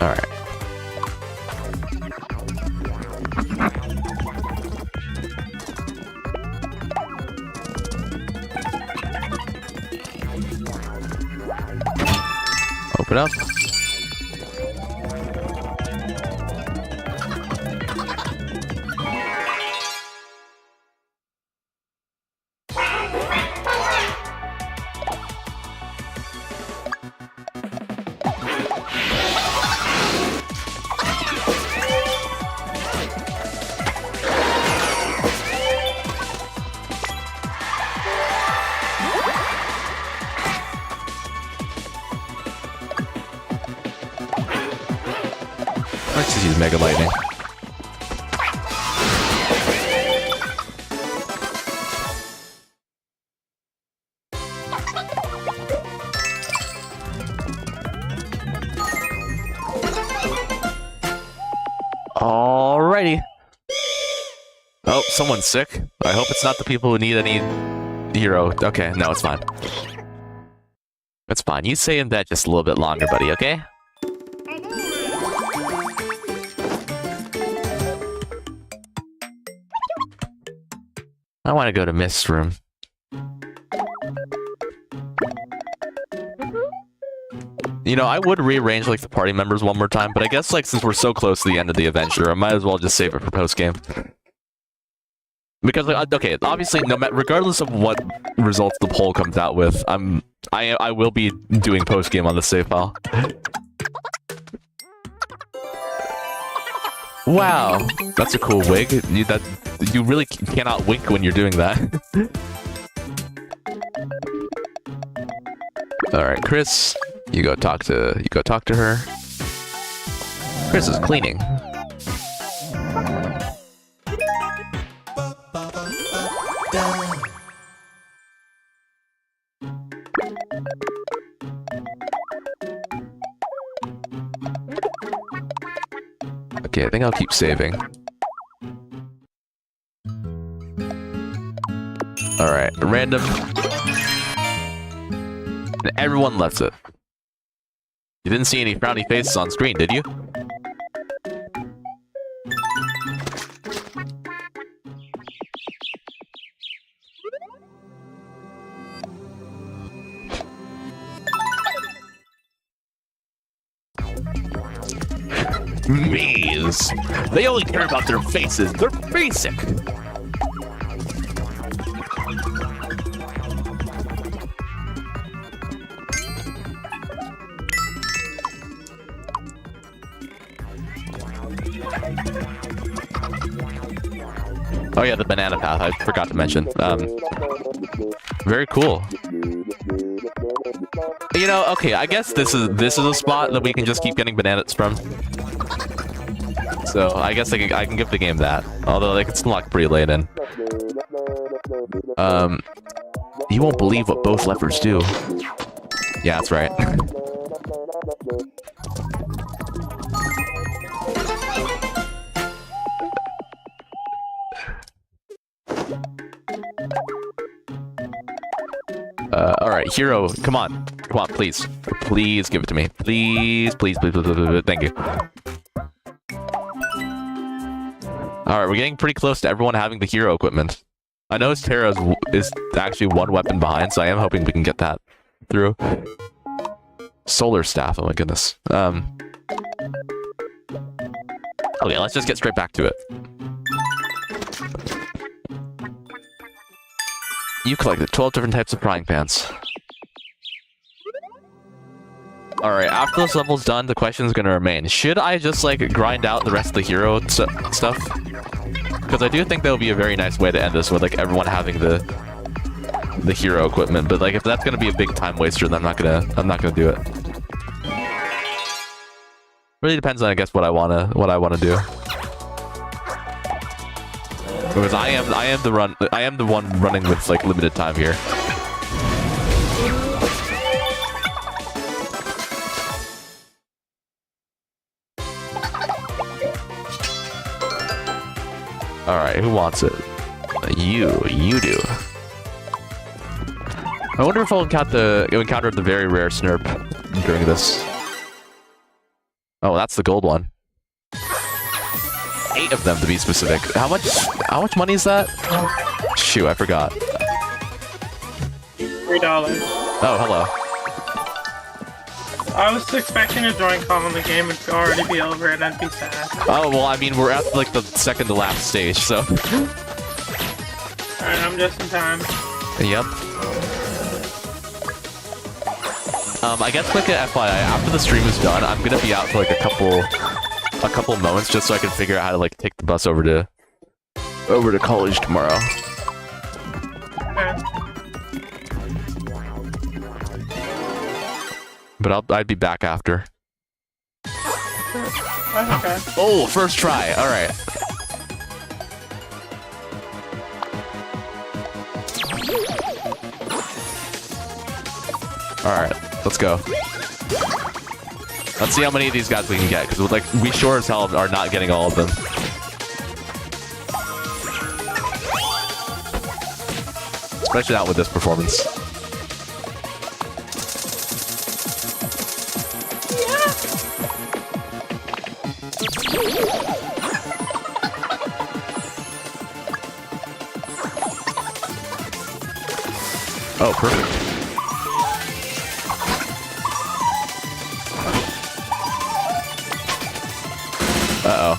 Alright. it up. Let's just use Mega Lightning. Alrighty. Oh, someone's sick. I hope it's not the people who need any hero. Okay, no, it's fine. It's fine. You stay in bed just a little bit longer, buddy, okay? I want to go to Mist's room. You know, I would rearrange like the party members one more time, but I guess like since we're so close to the end of the adventure, I might as well just save it for post game. Because like, okay, obviously, regardless of what results the poll comes out with, I will be doing post game on the save file. Wow, that's a cool wig. You really cannot wink when you're doing that. All right, Chris, you go talk to her. Chris is cleaning. Okay, I think I'll keep saving. Alright, random. And everyone left it. You didn't see any frowny faces on screen, did you? Maze. They only care about their faces. They're basic. Oh yeah, the banana path. I forgot to mention. Very cool. You know, okay. I guess this is a spot that we can just keep getting bananas from. So I guess I can give the game that. Although like it's locked pretty late in. You won't believe what both levers do. Yeah, that's right. Alright, hero, come on, please. Please give it to me. Please, please, please, please, please, please. Thank you. Alright, we're getting pretty close to everyone having the hero equipment. I know Terra is actually one weapon behind, so I am hoping we can get that through. Solar Staff, oh my goodness. Okay, let's just get straight back to it. You collected 12 different types of frying pans. Alright, after this level's done, the question is going to remain. Should I just, like, grind out the rest of the hero stuff? Because I do think that would be a very nice way to end this with, like, everyone having the hero equipment. But, like, if that's going to be a big time waster, then I'm not gonna do it. Really depends on, I guess, what I wanna do. Because I am the one running with like limited time here. All right, who wants it? You do. I wonder if I'll encounter the very rare Snurp during this. Oh, that's the gold one. 8 of them to be specific. How much money is that? Shoot, I forgot. $3. Oh, hello. I was expecting a join call and the game would already be over and I'd be sad. Oh, well, I mean, we're at, like, the second to last stage, so... Alright, I'm just in time. Yep. I guess, quick FYI, after the stream is done, I'm gonna be out for, like, a couple moments just so I can figure out how to, like, take the bus over to college tomorrow. Okay. But I'd be back after. Okay. Oh, first try. All right. All right, let's go. Let's see how many of these guys we can get, because like we sure as hell are not getting all of them. Especially not with this performance. Oh, perfect. Uh-oh.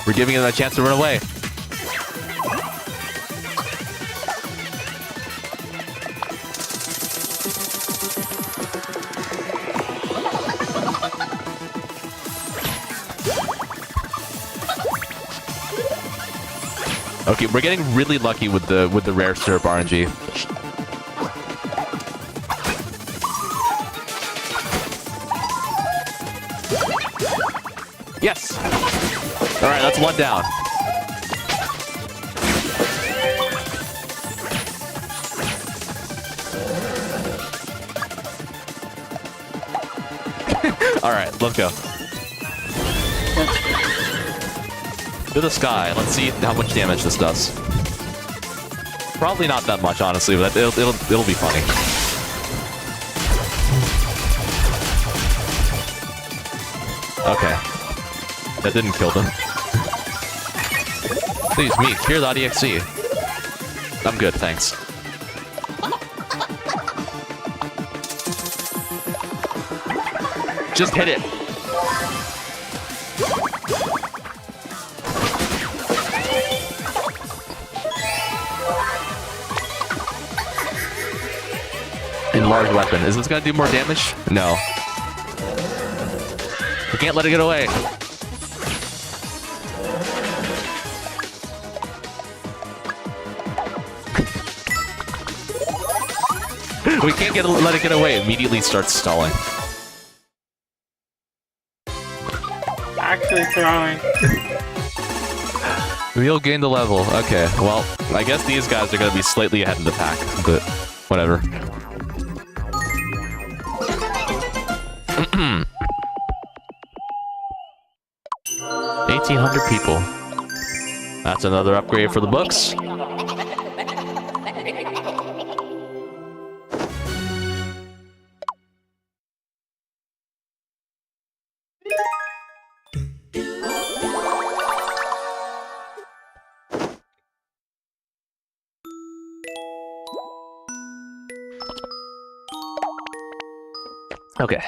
We're giving him a chance to run away. Okay, we're getting really lucky with the rare syrup RNG. Yes! Alright, that's one down. Alright, let's go. To the sky. Let's see how much damage this does. Probably not that much, honestly, but it'll be funny. Okay. That didn't kill them. Please, me, clear.exe. I'm good, thanks. Just hit it. Enlarged weapon. Is this gonna do more damage? No. We can't let it get away. We can't let it get away. Immediately starts stalling. Actually throwing. We'll gain the level. Okay, well, I guess these guys are gonna be slightly ahead of the pack, but whatever. 1,800 people. That's another upgrade for the books. Okay.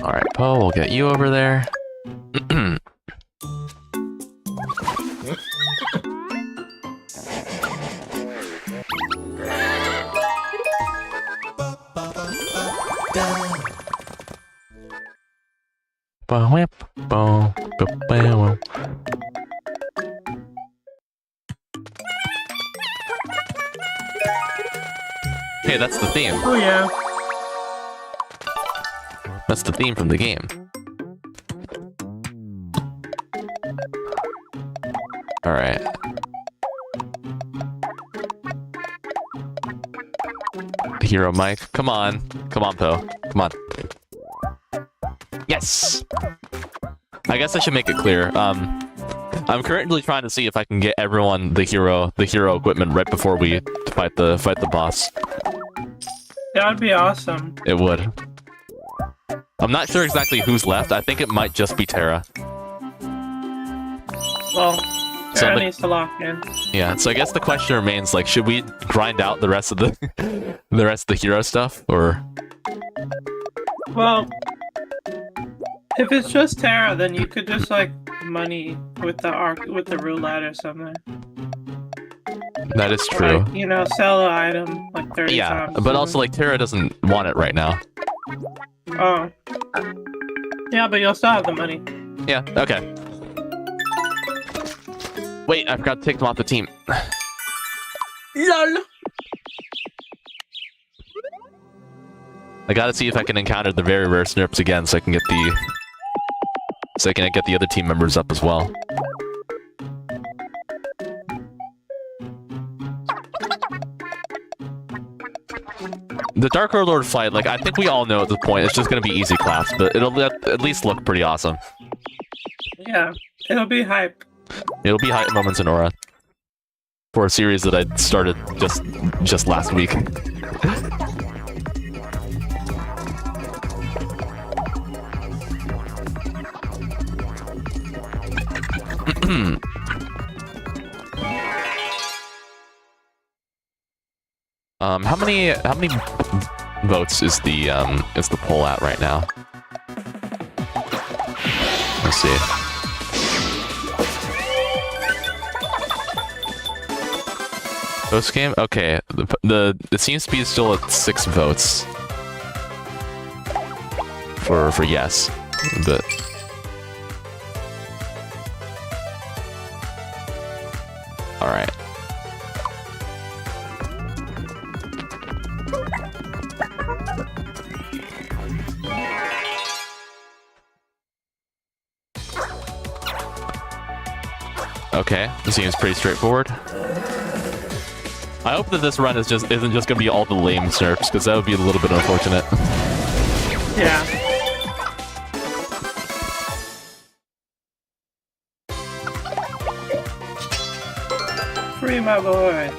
Alright, Poe, we'll get you over there. Hey, that's the theme. Oh yeah. That's the theme from the game. Alright. Hero Mike. Come on. Come on, Poe. Come on. Yes! I guess I should make it clear. I'm currently trying to see if I can get everyone the hero equipment right before we fight the boss. That would be awesome. It would. I'm not sure exactly who's left. I think it might just be Terra. Well, Sarah needs to lock in. Yeah, so I guess the question remains, like, should we grind out the rest of the the rest of the hero stuff, or? Well, if it's just Terra, then you could just like money with the roulette or something. That is true. Like, you know, sell an item like 30 Yeah, times. but also like Terra doesn't want it right now. Oh. Yeah, but you'll still have the money. Yeah. Okay. Wait, I forgot to take them off the team. LOL. I gotta see if I can encounter the very rare snurps again, so I can get the other team members up as well. The Dark Lord fight, like, I think we all know at this point, it's just gonna be easy class, but it'll at least look pretty awesome. Yeah, it'll be hype. It'll be hype moments in Aura. For a series that I started just last week. How many votes is the poll at right now? Let's see. Post game? Okay. The scene speed is still at 6 votes. For yes. But alright. Okay, this seems pretty straightforward. I hope that this run isn't just gonna be all the lame snurps, because that would be a little bit unfortunate. Yeah. Free my boy.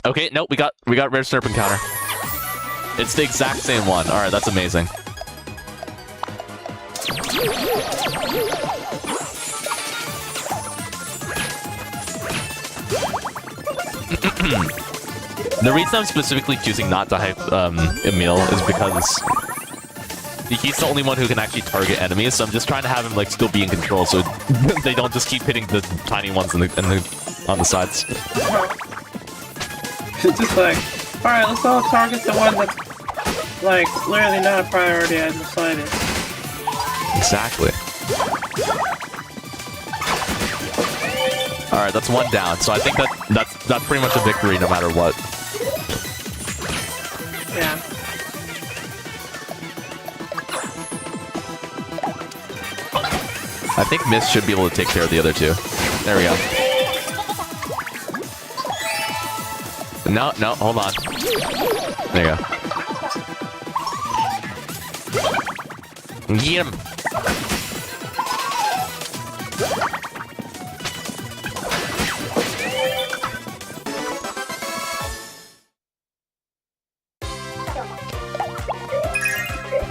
Okay, nope, we got rare snurp encounter. It's the exact same one. Alright, that's amazing. The reason I'm specifically choosing not to hype Emil is because he's the only one who can actually target enemies, so I'm just trying to have him like still be in control so they don't just keep hitting the tiny ones on the sides. It's just like, alright, let's all target the one that's like literally not a priority in the slightest. Exactly. Alright, that's one down, so I think that's pretty much a victory no matter what. Yeah. I think Mist should be able to take care of the other two. There we go. No, hold on. There you go. Get him!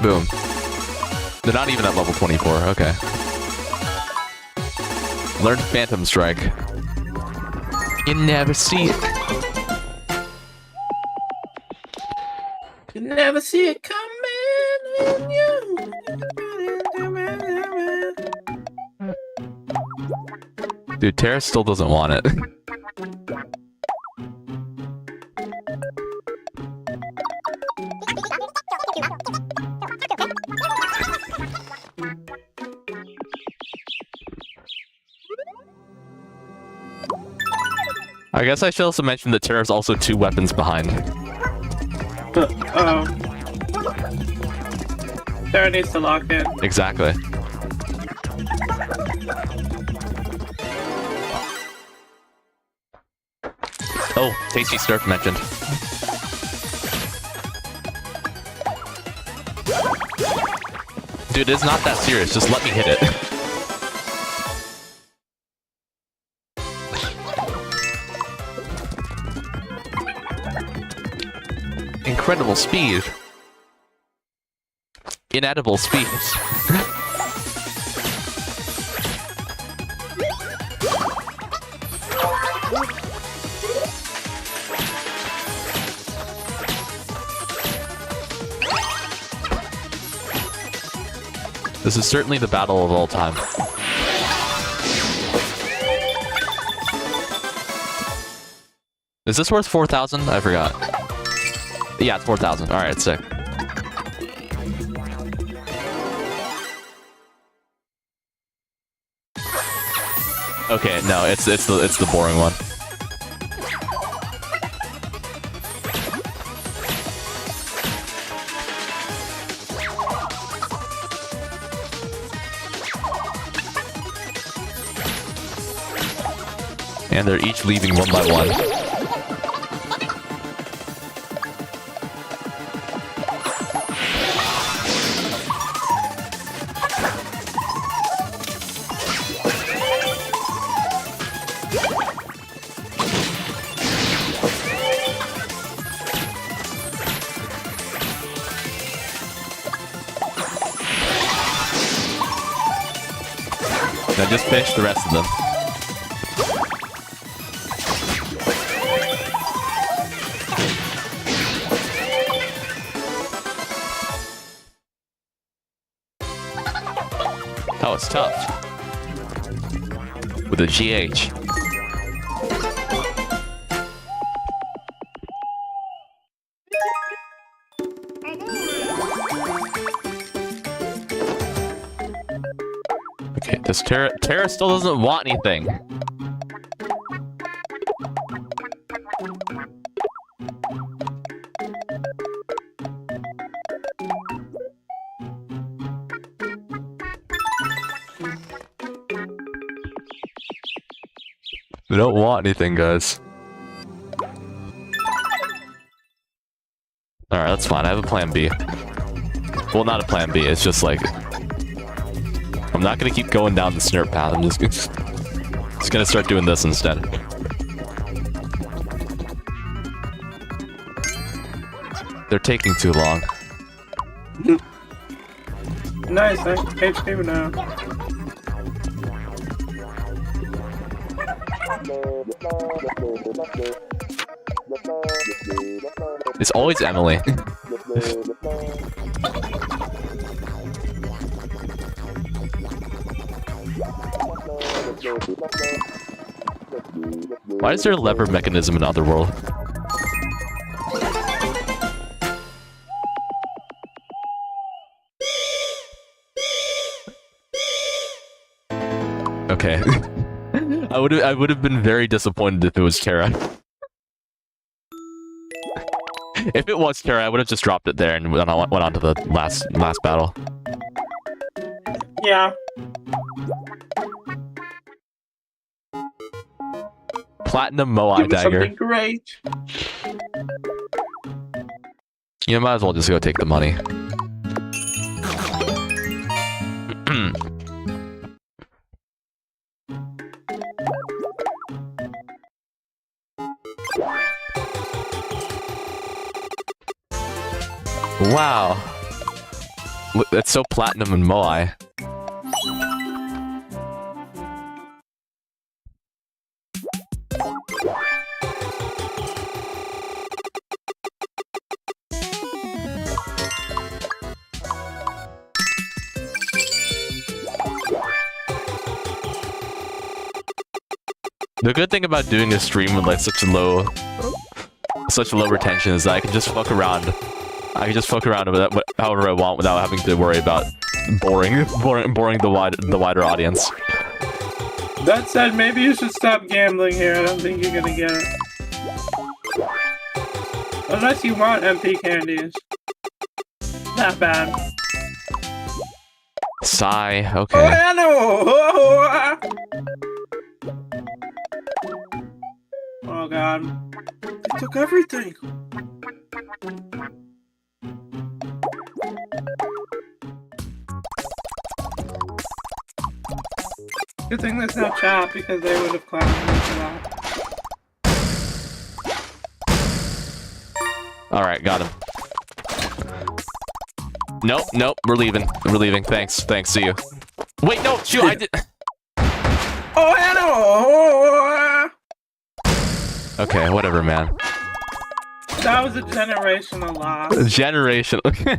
Boom. They're not even at level 24, okay. Learn Phantom Strike. You never see it. You never see it coming. Dude, Terra still doesn't want it. I guess I should also mention that Terra's also 2 weapons behind. Sarah needs to lock in. Exactly. Oh, Tasty Snurf mentioned. Dude, it's not that serious. Just let me hit it. Incredible speed. inedible speed. This is certainly the battle of all time. Is this worth 4,000? I forgot. Yeah, it's 4,000. All right, sick. Okay, no, it's the boring one. And they're each leaving one by one. Now just finish the rest of them. Oh, it's tough. With a GH. Okay, this Terra still doesn't want anything. They don't want anything, guys. Alright, that's fine. I have a plan B. Well, not a plan B. It's just like... I'm not gonna keep going down the snurp path. I'm just gonna start doing this instead. They're taking too long. Nice, I HP now. It's always Emily. Why is there a lever mechanism in Otherworld? Okay. I would have been very disappointed if it was Terra. If it was Terra, I would have just dropped it there and went on to the last battle. Yeah. Platinum Moai dagger. Something great. You might as well just go take the money. Wow. That's so platinum and Moai. The good thing about doing a stream with like such low retention is that I can just fuck around. I can just fuck around with that however I want without having to worry about boring the wider audience. That said, maybe you should stop gambling here. I don't think you're gonna get it. Unless you want MP candies. Not bad. Sigh. Oh, Okay. I know! Oh god. They took everything. Good thing there's no chat because they would have clapped me for that. All right, got him. Nope, nope, we're leaving. We're leaving. Thanks, see you. Wait, no, shoot, I did. Oh, hello! Okay, whatever, man. That was a generational loss. Generation. Okay,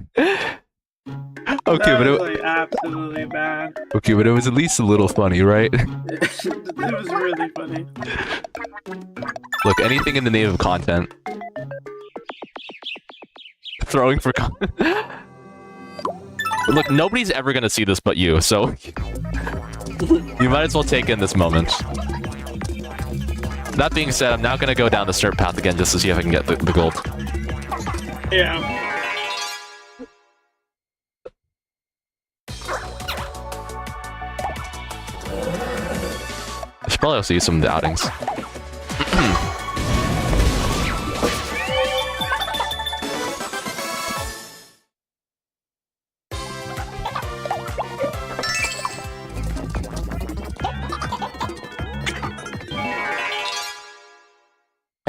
That but was, like, absolutely bad. okay, but it was at least a little funny, right? It was really funny. Look, anything in the name of content. Throwing for content. Look, nobody's ever gonna see this but you, so you might as well take in this moment. That being said, I'm now gonna go down the snurp path again just to see if I can get the gold. Yeah. I should probably also use some of the outings.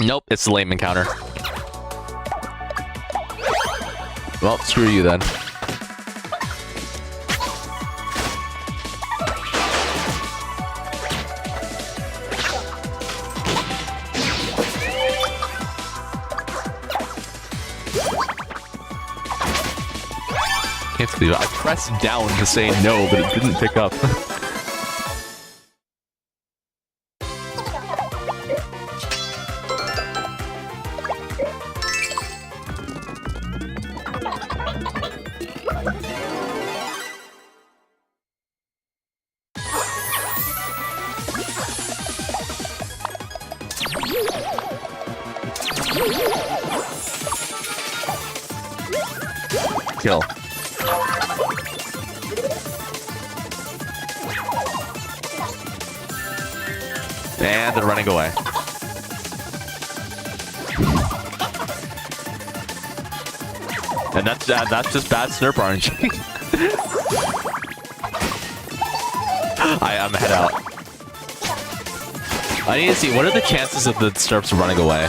Nope, it's the lame encounter. Well, screw you then. Can't believe it. I pressed down to say no, but it didn't pick up. Kill. And they're running away. And that's just bad snurp RNG. I'm head out. I need to see, what are the chances of the snurps running away?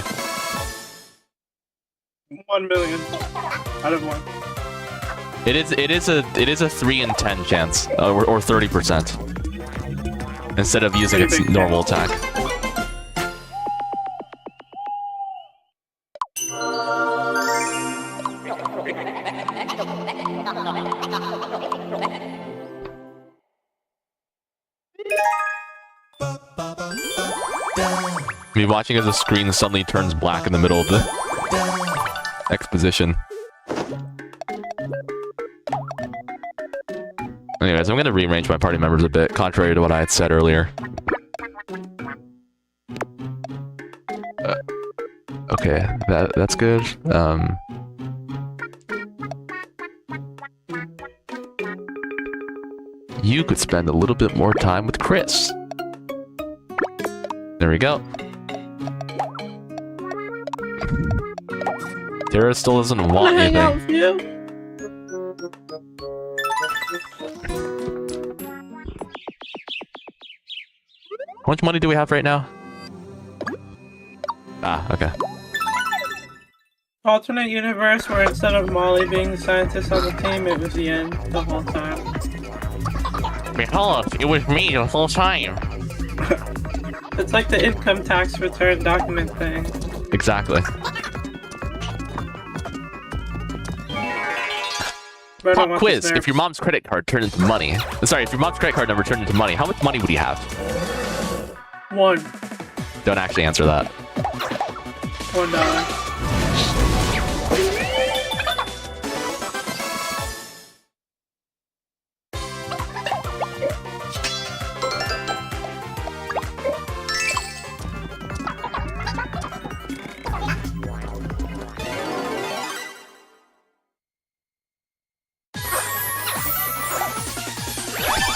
1 million out of 1. It is a 3 in 10 chance, or 30%. Instead of using its normal attack. Me watching as the screen suddenly turns black in the middle of the exposition. Anyways, I'm going to rearrange my party members a bit, contrary to what I had said earlier. Okay, that's good. You could spend a little bit more time with Chris. There we go. Tara still doesn't want hang out anything. with you. How much money do we have right now? Ah, okay. Alternate universe where instead of Molly being the scientist on the team, it was Yen the whole time. Behold, it was me the whole time. It's like the income tax return document thing. Exactly. Pop quiz. If your mom's credit card turned into money... Sorry, if your mom's credit card number turned into money, how much money would you have? 1. Don't actually answer that. $1.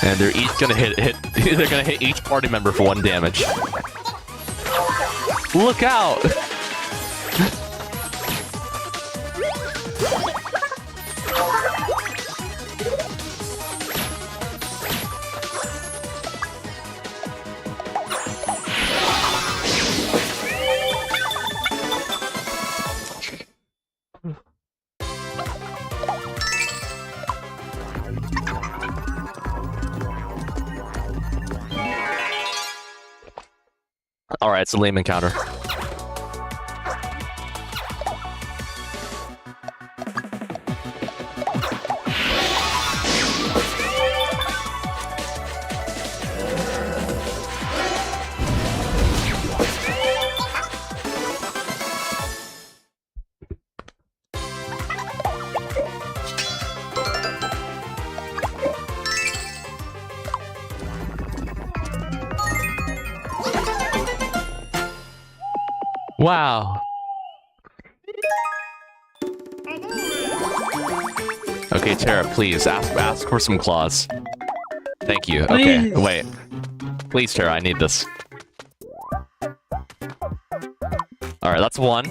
And they're each gonna hit they're gonna hit each party member for 1 damage. Look out! Alright, it's a lame encounter. Wow. Okay, Tara, please ask for some claws. Thank you. Okay, Please. wait. Please, Tara, I need this. Alright, that's one.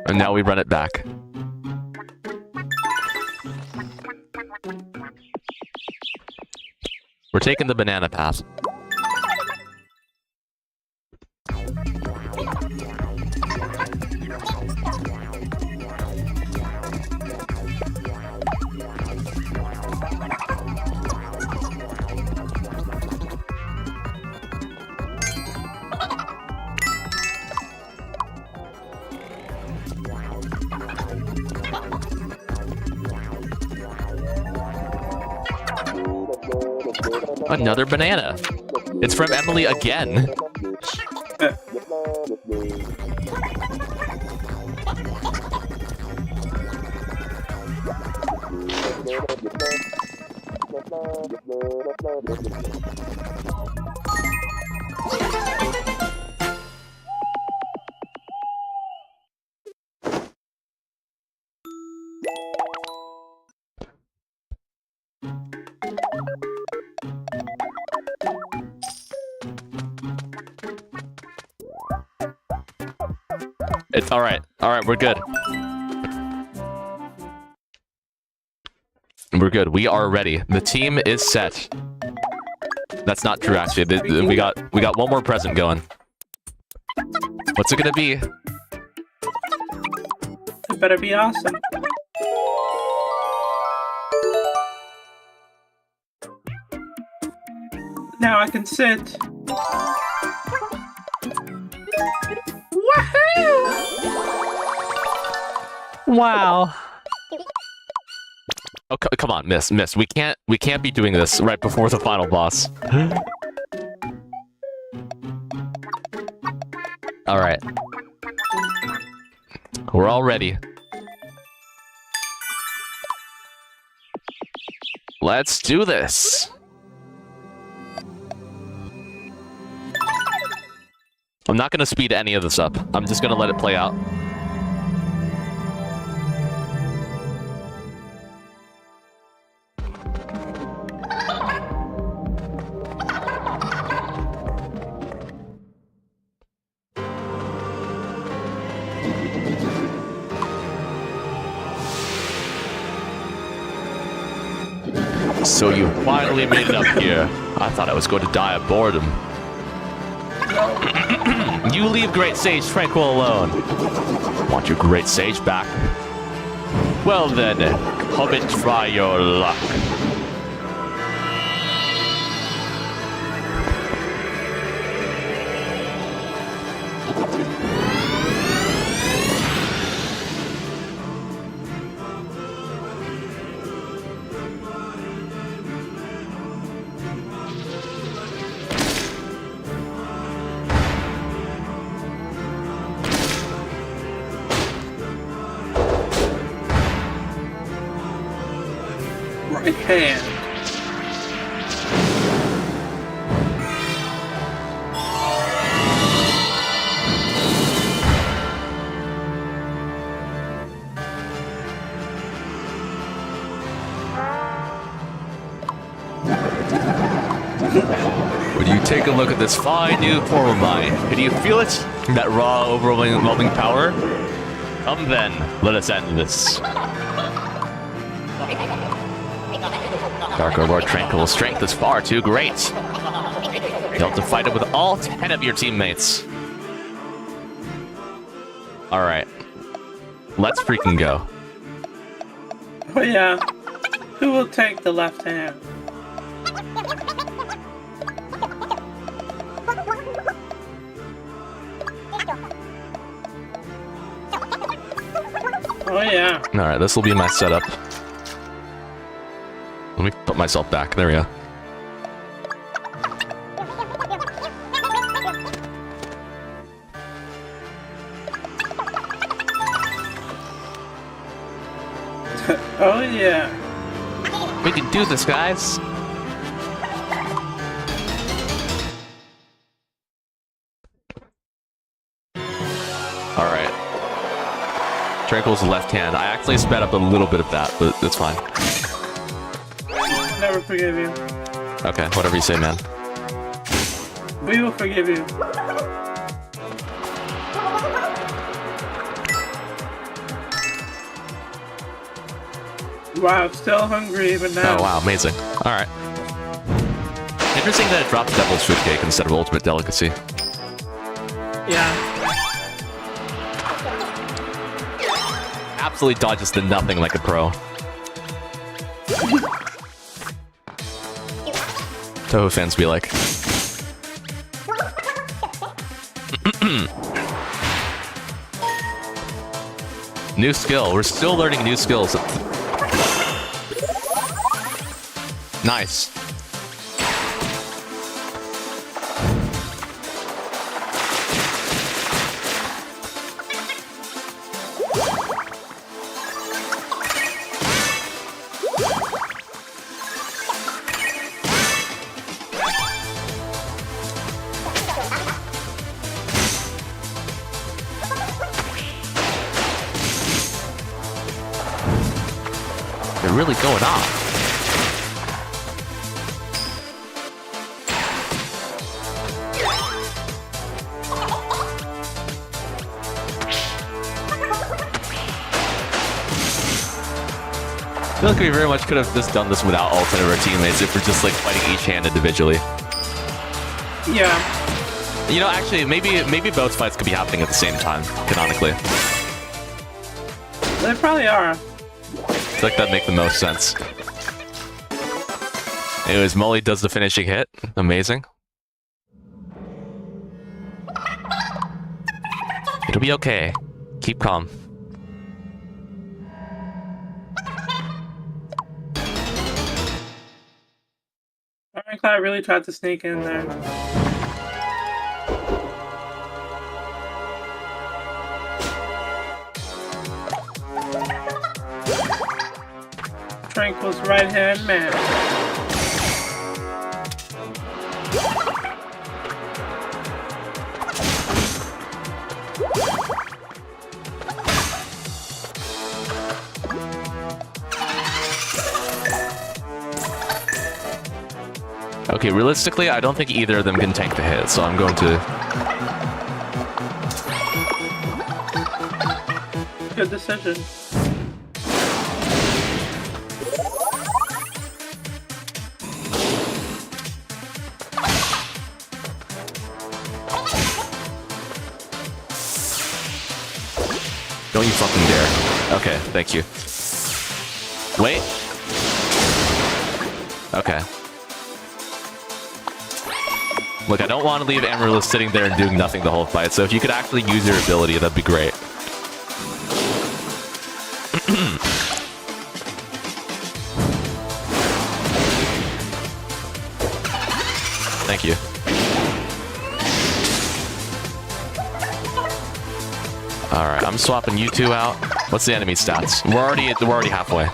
And now we run it back. We're taking the banana path. Another banana. It's from Emily again. It's alright. Alright, we're good. We're good. We are ready. The team is set. That's not true, actually. We got one more present going. What's it gonna be? It better be awesome. Now I can sit. Woohoo! Wow. Oh, come on, miss. We can't be doing this right before the final boss. All right. We're all ready. Let's do this. I'm not going to speed any of this up. I'm just going to let it play out. So you finally made it up here. I thought I was going to die of boredom. You leave Great Sage Tranquil alone. Want your Great Sage back? Well then, come and try your luck. Right hand. Would you take a look at this fine new form of mine? Can you feel it? That raw, overwhelming power? Come then, let us end this. Darker Lord Tranquil's strength is far too great. You'll have to fight it with all 10 of your teammates. Alright. Let's freaking go. Oh yeah. Who will take the left hand? Oh yeah. Alright, this will be my setup. Let me put myself back. There we go. Oh yeah. We can do this, guys. Alright. Tranquil's left hand. I actually sped up a little bit of that, but it's fine. Never forgive you. Okay, whatever you say, man. We will forgive you. Wow, still hungry even now. Oh, wow, amazing. Alright. Interesting that it drops Devil's Food Cake instead of Ultimate Delicacy. Yeah. Absolutely dodges the nothing like a pro. Toho fans be like. New skill. We're still learning new skills. Nice. They're really going off. I feel like we very much could have just done this without alternate of our teammates if we're just like fighting each hand individually. Yeah. You know, actually, maybe both fights could be happening at the same time, canonically. They probably are. I feel like that'd make the most sense. Anyways, Molly does the finishing hit. Amazing. It'll be okay. Keep calm. Ironclad really tried to sneak in there. Tranquil's right-hand man. Okay, realistically, I don't think either of them can tank the hit, so I'm going to... Good decision. Don't you fucking dare. Okay, thank you. Wait. Okay. Look, I don't want to leave Amaryllis sitting there and doing nothing the whole fight, so if you could actually use your ability, that'd be great. Thank you. Alright, I'm swapping you two out. What's the enemy stats? We're already halfway.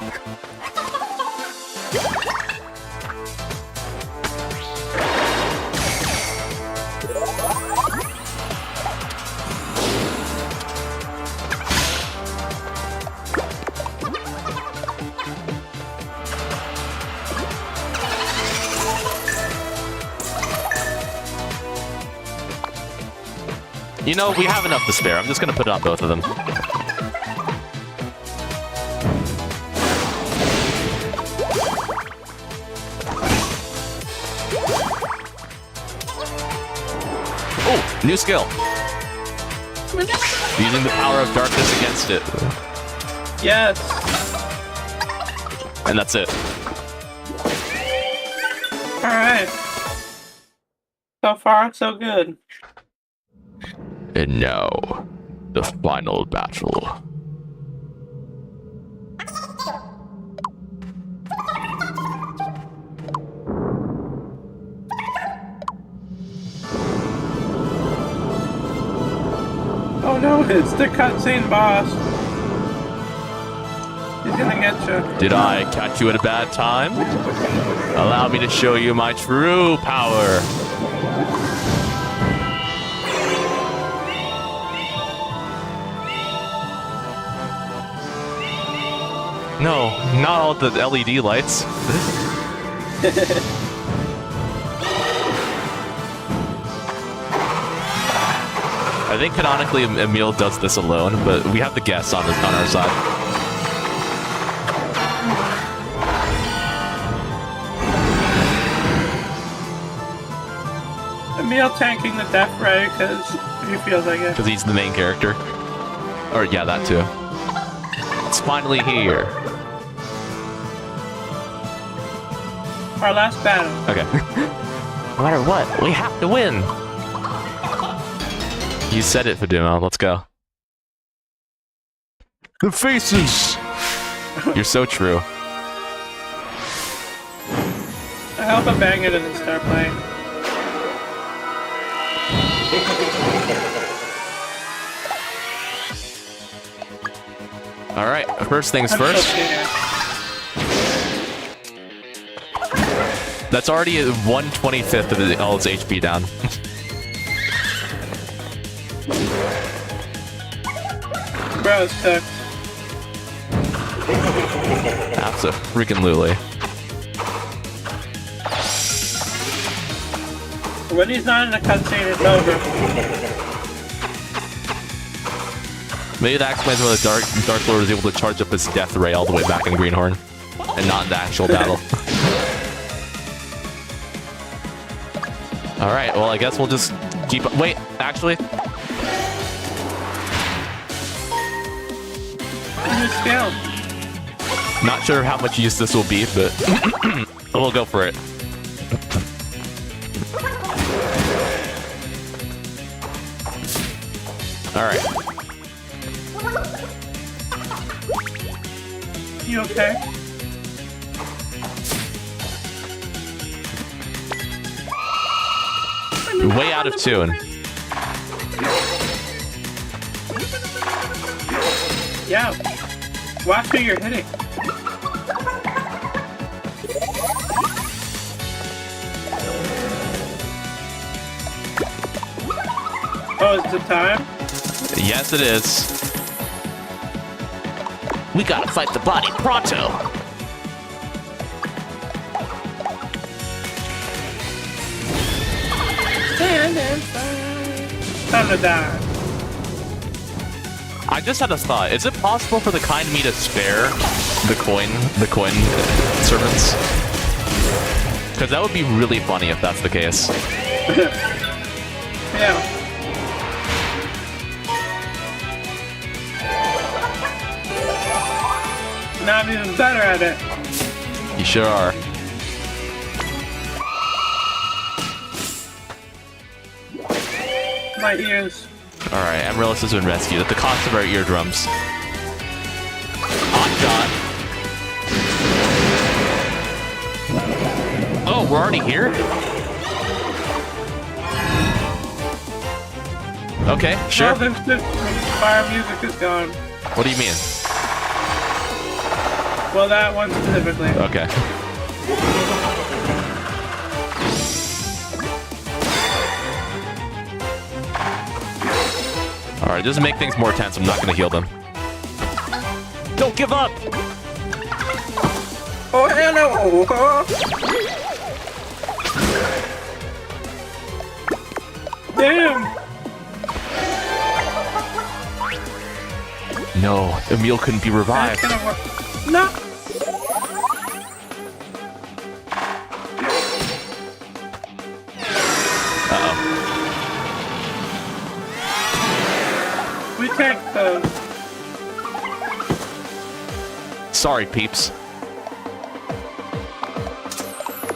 You know, we have enough to spare. I'm just gonna put it on both of them. Oh, new skill. Using the power of darkness against it. Yes. And that's it. Alright. So far, so good. And now, the final battle. Oh no, it's the cutscene boss. He's gonna get you. Did I catch you at a bad time? Allow me to show you my true power. No, not all the LED lights. I think canonically Emil does this alone, but we have the guests on our side. Emil tanking the death ray because he feels like it. Because he's the main character. Or yeah, that too. It's finally here. Our last battle. Okay. No matter what, we have to win. You said it, Faduma. Let's go. The faces! You're so true. I hope I bang it and then start playing. Alright, first things I'm first. so scared. That's already 1/25th of all its HP down. Bro, it's cooked. Absolutely. When he's not in a cutscene, it's over. Maybe that explains why the Dark Lord was able to charge up his death ray all the way back in Greenhorn. And not in the actual battle. Alright, well I guess we'll just keep... Wait, actually... Scale. Not sure how much use this will be, but we'll go for it. Alright. You okay? Way out of tune. Yeah. Watch who you're hitting. Oh, is it time? Yes, it is. We gotta fight the body pronto. Stand and fight. Time to die. I just had a thought. Is it possible for the kind me to spare the coin servants? Because that would be really funny if that's the case. Yeah. Now I'm even better at it. You sure are. My ears. Alright, Amaryllis has been rescued at the cost of our eardrums. Hot shot. Oh, we're already here? Okay, sure. Oh, the fire music is gone. What do you mean? Well, that one specifically. Okay. Alright, just to make things more tense, I'm not gonna heal them. Don't give up! Oh, hell no! Damn! No, Emil couldn't be revived. That's gonna work. No! Uh-oh. We take those. Sorry, peeps.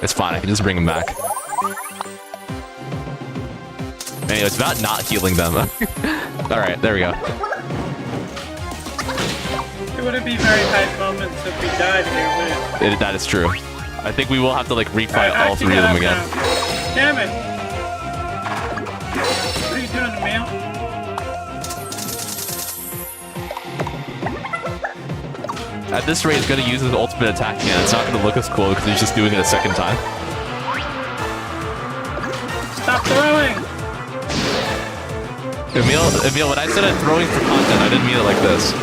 It's fine, I can just bring him back. Anyway, it's about not healing them. Alright, there we go. It wouldn't be very hype moments if we died here, would it? That is true. I think we will have to like refight all three of them again. Now. Damn it! What are you doing, Emil? At this rate, he's gonna use his ultimate attack again. It's not gonna look as cool because he's just doing it a second time. Stop throwing! Emil, when I said I'm throwing for content, I didn't mean it like this.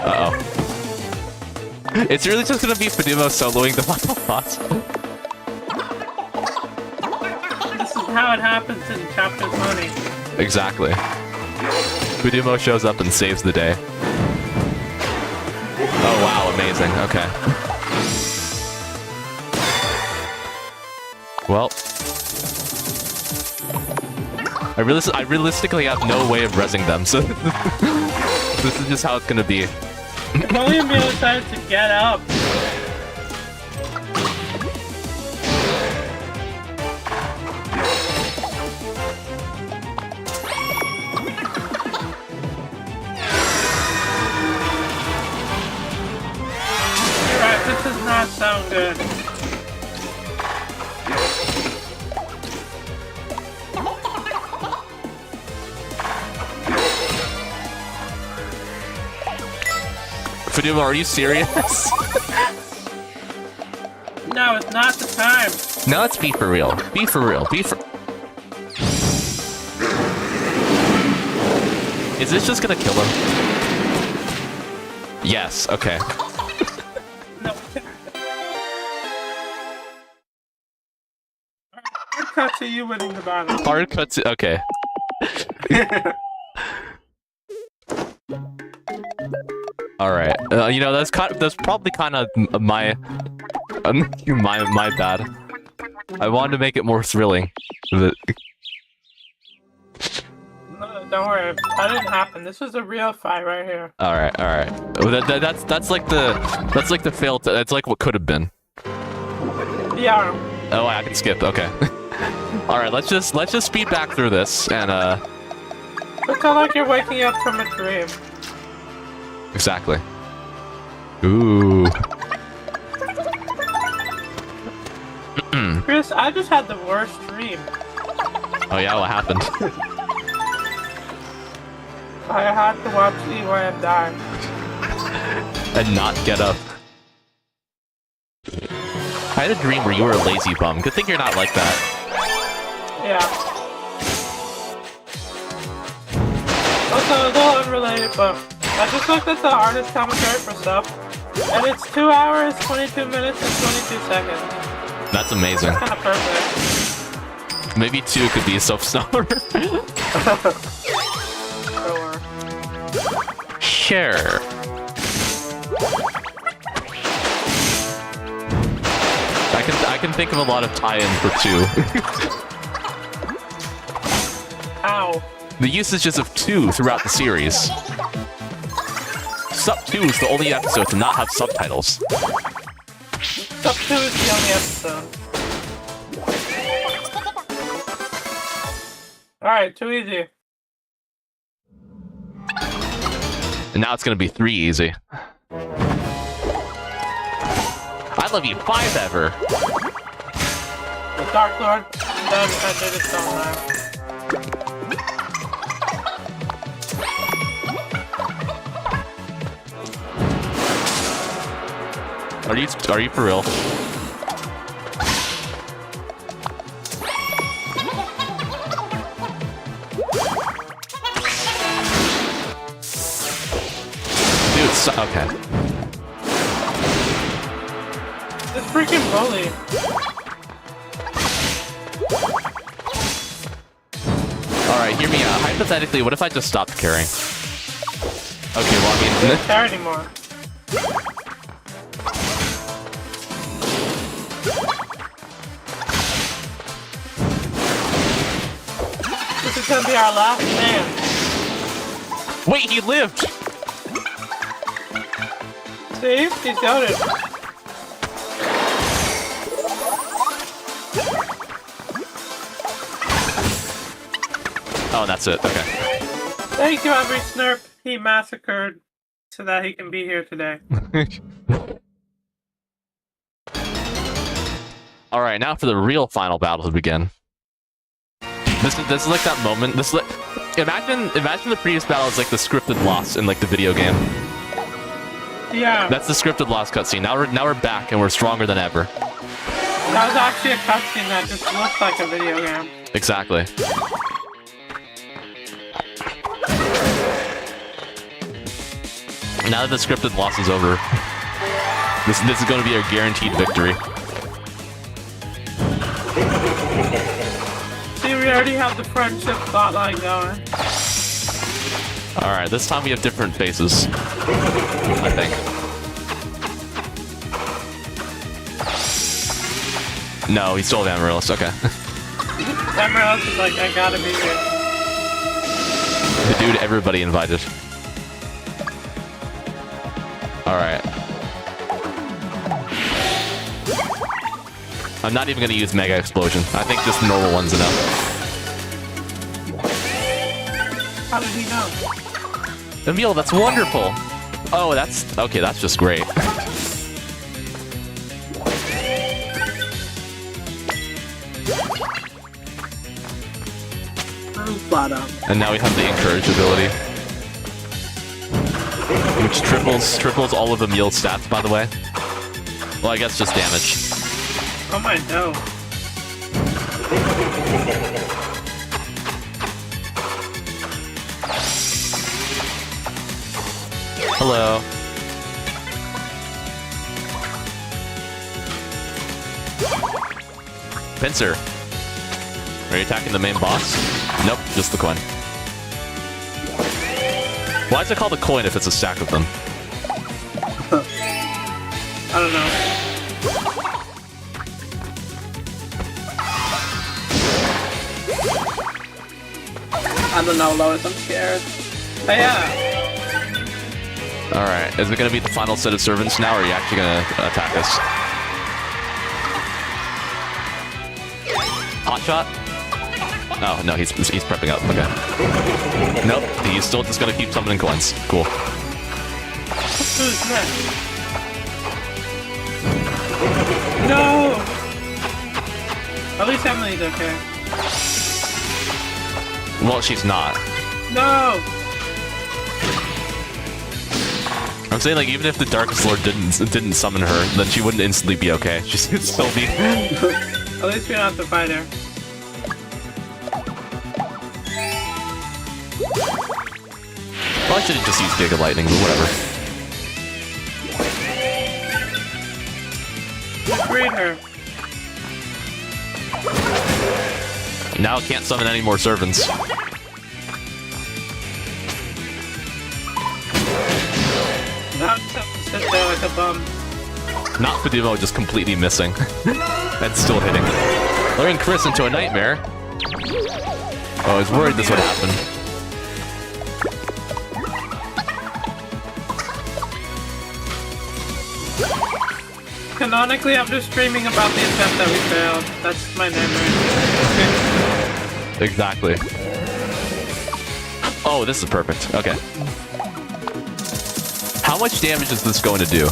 Uh-oh. It's really just gonna be Fidumo soloing the final boss. This is how it happens in Chapter 20. Exactly. Fidumo shows up and saves the day. Oh wow, amazing. Okay. Well, I realistically have no way of rezzing them, so this is just how it's gonna be. If only Emil decided to get up. You're right, this does not sound good. Fidumo, are you serious? No, it's not the time. No, let's be for real. Be for real. Be for... Is this just gonna kill him? Yes, okay. No. Hard cut to you winning the battle. Hard cut to... Okay. Alright, you know, that's probably kind of my bad. I wanted to make it more thrilling. No, don't worry, that didn't happen. This was a real fight right here. Alright. That's like the fail. That's like what could have been. Yeah. Oh, I can skip. Okay. Alright, let's just speed back through this and Pretend like you're waking up from a dream. Exactly. Ooh. Chris, I just had the worst dream. Oh yeah, what happened? I had to watch EYM die. And not get up. I had a dream where you were a lazy bum. Good thing you're not like that. Yeah. Also, a little unrelated, but I just looked at the artist commentary for stuff, and it's 2 hours, 22 minutes, and 22 seconds. That's amazing. That's kind of perfect. Maybe 2 could be self-summer. Sure. I can think of a lot of tie-in for 2. Ow. The usages of 2 throughout the series. Sup 2 is the only episode to not have subtitles. Sup 2 is the only episode. Alright, too easy. And now it's gonna be 3 easy. I love you 5 ever. The Dark Lord then ended its own life. Are you for real? Dude, okay. This freaking bully. Alright, hear me out. Hypothetically, what if I just stopped caring? Okay, well, I I don't care anymore. This is gonna be our last man. Wait, he lived! See? He's got it. Oh, that's it. Okay. Thank you, every Snurp he massacred so that he can be here today. All right, now for the real final battle to begin. This is like that moment. This is like, imagine the previous battle is like the scripted loss in like the video game. Yeah. That's the scripted loss cutscene. Now we're back and we're stronger than ever. That was actually a cutscene that just looks like a video game. Exactly. Now that the scripted loss is over, this is going to be a guaranteed victory. See, we already have the friendship plotline going. Alright, this time we have different faces. I think. No, he's still Amaryllis, okay. Amaryllis is like, I gotta be here. The dude everybody invited. Alright. I'm not even gonna use Mega Explosion. I think just the normal one's enough. How did he know? Emil, that's wonderful! Oh, that's... Okay, that's just great. And now we have the Encourage ability. Which triples all of Emil's stats, by the way. Well, I guess just damage. Oh my no. Hello. Pincer. Are you attacking the main boss? Nope, just the coin. Why is it called a coin if it's a stack of them? I don't know. I don't know, Lois, I'm scared. But yeah. Alright, is it gonna be the final set of servants now, or are you actually gonna attack us? Hot shot? Oh, no, he's prepping up, okay. Nope, he's still just gonna keep summoning coins. Cool. Who's next? No! At least Emily's okay. Well, she's not. No! I'm saying, like, even if the Darkest Lord didn't summon her, then she wouldn't instantly be okay. She'd still be... At least we don't have to fight her. Well, I should have just used Giga Lightning, but whatever. Freed her. Now I can't summon any more servants. Now I just have to sit there like a bum. Not Fadimo just completely missing. And still hitting. Luring Chris into a nightmare. Oh, I was worried this would happen. Canonically, I'm just dreaming about the attempt that we failed. That's my memory. Exactly. Oh, this is perfect. Okay. How much damage is this going to do?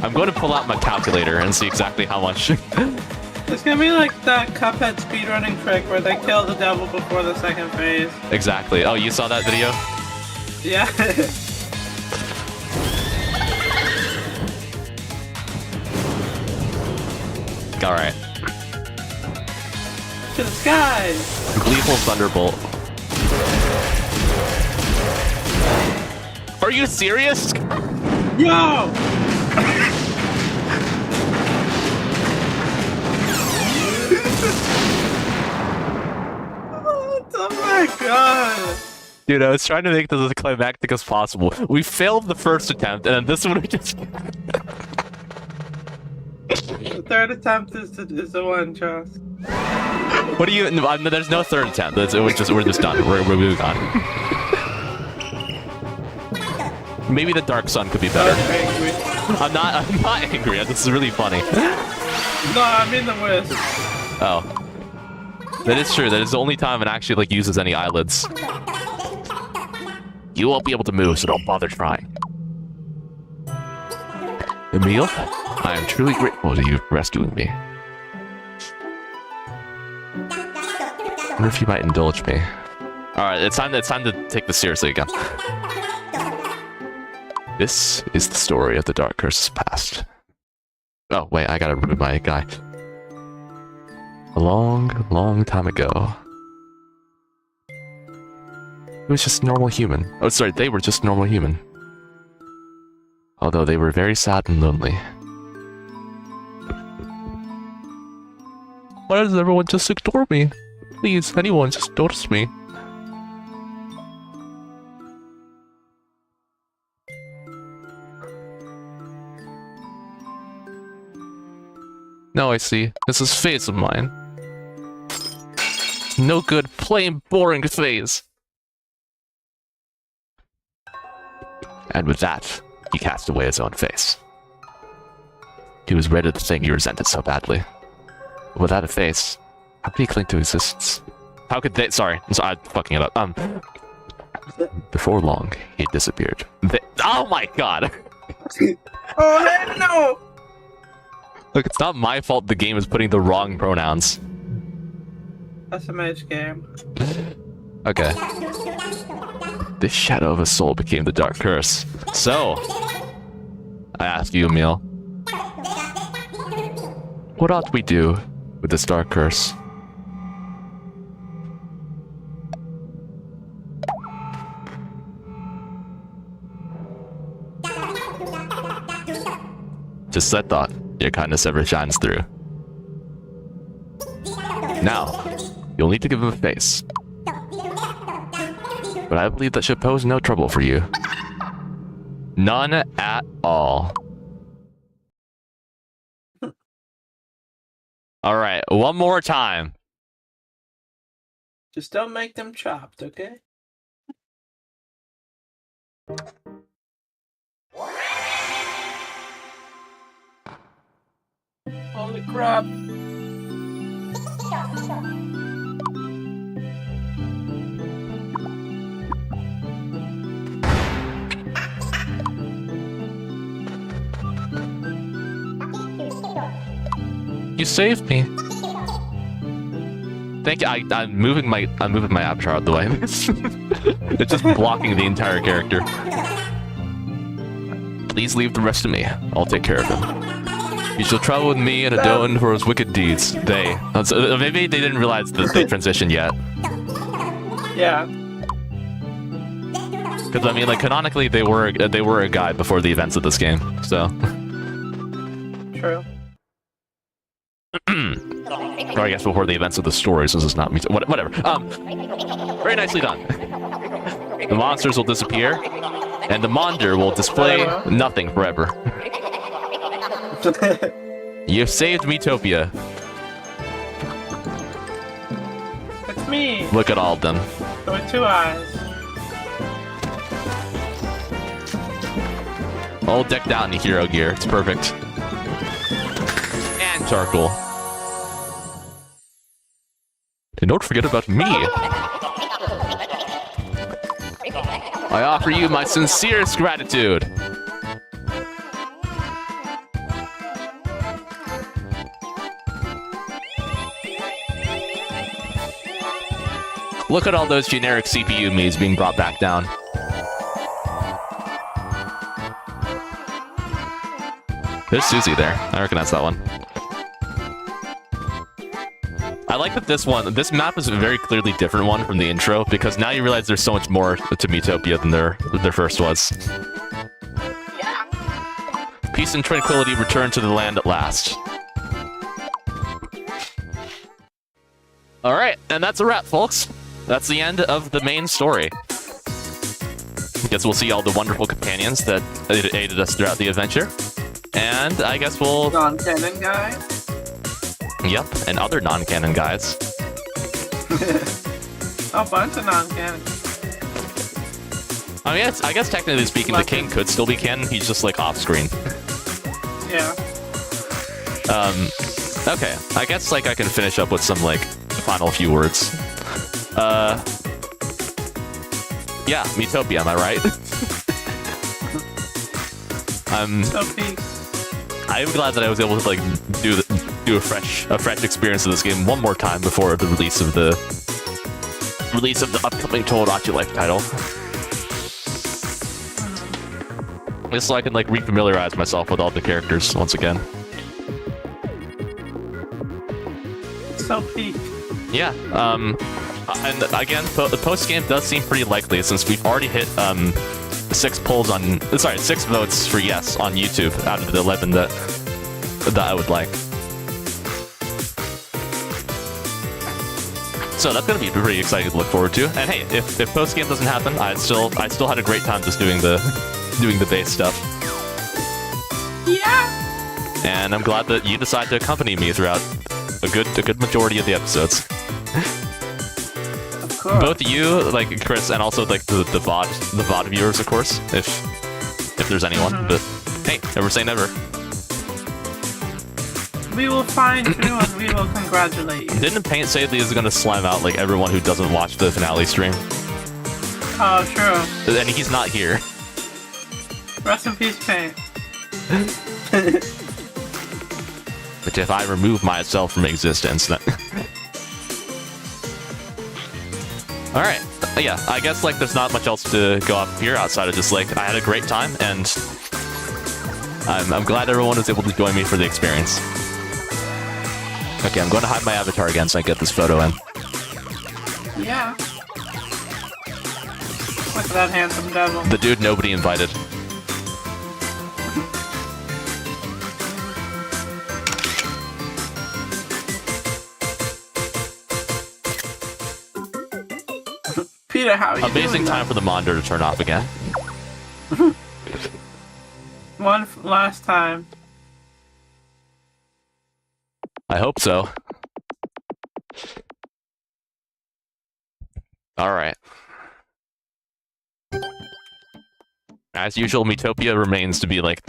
I'm going to pull out my calculator and see exactly how much. It's gonna be like that Cuphead speedrunning trick where they kill the devil before the second phase. Exactly. Oh, you saw that video? Yeah. Alright. To the skies! Gleeful Thunderbolt. Are you serious? Yo! Oh my god! Dude, I was trying to make this as climactic as possible. We failed the first attempt, and then this one we just... The third attempt is the one, Charles. What do you... No, there's no third attempt. We're just done. We're moving on. Maybe the Dark Sun could be I'm better. angry. I'm not angry. This is really funny. No, I mean the Wisp. Oh. That is true. That is the only time it actually like uses any eyelids. You won't be able to move, so don't bother trying. Emil, I am truly grateful to you for rescuing me. I wonder if you might indulge me. Alright, it's time to take this seriously again. This is the story of the Dark Curse's past. Oh, wait, I gotta remove my guy. A long, long time ago. It was just normal human. Oh, sorry, they were just normal human. Although they were very sad and lonely. Why does everyone just ignore me? Please, anyone, just notice me. Now I see. This is phase of mine. No good, plain boring phase. And with that, he cast away his own face. He was rid of the thing he resented so badly. Without a face, how could he cling to existence? How could they— sorry, I'm fucking it up. Before long, he disappeared. Oh my god! Oh, heck no! Look, it's not my fault the game is putting the wrong pronouns. That's a mage game. Okay. The shadow of a soul became the Dark Curse. So, I ask you, Emil, what ought we do with this Dark Curse? Just that thought, your kindness ever shines through. Now, you'll need to give him a face. But I believe that should pose no trouble for you. None at all. Alright, one more time. Just don't make them chopped, okay? Holy crap. You saved me. Thank you. I'm moving my avatar out of the way. It's just blocking the entire character. Please leave the rest to me. I'll take care of him. You shall travel with me and atone for his wicked deeds. Maybe they didn't realize that they transitioned yet. Yeah. Because I mean, like canonically, they were a guy before the events of this game. So. True. Or I guess before the events of the story, since it's not me. Whatever. Very nicely done. The monsters will disappear, and the Monder will display nothing forever. You've saved Miitopia. It's me. Look at all of them. With 2 eyes. All decked out in hero gear. It's perfect. And charcoal. And don't forget about me. I offer you my sincerest gratitude. Look at all those generic CPU Miis being brought back down. There's Susie there. I recognize that one. I like that this map is a very clearly different one from the intro, because now you realize there's so much more to Miitopia than their first was. Peace and tranquility return to the land at last. Alright, and that's a wrap, folks. That's the end of the main story. Guess we'll see all the wonderful companions that aided us throughout the adventure. And I guess we'll... Non-canon guy? Yep, and other non-canon guys. A bunch of non-canon. I mean, I guess technically speaking, the king could still be canon. He's just like off screen. Yeah. Okay. I guess like I can finish up with some like final few words. Yeah, Miitopia, am I right? I'm glad that I was able to like do a fresh experience of this game one more time before the release of the upcoming Tomodachi Life title. Just so I can like refamiliarize myself with all the characters once again. So peak. Yeah. And again, the post game does seem pretty likely since we've already hit 6 votes for yes on YouTube out of the 11 that I would like. So that's gonna be pretty exciting to look forward to. And hey, if post game doesn't happen, I still had a great time just doing the base stuff. Yeah. And I'm glad that you decided to accompany me throughout a good majority of the episodes. Of course. Both you, like Chris, and also like the VOD viewers, of course, if there's anyone. But hey, never say never. We will find you and we will congratulate you. Didn't Paint say that he's gonna slime out like everyone who doesn't watch the finale stream? Oh, true. And he's not here. Rest in peace, Paint. But if I remove myself from existence, then... Alright, yeah, I guess like there's not much else to go off here outside of just like, I had a great time, and I'm glad everyone was able to join me for the experience. Okay, I'm going to hide my avatar again so I get this photo in. Yeah. Look at that handsome devil. The dude nobody invited. Peter, how are you Amazing doing time for the monitor to turn off again. One last time. I hope so. Alright. As usual, Miitopia remains to be like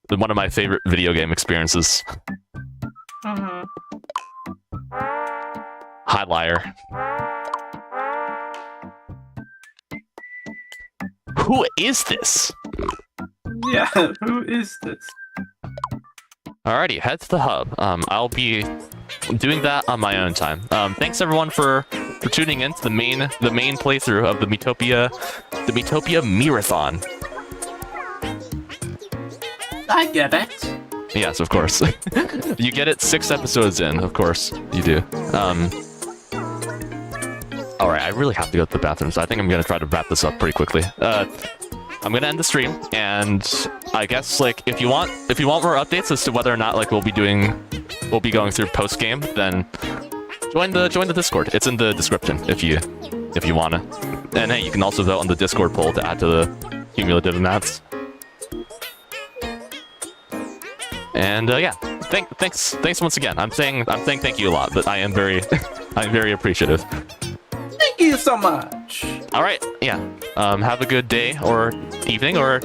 one of my favorite video game experiences. Hi, liar. Who is this? Yeah, who is this? Alrighty, head to the hub. I'll be doing that on my own time. Thanks everyone for tuning in to the main playthrough of the Miitopia MIIRATHon. I get it. Yes, of course. You get it 6 episodes in, of course you do. Alright, I really have to go to the bathroom, so I think I'm gonna try to wrap this up pretty quickly. I'm gonna end the stream, and I guess like if you want more updates as to whether or not like we'll be going through post game, then join the Discord. It's in the description if you wanna. And hey, you can also vote on the Discord poll to add to the cumulative amounts. And yeah, thanks once again. I'm saying thank you a lot, but I am very I'm very appreciative. Thank you so much. All right, yeah. Have a good day or evening or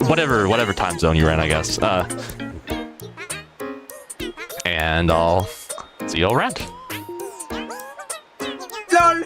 whatever time zone you're in, I guess. And I'll see you all around. LOL.